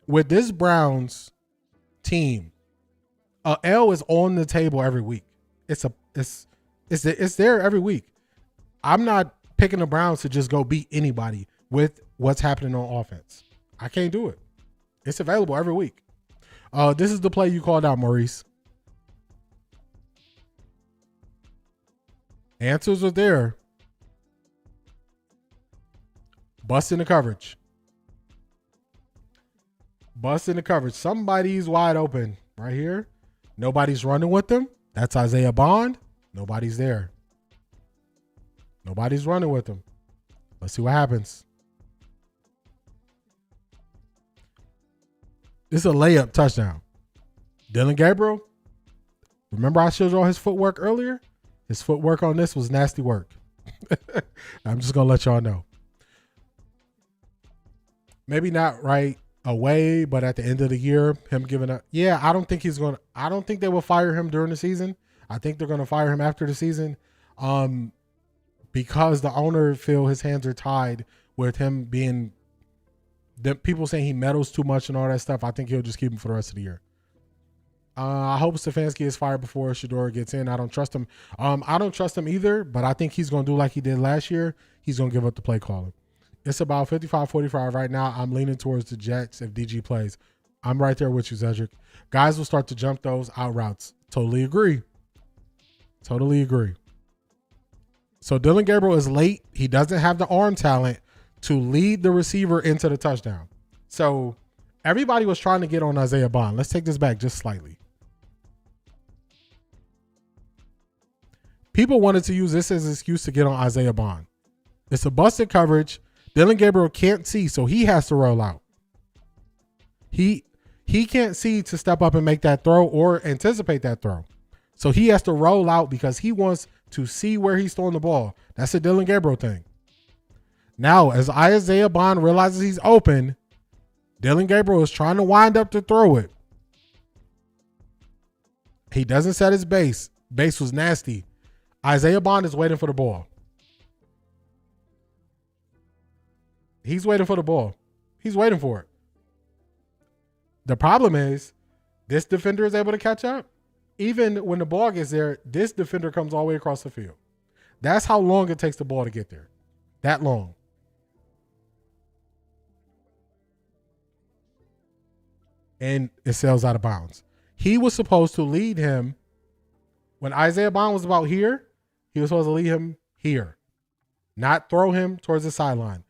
With this Browns team, a L is on the table every week. It's there every week. I'm not picking the Browns to just go beat anybody with what's happening on offense. I can't do it. It's available every week. This is the play you called out, Maurice. Answers are there. Bust in the coverage. Bust in the coverage. Somebody's wide open right here. Nobody's running with them. That's Isaiah Bond. Nobody's there. Nobody's running with him. Let's see what happens. This is a layup touchdown. Dillon Gabriel. Remember I showed you all his footwork earlier? His footwork on this was nasty work. I'm just going to let y'all know. Maybe not right away, but at the end of the year, him giving up. Yeah, I don't think they will fire him during the season. I think they're going to fire him after the season. Because the owner feel his hands are tied with him being people saying he meddles too much and all that stuff. I think he'll just keep him for the rest of the year. I hope Stefanski is fired before Shedeur gets in. I don't trust him. I don't trust him either, but I think he's going to do like he did last year. He's going to give up the play caller. It's about 55-45 right now. I'm leaning towards the Jets if DG plays. I'm right there with you, Cedric. Guys will start to jump those out routes. Totally agree. Totally agree. So Dillon Gabriel is late. He doesn't have the arm talent to lead the receiver into the touchdown. So everybody was trying to get on Isaiah Bond. Let's take this back just slightly. People wanted to use this as an excuse to get on Isaiah Bond. It's a busted coverage. Dillon Gabriel can't see, so he has to roll out. He can't see to step up and make that throw or anticipate that throw. So he has to roll out because he wants to see where he's throwing the ball. That's a Dillon Gabriel thing. Now, as Isaiah Bond realizes he's open, Dillon Gabriel is trying to wind up to throw it. He doesn't set his base. Base was nasty. Isaiah Bond is waiting for the ball. He's waiting for the ball. He's waiting for it. The problem is this defender is able to catch up. Even when the ball gets there, this defender comes all the way across the field. That's how long it takes the ball to get there. That long. And it sails out of bounds. He was supposed to lead him. When Isaiah Bond was about here, he was supposed to lead him here. Not throw him towards the sideline.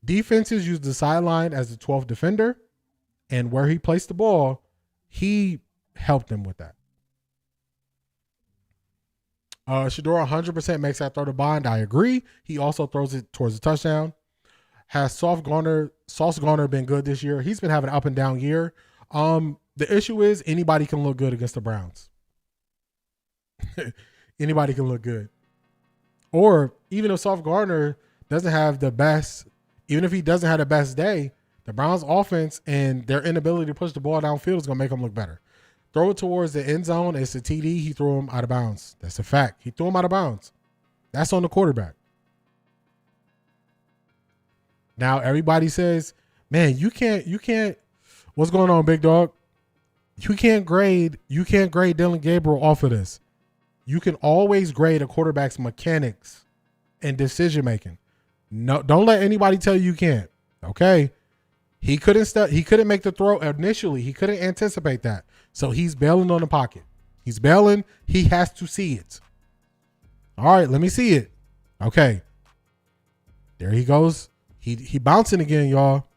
Defenses use the sideline as the 12th defender. And where he placed the ball, he helped them with that. Shedeur 100% makes that throw to Bond. I agree. He also throws it towards the touchdown. Has Sauce Gardner been good this year? He's been having an up and down year. The issue is anybody can look good against the Browns. Anybody can look good. Or even if Sauce Gardner doesn't have the best, even if he doesn't have the best day, the Browns offense and their inability to push the ball downfield is going to make them look better. Throw it towards the end zone. It's a TD. He threw him out of bounds. That's a fact. He threw him out of bounds. That's on the quarterback. Now everybody says, man, you can't, what's going on, big dog? You can't grade Dillon Gabriel off of this. You can always grade a quarterback's mechanics and decision making. No, don't let anybody tell you can't. Okay. He couldn't make the throw initially. He couldn't anticipate that. So he's bailing on the pocket. He's bailing. He has to see it. All right, let me see it. Okay. There he goes. He bouncing again, y'all.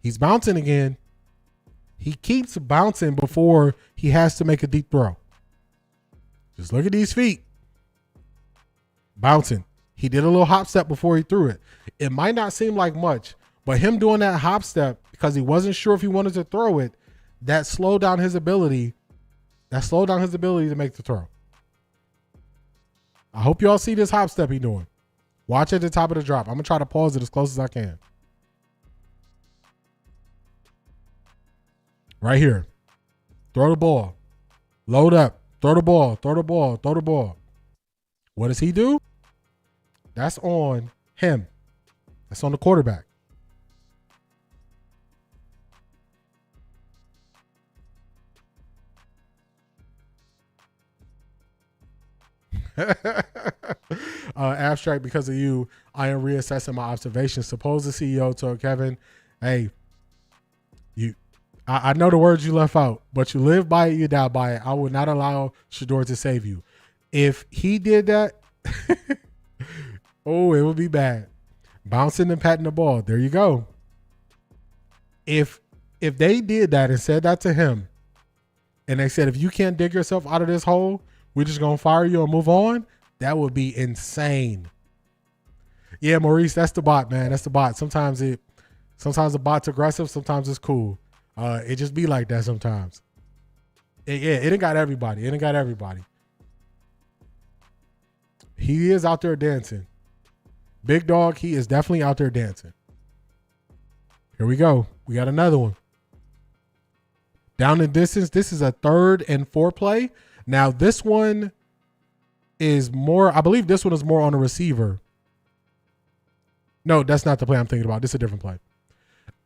He's bouncing again. He keeps bouncing before he has to make a deep throw. Just look at these feet. Bouncing. He did a little hop step before he threw it. It might not seem like much, but him doing that hop step because he wasn't sure if he wanted to throw it, that slowed down his ability. That slowed down his ability to make the throw. I hope y'all see this hop step he doing. Watch at the top of the drop. I'm going to try to pause it as close as I can. Right here. Throw the ball. Load up. Throw the ball. Throw the ball. Throw the ball. What does he do? That's on him. That's on the quarterback. Abstract, because of you, I am reassessing my observations. Suppose the CEO told Kevin, hey, I know the words you left out, but you live by it, you die by it. I would not allow Shedeur to save you. If he did that, oh, it would be bad. Bouncing and patting the ball. There you go. If they did that and said that to him, and they said, if you can't dig yourself out of this hole, we're just going to fire you and move on, that would be insane. Yeah, Maurice, that's the bot, man. That's the bot. Sometimes the bot's aggressive. Sometimes it's cool. It just be like that sometimes. It ain't got everybody. It ain't got everybody. He is out there dancing. Big dog, he is definitely out there dancing. Here we go. We got another one. Down in distance, this is a 3rd and 4 play. Now, this one is more, I believe this one is more on a receiver. No, that's not the play I'm thinking about. This is a different play.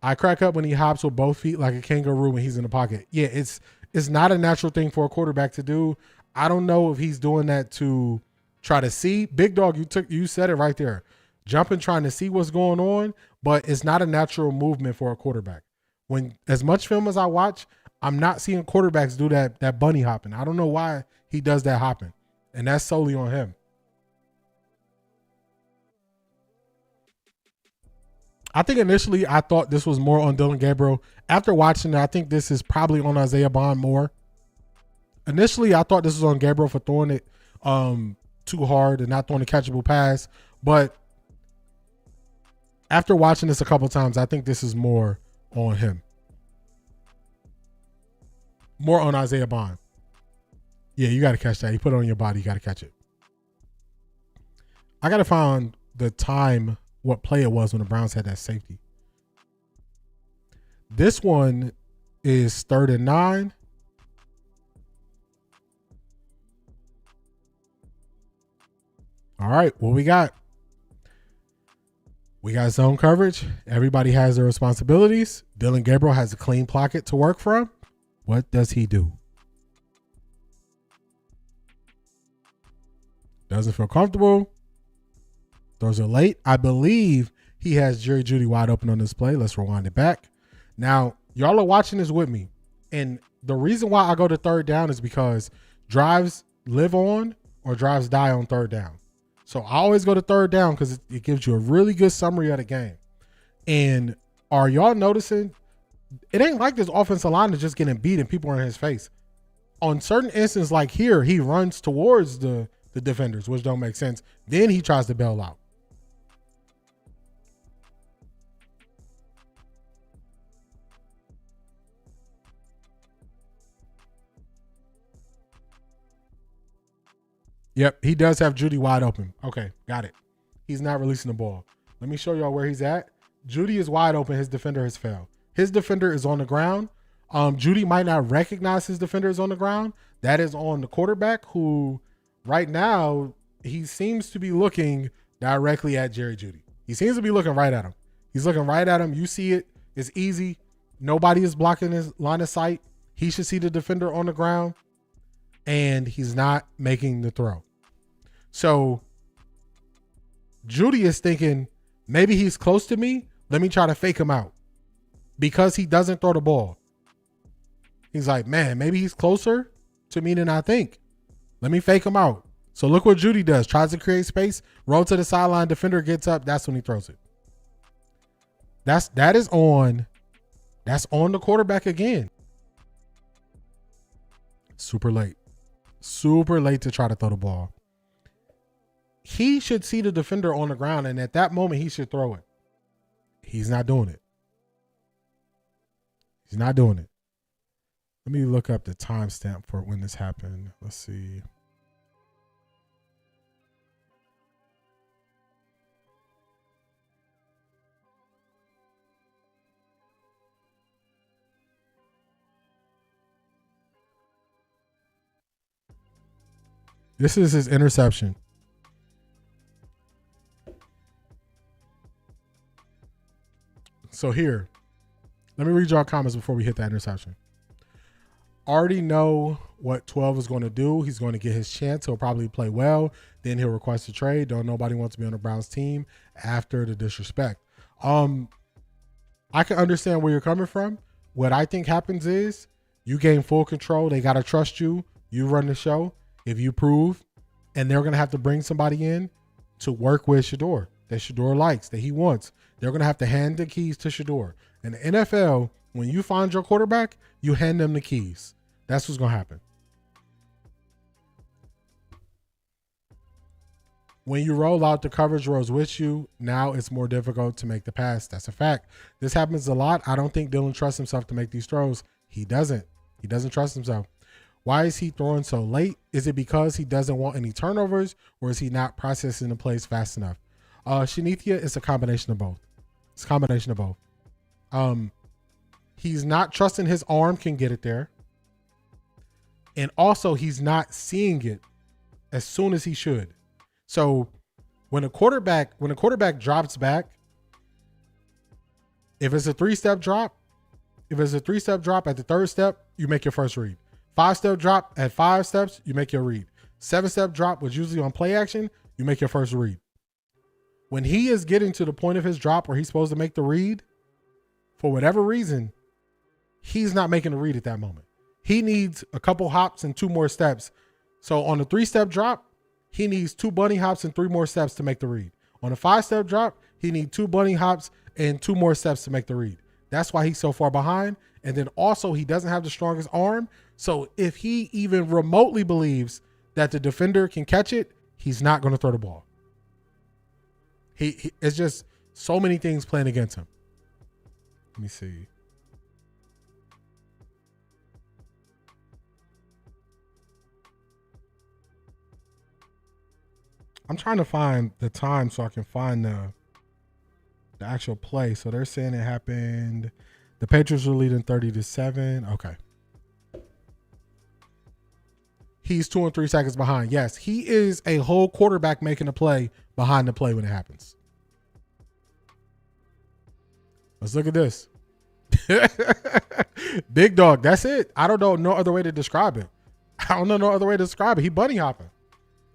I crack up when he hops with both feet like a kangaroo when he's in the pocket. Yeah, it's not a natural thing for a quarterback to do. I don't know if he's doing that to try to see. Big dog, you said it right there. Jumping, trying to see what's going on, but it's not a natural movement for a quarterback. When as much film as I watch, I'm not seeing quarterbacks do that bunny hopping. I don't know why he does that hopping, and that's solely on him. I think initially I thought this was more on Dillon Gabriel. After watching it, I think this is probably on Isaiah Bond more. Initially, I thought this was on Gabriel for throwing it too hard and not throwing a catchable pass. But after watching this a couple times, I think this is more on him. More on Isaiah Bond. Yeah, you got to catch that. You put it on your body, you got to catch it. I got to find the time, what play it was when the Browns had that safety. This one is 3rd and 9. All right, what we got? We got zone coverage. Everybody has their responsibilities. Dillon Gabriel has a clean pocket to work from. What does he do? Doesn't feel comfortable. Throws it late. I believe he has Jerry Jeudy wide open on this play. Let's rewind it back. Now, y'all are watching this with me. And the reason why I go to 3rd down is because drives live on or drives die on 3rd down. So I always go to 3rd down because it gives you a really good summary of the game. And are y'all noticing? It ain't like this offensive line is just getting beat and people are in his face. On certain instances like here, he runs towards the defenders, which don't make sense. Then he tries to bail out. Yep, he does have Jeudy wide open. Okay, got it. He's not releasing the ball. Let me show y'all where he's at. Jeudy is wide open. His defender has failed. His defender is on the ground. Jeudy might not recognize his defender is on the ground. That is on the quarterback, who right now he seems to be looking directly at Jerry Jeudy. He seems to be looking right at him. He's looking right at him. You see it. It's easy. Nobody is blocking his line of sight. He should see the defender on the ground, and he's not making the throw. So Jeudy is thinking, maybe he's close to me. Let me try to fake him out. Because he doesn't throw the ball. He's like, man, maybe he's closer to me than I think. Let me fake him out. So look what Judy does. Tries to create space, roll to the sideline, defender gets up, that's when he throws it. That's on the quarterback again. Super late. Super late to try to throw the ball. He should see the defender on the ground, and at that moment, he should throw it. He's not doing it. He's not doing it. Let me look up the timestamp for when this happened. Let's see. This is his interception. So here, let me read y'all comments before we hit that interception. Already know what 12 is going to do. He's going to get his chance. He'll probably play well. Then he'll request a trade. Don't nobody wants to be on the Browns team after the disrespect. I can understand where you're coming from. What I think happens is you gain full control. They got to trust you. You run the show. If you prove, and they're going to have to bring somebody in to work with Shedeur, that Shedeur likes, that he wants. They're going to have to hand the keys to Shedeur. In the NFL, when you find your quarterback, you hand them the keys. That's what's going to happen. When you roll out, the coverage rolls with you. Now it's more difficult to make the pass. That's a fact. This happens a lot. I don't think Dillon trusts himself to make these throws. He doesn't. He doesn't trust himself. Why is he throwing so late? Is it because he doesn't want any turnovers, or is he not processing the plays fast enough? Shanithia, it's a combination of both. It's a combination of both. He's not trusting his arm can get it there. And also he's not seeing it as soon as he should. So when a quarterback drops back, if it's a three-step drop at the third step, you make your first read. 5-step drop at 5 steps, you make your read. 7-step drop was usually on play action, you make your first read. When he is getting to the point of his drop where he's supposed to make the read, for whatever reason, he's not making a read at that moment. He needs a couple hops and 2 more steps. So on a 3-step drop, he needs 2 bunny hops and 3 more steps to make the read. On a 5-step drop, he needs 2 bunny hops and 2 more steps to make the read. That's why he's so far behind. And then also he doesn't have the strongest arm. So if he even remotely believes that the defender can catch it, he's not going to throw the ball. He it's just so many things playing against him. Let me see. I'm trying to find the time so I can find the actual play. So they're saying it happened. The Patriots were leading 30-7. Okay. He's 2 and 3 seconds behind. Yes, he is a whole quarterback making a play behind the play when it happens. Let's look at this. Big dog. That's it. I don't know no other way to describe it. I don't know no other way to describe it. He bunny hopping.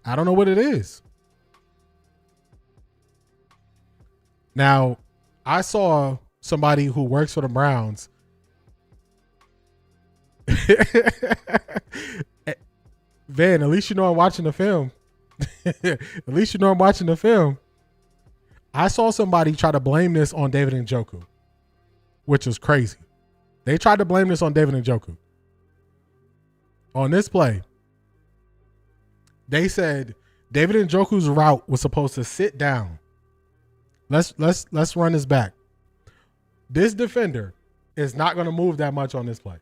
I don't know what it is. Now, I saw somebody who works for the Browns. Van, at least you know I'm watching the film. At least you know I'm watching the film. I saw somebody try to blame this on David Njoku, which was crazy. They tried to blame this on David Njoku. On this play, they said David Njoku's route was supposed to sit down. Let's run this back. This defender is not going to move that much on this play.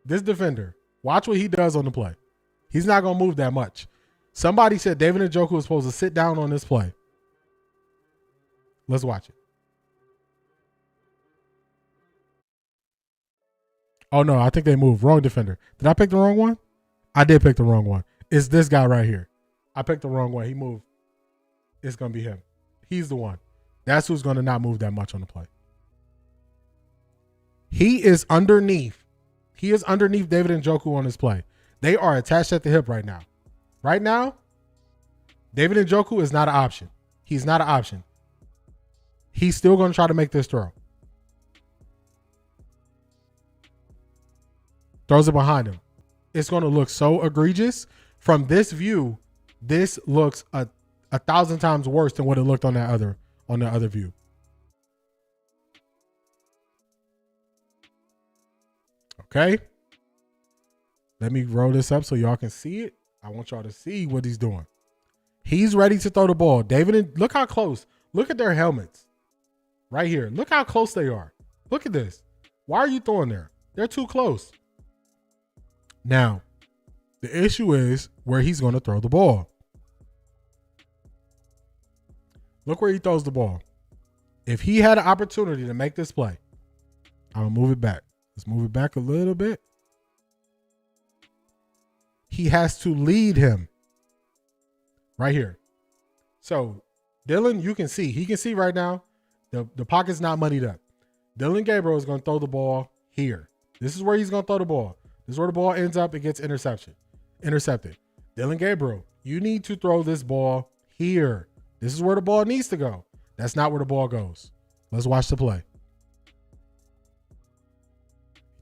This defender, watch what he does on the play. He's not going to move that much. Somebody said David Njoku was supposed to sit down on this play. Let's watch it. Oh, no, I think they moved. Wrong defender. Did I pick the wrong one? I did pick the wrong one. It's this guy right here. I picked the wrong one. He moved. It's going to be him. He's the one. That's who's going to not move that much on the play. He is underneath. He is underneath David Njoku on this play. They are attached at the hip right now. Right now, David Njoku is not an option. He's not an option. He's still going to try to make this throw. Throws it behind him. It's going to look so egregious, from this view, this looks a 1,000 times worse than what it looked on the other view. Okay. Let me roll this up so y'all can see it. I want y'all to see what he's doing. He's ready to throw the ball. Look how close. Look at their helmets. Right here. Look how close they are. Look at this. Why are you throwing there? They're too close. Now, the issue is where he's going to throw the ball. Look where he throws the ball. If he had an opportunity to make this play, I'm going to move it back. Let's move it back a little bit. He has to lead him right here. So, Dillon, you can see. He can see right now the pocket's not muddied up. Dillon Gabriel is going to throw the ball here. This is where he's going to throw the ball. This is where the ball ends up. It gets intercepted. Dillon Gabriel, you need to throw this ball here. This is where the ball needs to go. That's not where the ball goes. Let's watch the play.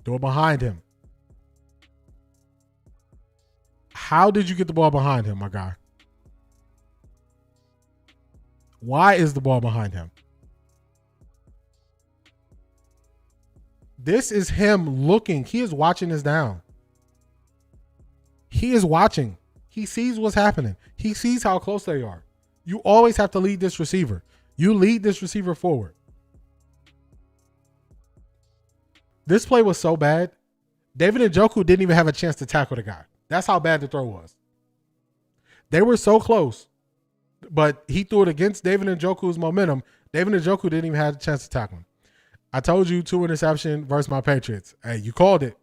Throw it behind him. How did you get the ball behind him, my guy? Why is the ball behind him? This is him looking. He is watching this down. He is watching. He sees what's happening. He sees how close they are. You always have to lead this receiver. You lead this receiver forward. This play was so bad. David Njoku didn't even have a chance to tackle the guy. That's how bad the throw was. They were so close, but he threw it against David Njoku's momentum. David Njoku didn't even have a chance to tackle him. I told you 2 interception versus my Patriots. Hey, you called it.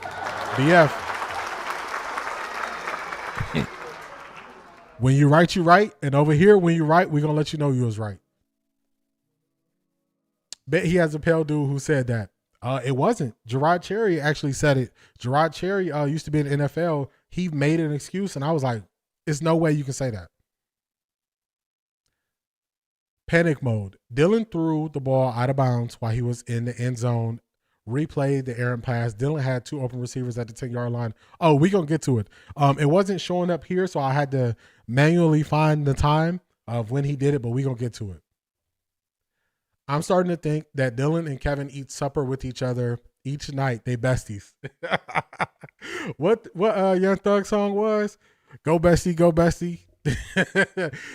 BF. When you right, you right. And over here, when you right, we're going to let you know you was right. Bet he has a pale dude who said that. It wasn't. Gerard Cherry actually said it. Gerard Cherry used to be in the NFL. He made an excuse, and I was like, there's no way you can say that. Panic mode. Dillon threw the ball out of bounds while he was in the end zone. Replayed the errant pass. Dillon had 2 open receivers at the 10-yard line. Oh, we're going to get to it. It wasn't showing up here, so I had to manually find the time of when he did it, but we're going to get to it. I'm starting to think that Dillon and Kevin eat supper with each other each night. They besties. What Young Thug song was? Go bestie, go bestie.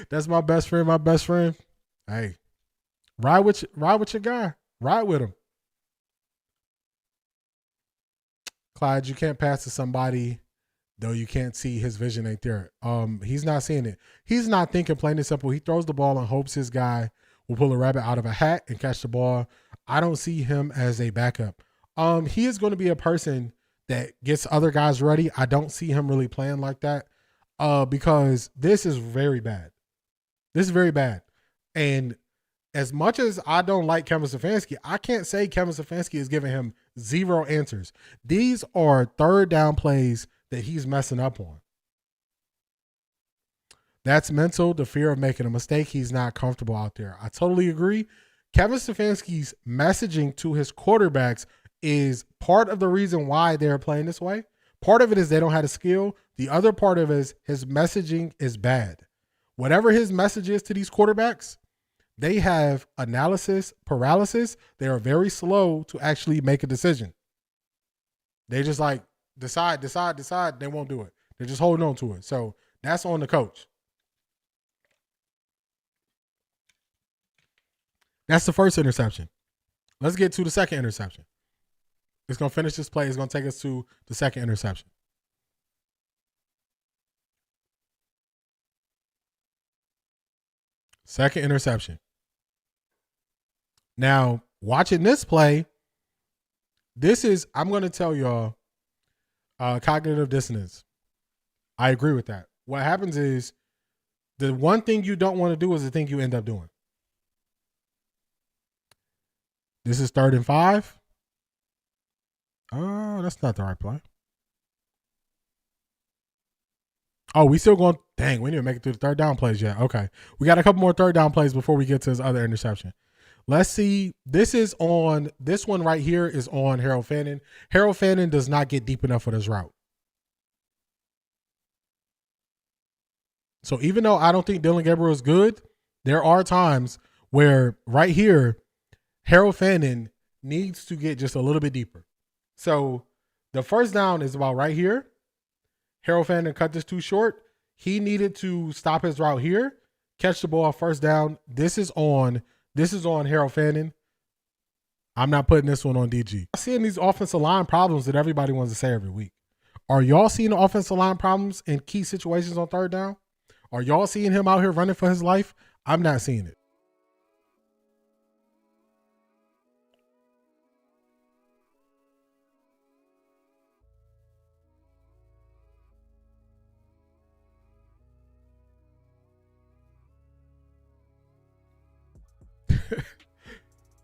That's my best friend, my best friend. Hey, ride with your guy. Ride with him. Clyde, you can't pass to somebody, though you can't see his vision ain't there. He's not seeing it. He's not thinking plain and simple. He throws the ball and hopes his guy will pull a rabbit out of a hat and catch the ball. I don't see him as a backup. He is going to be a person that gets other guys ready. I don't see him really playing like that because this is very bad. This is very bad. And as much as I don't like Kevin Stefanski, I can't say Kevin Stefanski is giving him 0 answers. These are 3rd down plays that he's messing up on. That's mental, the fear of making a mistake. He's not comfortable out there. I totally agree. Kevin Stefanski's messaging to his quarterbacks is part of the reason why they're playing this way. Part of it is they don't have the skill. The other part of it is his messaging is bad. Whatever his message is to these quarterbacks, they have analysis paralysis. They are very slow to actually make a decision. They just like decide. They won't do it. They're just holding on to it. So that's on the coach. That's the first interception. Let's get to the second interception. It's going to finish this play. It's going to take us to the second interception. Second interception. Now, watching this play, I'm going to tell y'all cognitive dissonance. I agree with that. What happens is the one thing you don't want to do is the thing you end up doing. This is 3rd and 5. Oh, that's not the right play. Oh, we still going. Dang, we didn't make it through the 3rd down plays yet. Okay. We got a couple more 3rd down plays before we get to his other interception. Let's see. This one right here is on Harold Fannin. Harold Fannin does not get deep enough for this route. So even though I don't think Dillon Gabriel is good, there are times where right here, Harold Fannin needs to get just a little bit deeper. So the first down is about right here. Harold Fannin cut this too short. He needed to stop his route here, catch the ball first down. This is on Harold Fannin. I'm not putting this one on DG. I'm seeing these offensive line problems that everybody wants to say every week. Are y'all seeing the offensive line problems in key situations on third down? Are y'all seeing him out here running for his life? I'm not seeing it.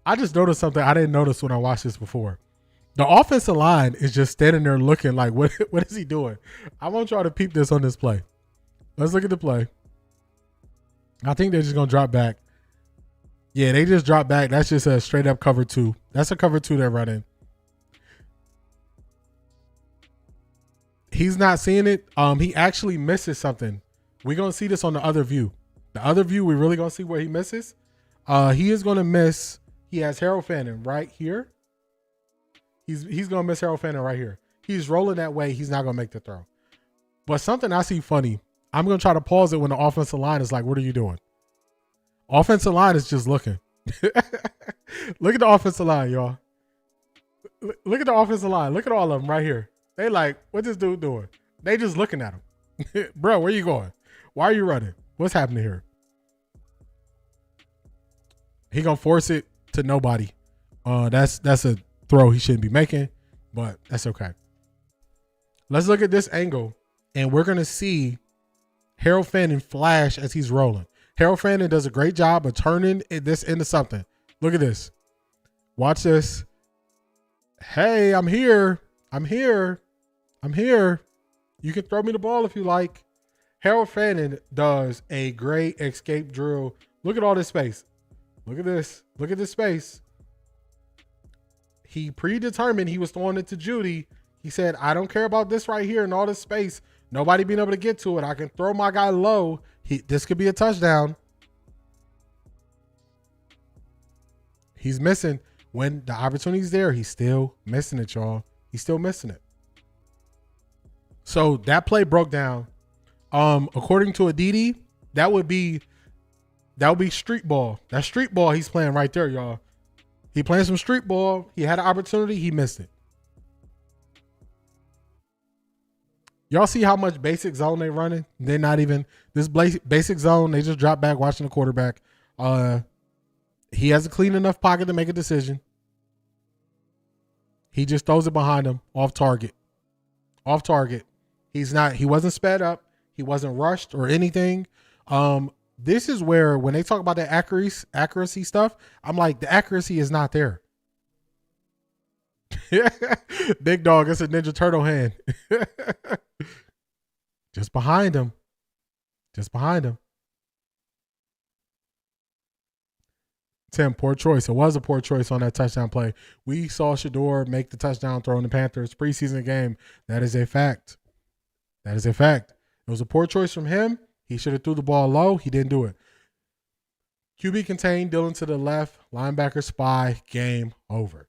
I just noticed something I didn't notice when I watched this before. The offensive line is just standing there looking like, what is he doing? I want y'all to peep this on this play. Let's look at the play. I think they're just going to drop back. Yeah, they just drop back. That's just a straight up cover 2. That's a cover 2 they're running. He's not seeing it. He actually misses something. We're going to see this on the other view. The other view, we're really going to see where he misses. He is going to miss. He has Harold Fannin right here. He's going to miss Harold Fannin right here. He's rolling that way. He's not going to make the throw. But something I see funny, I'm going to try to pause it when the offensive line is like, what are you doing? Offensive line is just looking. Look at the offensive line, y'all. Look at the offensive line. Look at all of them right here. They like, what this dude doing? They just looking at him. Bro, where you going? Why are you running? What's happening here? He going to force it to nobody. That's a throw he shouldn't be making, but that's okay. Let's look at this angle, and we're going to see Harold Fannin flash as he's rolling. Harold Fannin does a great job of turning this into something. Look at this. Watch this. Hey, I'm here. I'm here. I'm here. You can throw me the ball if you like. Harold Fannin does a great escape drill. Look at all this space. Look at this. Look at this space. He predetermined he was throwing it to Judy. He said, I don't care about this right here and all this space. Nobody being able to get to it. I can throw my guy low. This could be a touchdown. He's missing. When the opportunity's there, he's still missing it, y'all. He's still missing it. So that play broke down. According to Aditi, that would be street ball. That street ball he's playing right there, y'all. He playing some street ball. He had an opportunity. He missed it. Y'all see how much basic zone they running? They're not even this basic zone. They just drop back watching the quarterback. He has a clean enough pocket to make a decision. He just throws it behind him off target. Off target. He wasn't sped up. He wasn't rushed or anything. This is where when they talk about the accuracy stuff, I'm like, the accuracy is not there. Big dog, it's a Ninja Turtle hand. Just behind him. Just behind him. Tim, poor choice. It was a poor choice on that touchdown play. We saw Shedeur make the touchdown throw in the Panthers preseason game. That is a fact. That is a fact. It was a poor choice from him. He should have threw the ball low. He didn't do it. QB contained, Dillon to the left, linebacker spy, game over.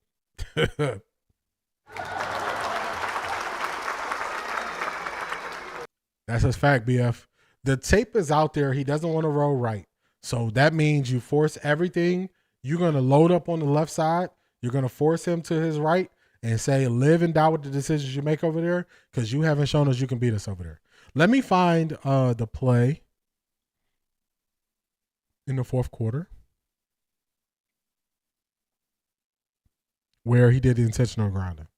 That's a fact, BF. The tape is out there. He doesn't want to roll right. So that means you force everything. You're going to load up on the left side. You're going to force him to his right and say, live and die with the decisions you make over there because you haven't shown us you can beat us over there. Let me find the play in the fourth quarter where he did the intentional grounding.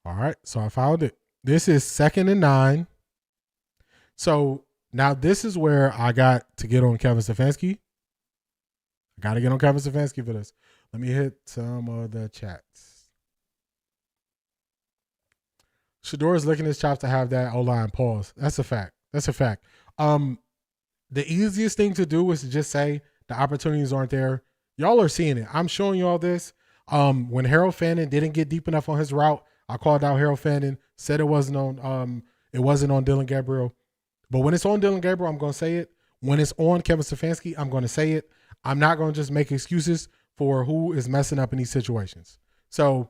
All right, so I found it. This is 2nd and 9. So now this is where I got to get on Kevin Stefanski. Got to get on Kevin Stefanski for this. Let me hit some of the chats. Shedeur is licking his chops to have that O-line pause. That's a fact. That's a fact. The easiest thing to do is to just say the opportunities aren't there. Y'all are seeing it. I'm showing y'all this. When Harold Fannin didn't get deep enough on his route, I called out Harold Fannin, said it wasn't on Dillon Gabriel. But when it's on Dillon Gabriel, I'm going to say it. When it's on Kevin Stefanski, I'm going to say it. I'm not going to just make excuses for who is messing up in these situations. So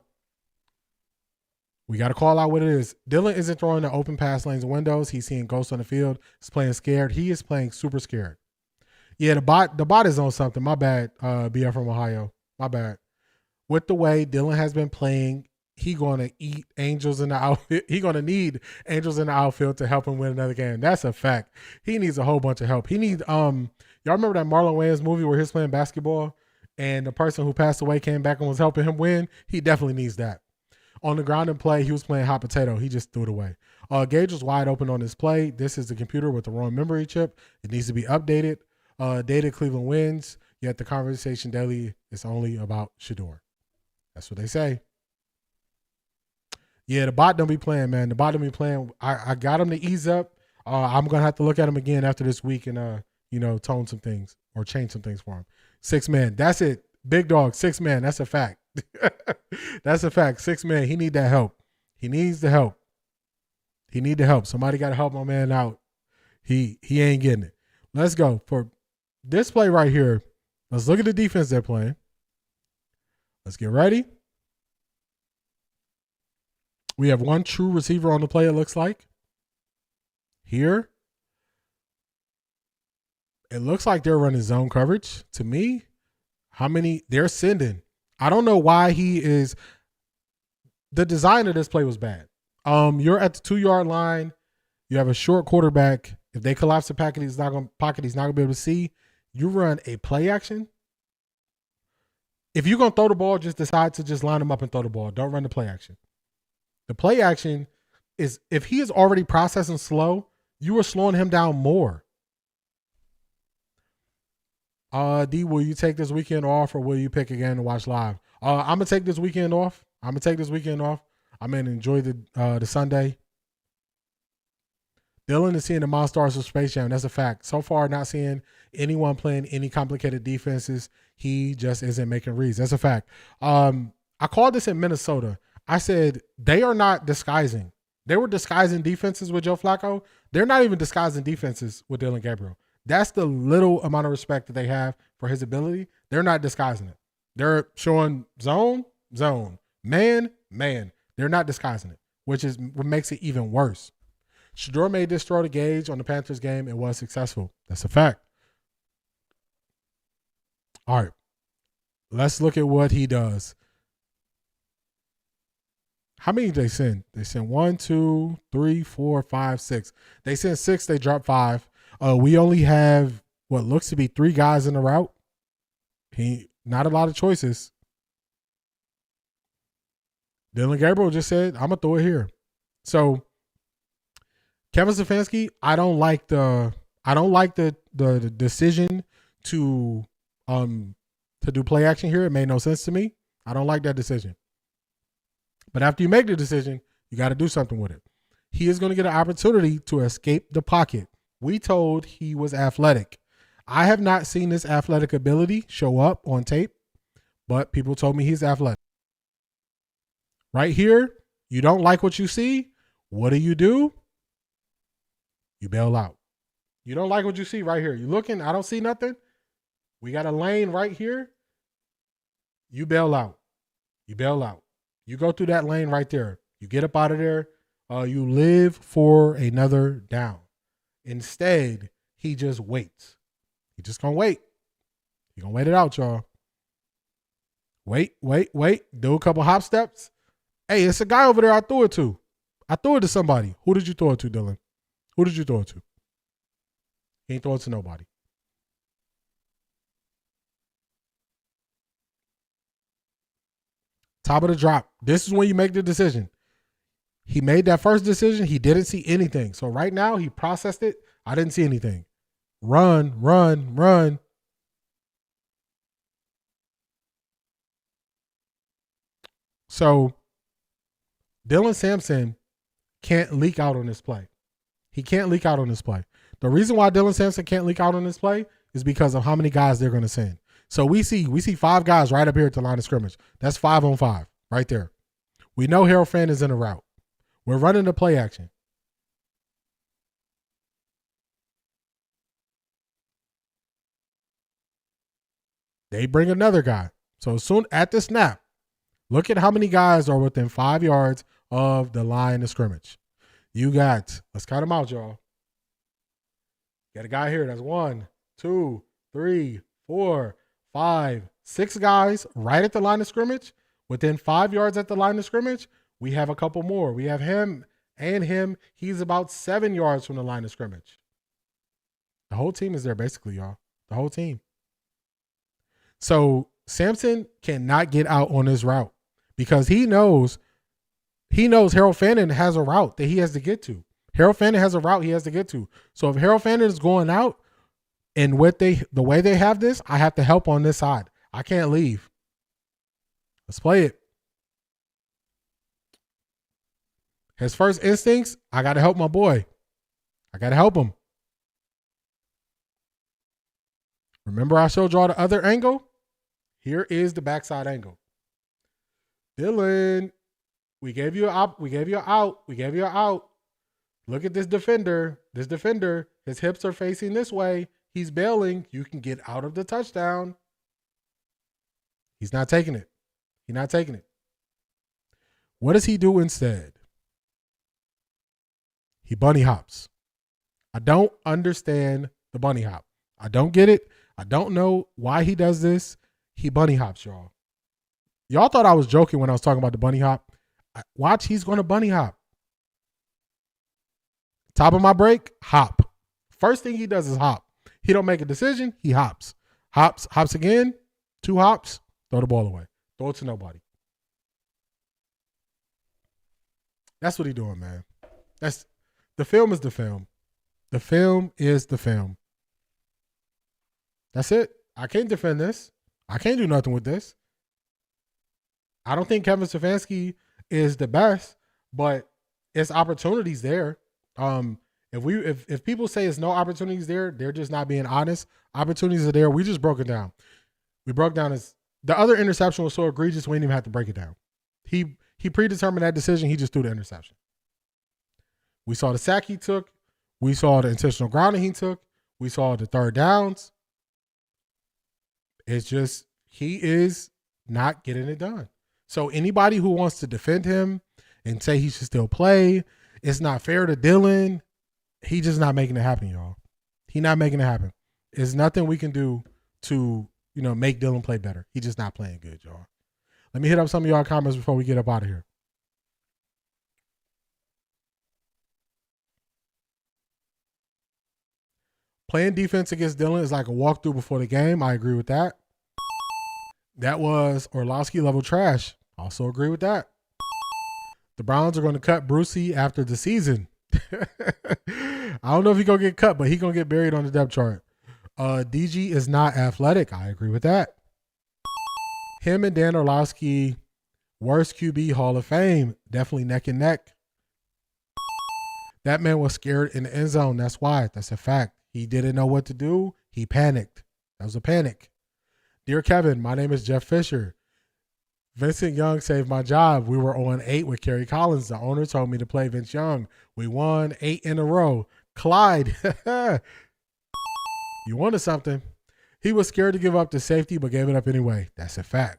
we got to call out what it is. Dillon isn't throwing the open pass lanes and windows. He's seeing ghosts on the field. He's playing scared. He is playing super scared. Yeah, the bot is on something. My bad, BF from Ohio. My bad. With the way Dillon has been playing, he going to eat angels in the outfield. He going to need angels in the outfield to help him win another game. That's a fact. He needs a whole bunch of help. He needs y'all remember that Marlon Wayans movie where he was playing basketball and the person who passed away came back and was helping him win? He definitely needs that. On the ground and play, he was playing hot potato. He just threw it away. Gage was wide open on this play. This is the computer with the wrong memory chip. It needs to be updated. Data Cleveland wins, yet the conversation daily is only about Shedeur. That's what they say. Yeah, the bot don't be playing, man. The bot don't be playing. I got him to ease up. I'm going to have to look at him again after this week and, tone some things or change some things for him. 6 man. That's it. Big dog, 6 man. That's a fact. That's a fact. 6 man. He need that help. He needs the help. He need the help. Somebody got to help my man out. He ain't getting it. Let's go. For this play right here, let's look at the defense they're playing. Let's get ready. We have one true receiver on the play, it looks like. Here. It looks like they're running zone coverage. To me, how many they're sending. I don't know why he is. The design of this play was bad. You're at the 2-yard line. You have a short quarterback. If they collapse the pocket, he's not going to be able to see. You run a play action. If you're going to throw the ball, just decide to just line him up and throw the ball. Don't run the play action. The play action is if he is already processing slow, you are slowing him down more. D, will you take this weekend off or will you pick again to watch live? I'm going to take this weekend off. I'm going to enjoy the Sunday. Dillon is seeing the Monstars of Space Jam. That's a fact. So far, not seeing anyone playing any complicated defenses. He just isn't making reads. That's a fact. I called this in Minnesota. I said they are not disguising. They were disguising defenses with Joe Flacco. They're not even disguising defenses with Dillon Gabriel. That's the little amount of respect that they have for his ability. They're not disguising it. They're showing zone, man. They're not disguising it, which is what makes it even worse. Shedeur made this throw to Gage on the Panthers game and was successful. That's a fact. All right. Let's look at what he does. How many did they send? They sent 1, 2, 3, 4, 5, 6. They sent 6. They dropped 5. We only have what looks to be 3 guys in the route. Not a lot of choices. Dillon Gabriel just said, "I'm gonna throw it here." So Kevin Stefanski, I don't like the decision to do play action here. It made no sense to me. I don't like that decision. But after you make the decision, you got to do something with it. He is going to get an opportunity to escape the pocket. We told he was athletic. I have not seen this athletic ability show up on tape, but people told me he's athletic. Right here, you don't like what you see. What do? You bail out. You don't like what you see right here. You're looking, I don't see nothing. We got a lane right here. You bail out. You go through that lane right there. You get up out of there. You live for another down. Instead, he just waits. He just gonna wait. He gonna wait it out, y'all. Wait. Do a couple hop steps. Hey, it's a guy over there I threw it to. I threw it to somebody. Who did you throw it to, Dillon? Who did you throw it to? He ain't throw it to nobody. Top of the drop. This is when you make the decision. He made that first decision. He didn't see anything. So right now he processed it. I didn't see anything. Run. So Dylan Sampson can't leak out on this play. He can't leak out on this play. The reason why Dylan Sampson can't leak out on this play is because of how many guys they're going to send. So we see 5 guys right up here at the line of scrimmage. That's 5 on 5 right there. We know Harold Fan is in a route. We're running the play action. They bring another guy. So soon at the snap, look at how many guys are within 5 yards of the line of scrimmage. You got, let's count them out, y'all. Got a guy here. That's 1, 2, 3, 4, 5, 6 guys right at the line of scrimmage. Within 5 yards at the line of scrimmage, we have a couple more. We have him and him. He's about 7 yards from the line of scrimmage. The whole team is there basically, y'all. The whole team. So Sampson cannot get out on this route because he knows Harold Fannin has a route that he has to get to. Harold Fannin has a route he has to get to. So if Harold Fannin is going out and the way they have this, I have to help on this side. I can't leave. Let's play it. His first instincts, I got to help my boy. I got to help him. Remember I showed y'all the other angle? Here is the backside angle. Dillon, we gave you an out. We gave you an out. We gave you an out. Look at this defender. This defender, his hips are facing this way. He's bailing. You can get out of the touchdown. He's not taking it. He's not taking it. What does he do instead? He bunny hops. I don't understand the bunny hop. I don't get it. I don't know why he does this. He bunny hops, y'all. Y'all thought I was joking when I was talking about the bunny hop. Watch, he's going to bunny hop. Top of my break, hop. First thing he does is hop. He don't make a decision, he hops. Hops again, 2 hops, throw the ball away. Throw it to nobody. That's what he's doing, man. The film is the film. The film is the film. That's it. I can't defend this. I can't do nothing with this. I don't think Kevin Stefanski is the best, but it's opportunities there. If people say it's no opportunities there, they're just not being honest. Opportunities are there. We just broke it down. We broke down the other interception was so egregious we didn't even have to break it down. He predetermined that decision. He just threw the interception. We saw the sack he took. We saw the intentional grounding he took. We saw the third downs. It's just he is not getting it done. So anybody who wants to defend him and say he should still play, it's not fair to Dillon. He just not making it happen, y'all. He not making it happen. There's nothing we can do to, make Dillon play better. He just not playing good, y'all. Let me hit up some of y'all comments before we get up out of here. Playing defense against Dillon is like a walkthrough before the game. I agree with that. That was Orlowski level trash. Also agree with that. The Browns are going to cut Brucey after the season. I don't know if he's going to get cut, but he's going to get buried on the depth chart. DG is not athletic. I agree with that. Him and Dan Orlowski, worst QB Hall of Fame. Definitely neck and neck. That man was scared in the end zone. That's why. That's a fact. He didn't know what to do. He panicked. That was a panic. Dear Kevin, my name is Jeff Fisher. Vincent Young saved my job. We were on 8 with Kerry Collins. The owner told me to play Vince Young. We won 8 in a row. Clyde, you wanted something. He was scared to give up the safety, but gave it up anyway. That's a fact.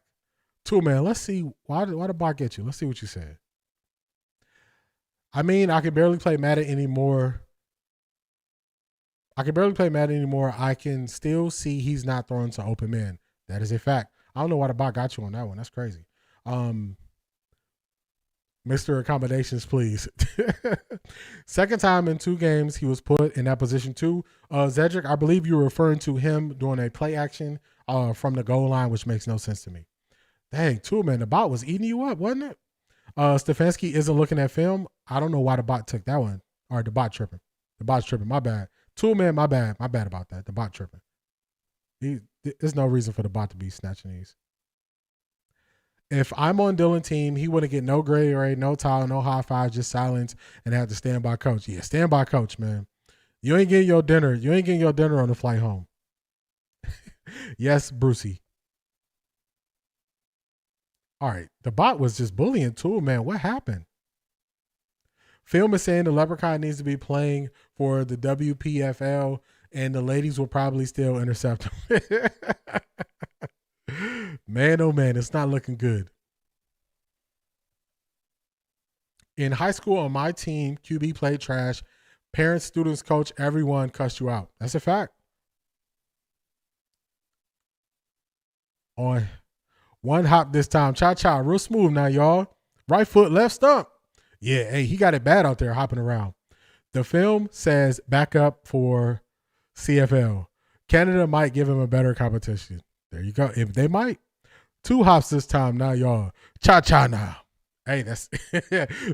Two, man, let's see. Why did Bot get you? Let's see what you said. I mean, I can barely play Madden anymore. I can still see he's not throwing to open man. That is a fact. I don't know why the bot got you on that one. That's crazy. Mr. Accommodations, please. Second time in 2 games he was put in that position too. Zedric, I believe you were referring to him doing a play action from the goal line, which makes no sense to me. Dang, too, man, the bot was eating you up, wasn't it? Stefanski isn't looking at film. I don't know why the bot took that one. Or the bot tripping. The bot's tripping. My bad. Two, man, my bad. My bad about that. The bot tripping. There's no reason for the bot to be snatching these. If I'm on Dillon's team, he wouldn't get no grade, no towel, no high five, just silence, and have to stand by coach. Yeah, stand by coach, man. You ain't getting your dinner. You ain't getting your dinner on the flight home. Yes, Brucey. All right, the bot was just bullying too, man. What happened? Film is saying the Leprechaun needs to be playing for the WPFL, and the ladies will probably still intercept him. Man, oh man, it's not looking good. In high school on my team, QB played trash. Parents, students, coach, everyone cussed you out. That's a fact. On one hop this time. Cha-cha, real smooth now, y'all. Right foot, left stump. Yeah, hey, he got it bad out there hopping around. The film says back up for CFL. Canada might give him a better competition. There you go. If they might. 2 hops this time now, y'all. Cha-cha now. Hey, that's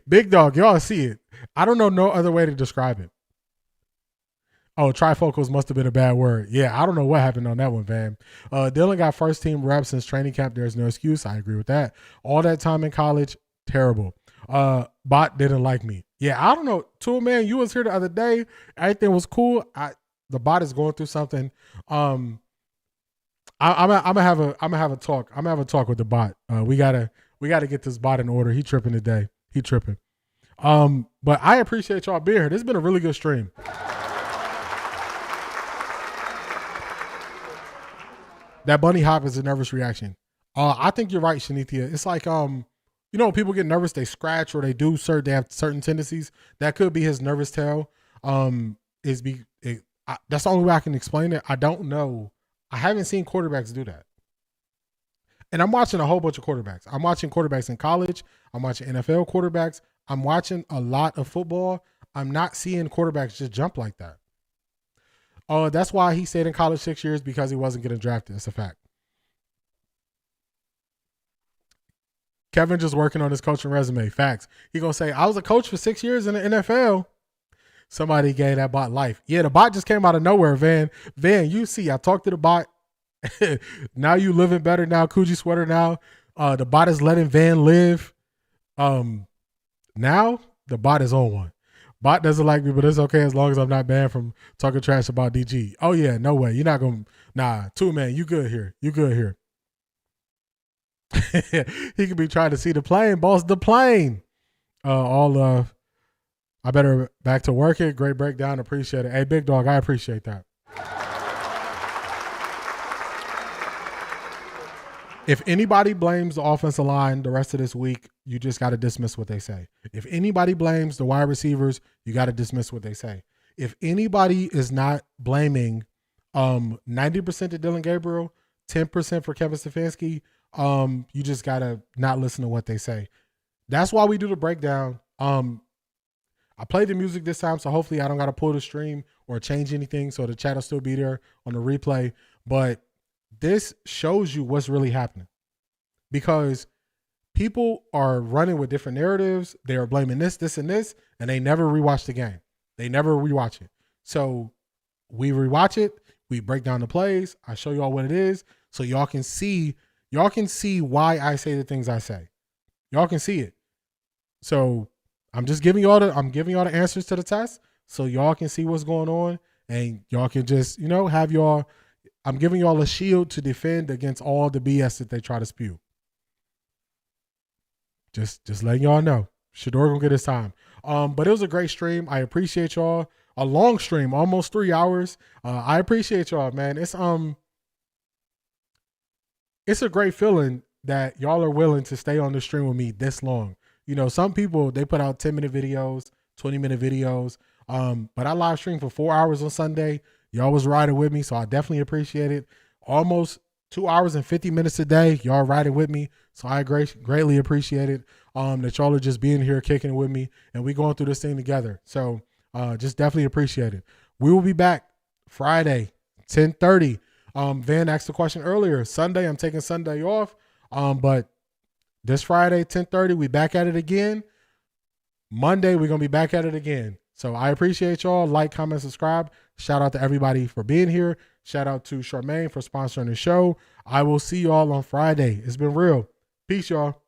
big dog. Y'all see it. I don't know no other way to describe it. Oh, trifocals must have been a bad word. Yeah, I don't know what happened on that one, Van. Dillon got first team reps since training camp. There's no excuse. I agree with that. All that time in college, terrible. Bot didn't like me. Yeah, I don't know. Tool man, you was here the other day. Everything was cool. The bot is going through something. I'm gonna have a talk. I'm gonna have a talk with the bot. We gotta get this bot in order. He tripping today. He tripping. But I appreciate y'all being here. This has been a really good stream. That bunny hop is a nervous reaction. I think you're right, Shanithia. It's like people get nervous, they scratch or they they have certain tendencies. That could be his nervous tail. That's the only way I can explain it. I don't know. I haven't seen quarterbacks do that. And I'm watching a whole bunch of quarterbacks. I'm watching quarterbacks in college. I'm watching NFL quarterbacks. I'm watching a lot of football. I'm not seeing quarterbacks just jump like that. That's why he stayed in college 6 years, because he wasn't getting drafted. It's a fact. Kevin just working on his coaching resume. Facts. He gonna say, I was a coach for 6 years in the NFL. Somebody gave that bot life. Yeah, the bot just came out of nowhere, Van. Van, you see, I talked to the bot. Now you living better now. Coogee sweater now. The bot is letting Van live. Now the bot is on one. Bot doesn't like me, but it's okay as long as I'm not banned from talking trash about DG. Oh yeah, no way. You're not gonna. Nah, two man, you good here. You good here. He could be trying to see the plane, boss. The plane. I better back to working. Great breakdown. Appreciate it. Hey, big dog, I appreciate that. If anybody blames the offensive line the rest of this week, you just got to dismiss what they say. If anybody blames the wide receivers, you got to dismiss what they say. If anybody is not blaming 90% to Dillon Gabriel, 10% for Kevin Stefanski, you just got to not listen to what they say. That's why we do the breakdown. I played the music this time, so hopefully I don't got to pull the stream or change anything, so the chat will still be there on the replay. But this shows you what's really happening, because people are running with different narratives. They are blaming this, and this, and they never rewatch the game. They never rewatch it. So we rewatch it. We break down the plays. I show y'all what it is, so y'all can see why I say the things I say. Y'all can see it. So I'm just giving y'all the answers to the test, so y'all can see what's going on, and y'all can just have y'all. I'm giving y'all a shield to defend against all the BS that they try to spew. Just letting y'all know. Shedeur gonna get his time. But it was a great stream. I appreciate y'all. A long stream, almost 3 hours. I appreciate y'all, man. It's a great feeling that y'all are willing to stay on the stream with me this long. Some people, they put out 10-minute videos, 20-minute videos. But I live streamed for 4 hours on Sunday. Y'all was riding with me, so I definitely appreciate it. Almost 2 hours and 50 minutes a day, y'all riding with me, so I greatly appreciate it. That y'all are just being here, kicking it with me, and we going through this thing together. So just definitely appreciate it. We will be back Friday, 10:30. Van asked the question earlier. Sunday, I'm taking Sunday off, but this Friday, 10:30, we back at it again. Monday, we're gonna be back at it again. So I appreciate y'all. Like, comment, subscribe. Shout out to everybody for being here. Shout out to Charmaine for sponsoring the show. I will see y'all on Friday. It's been real. Peace, y'all.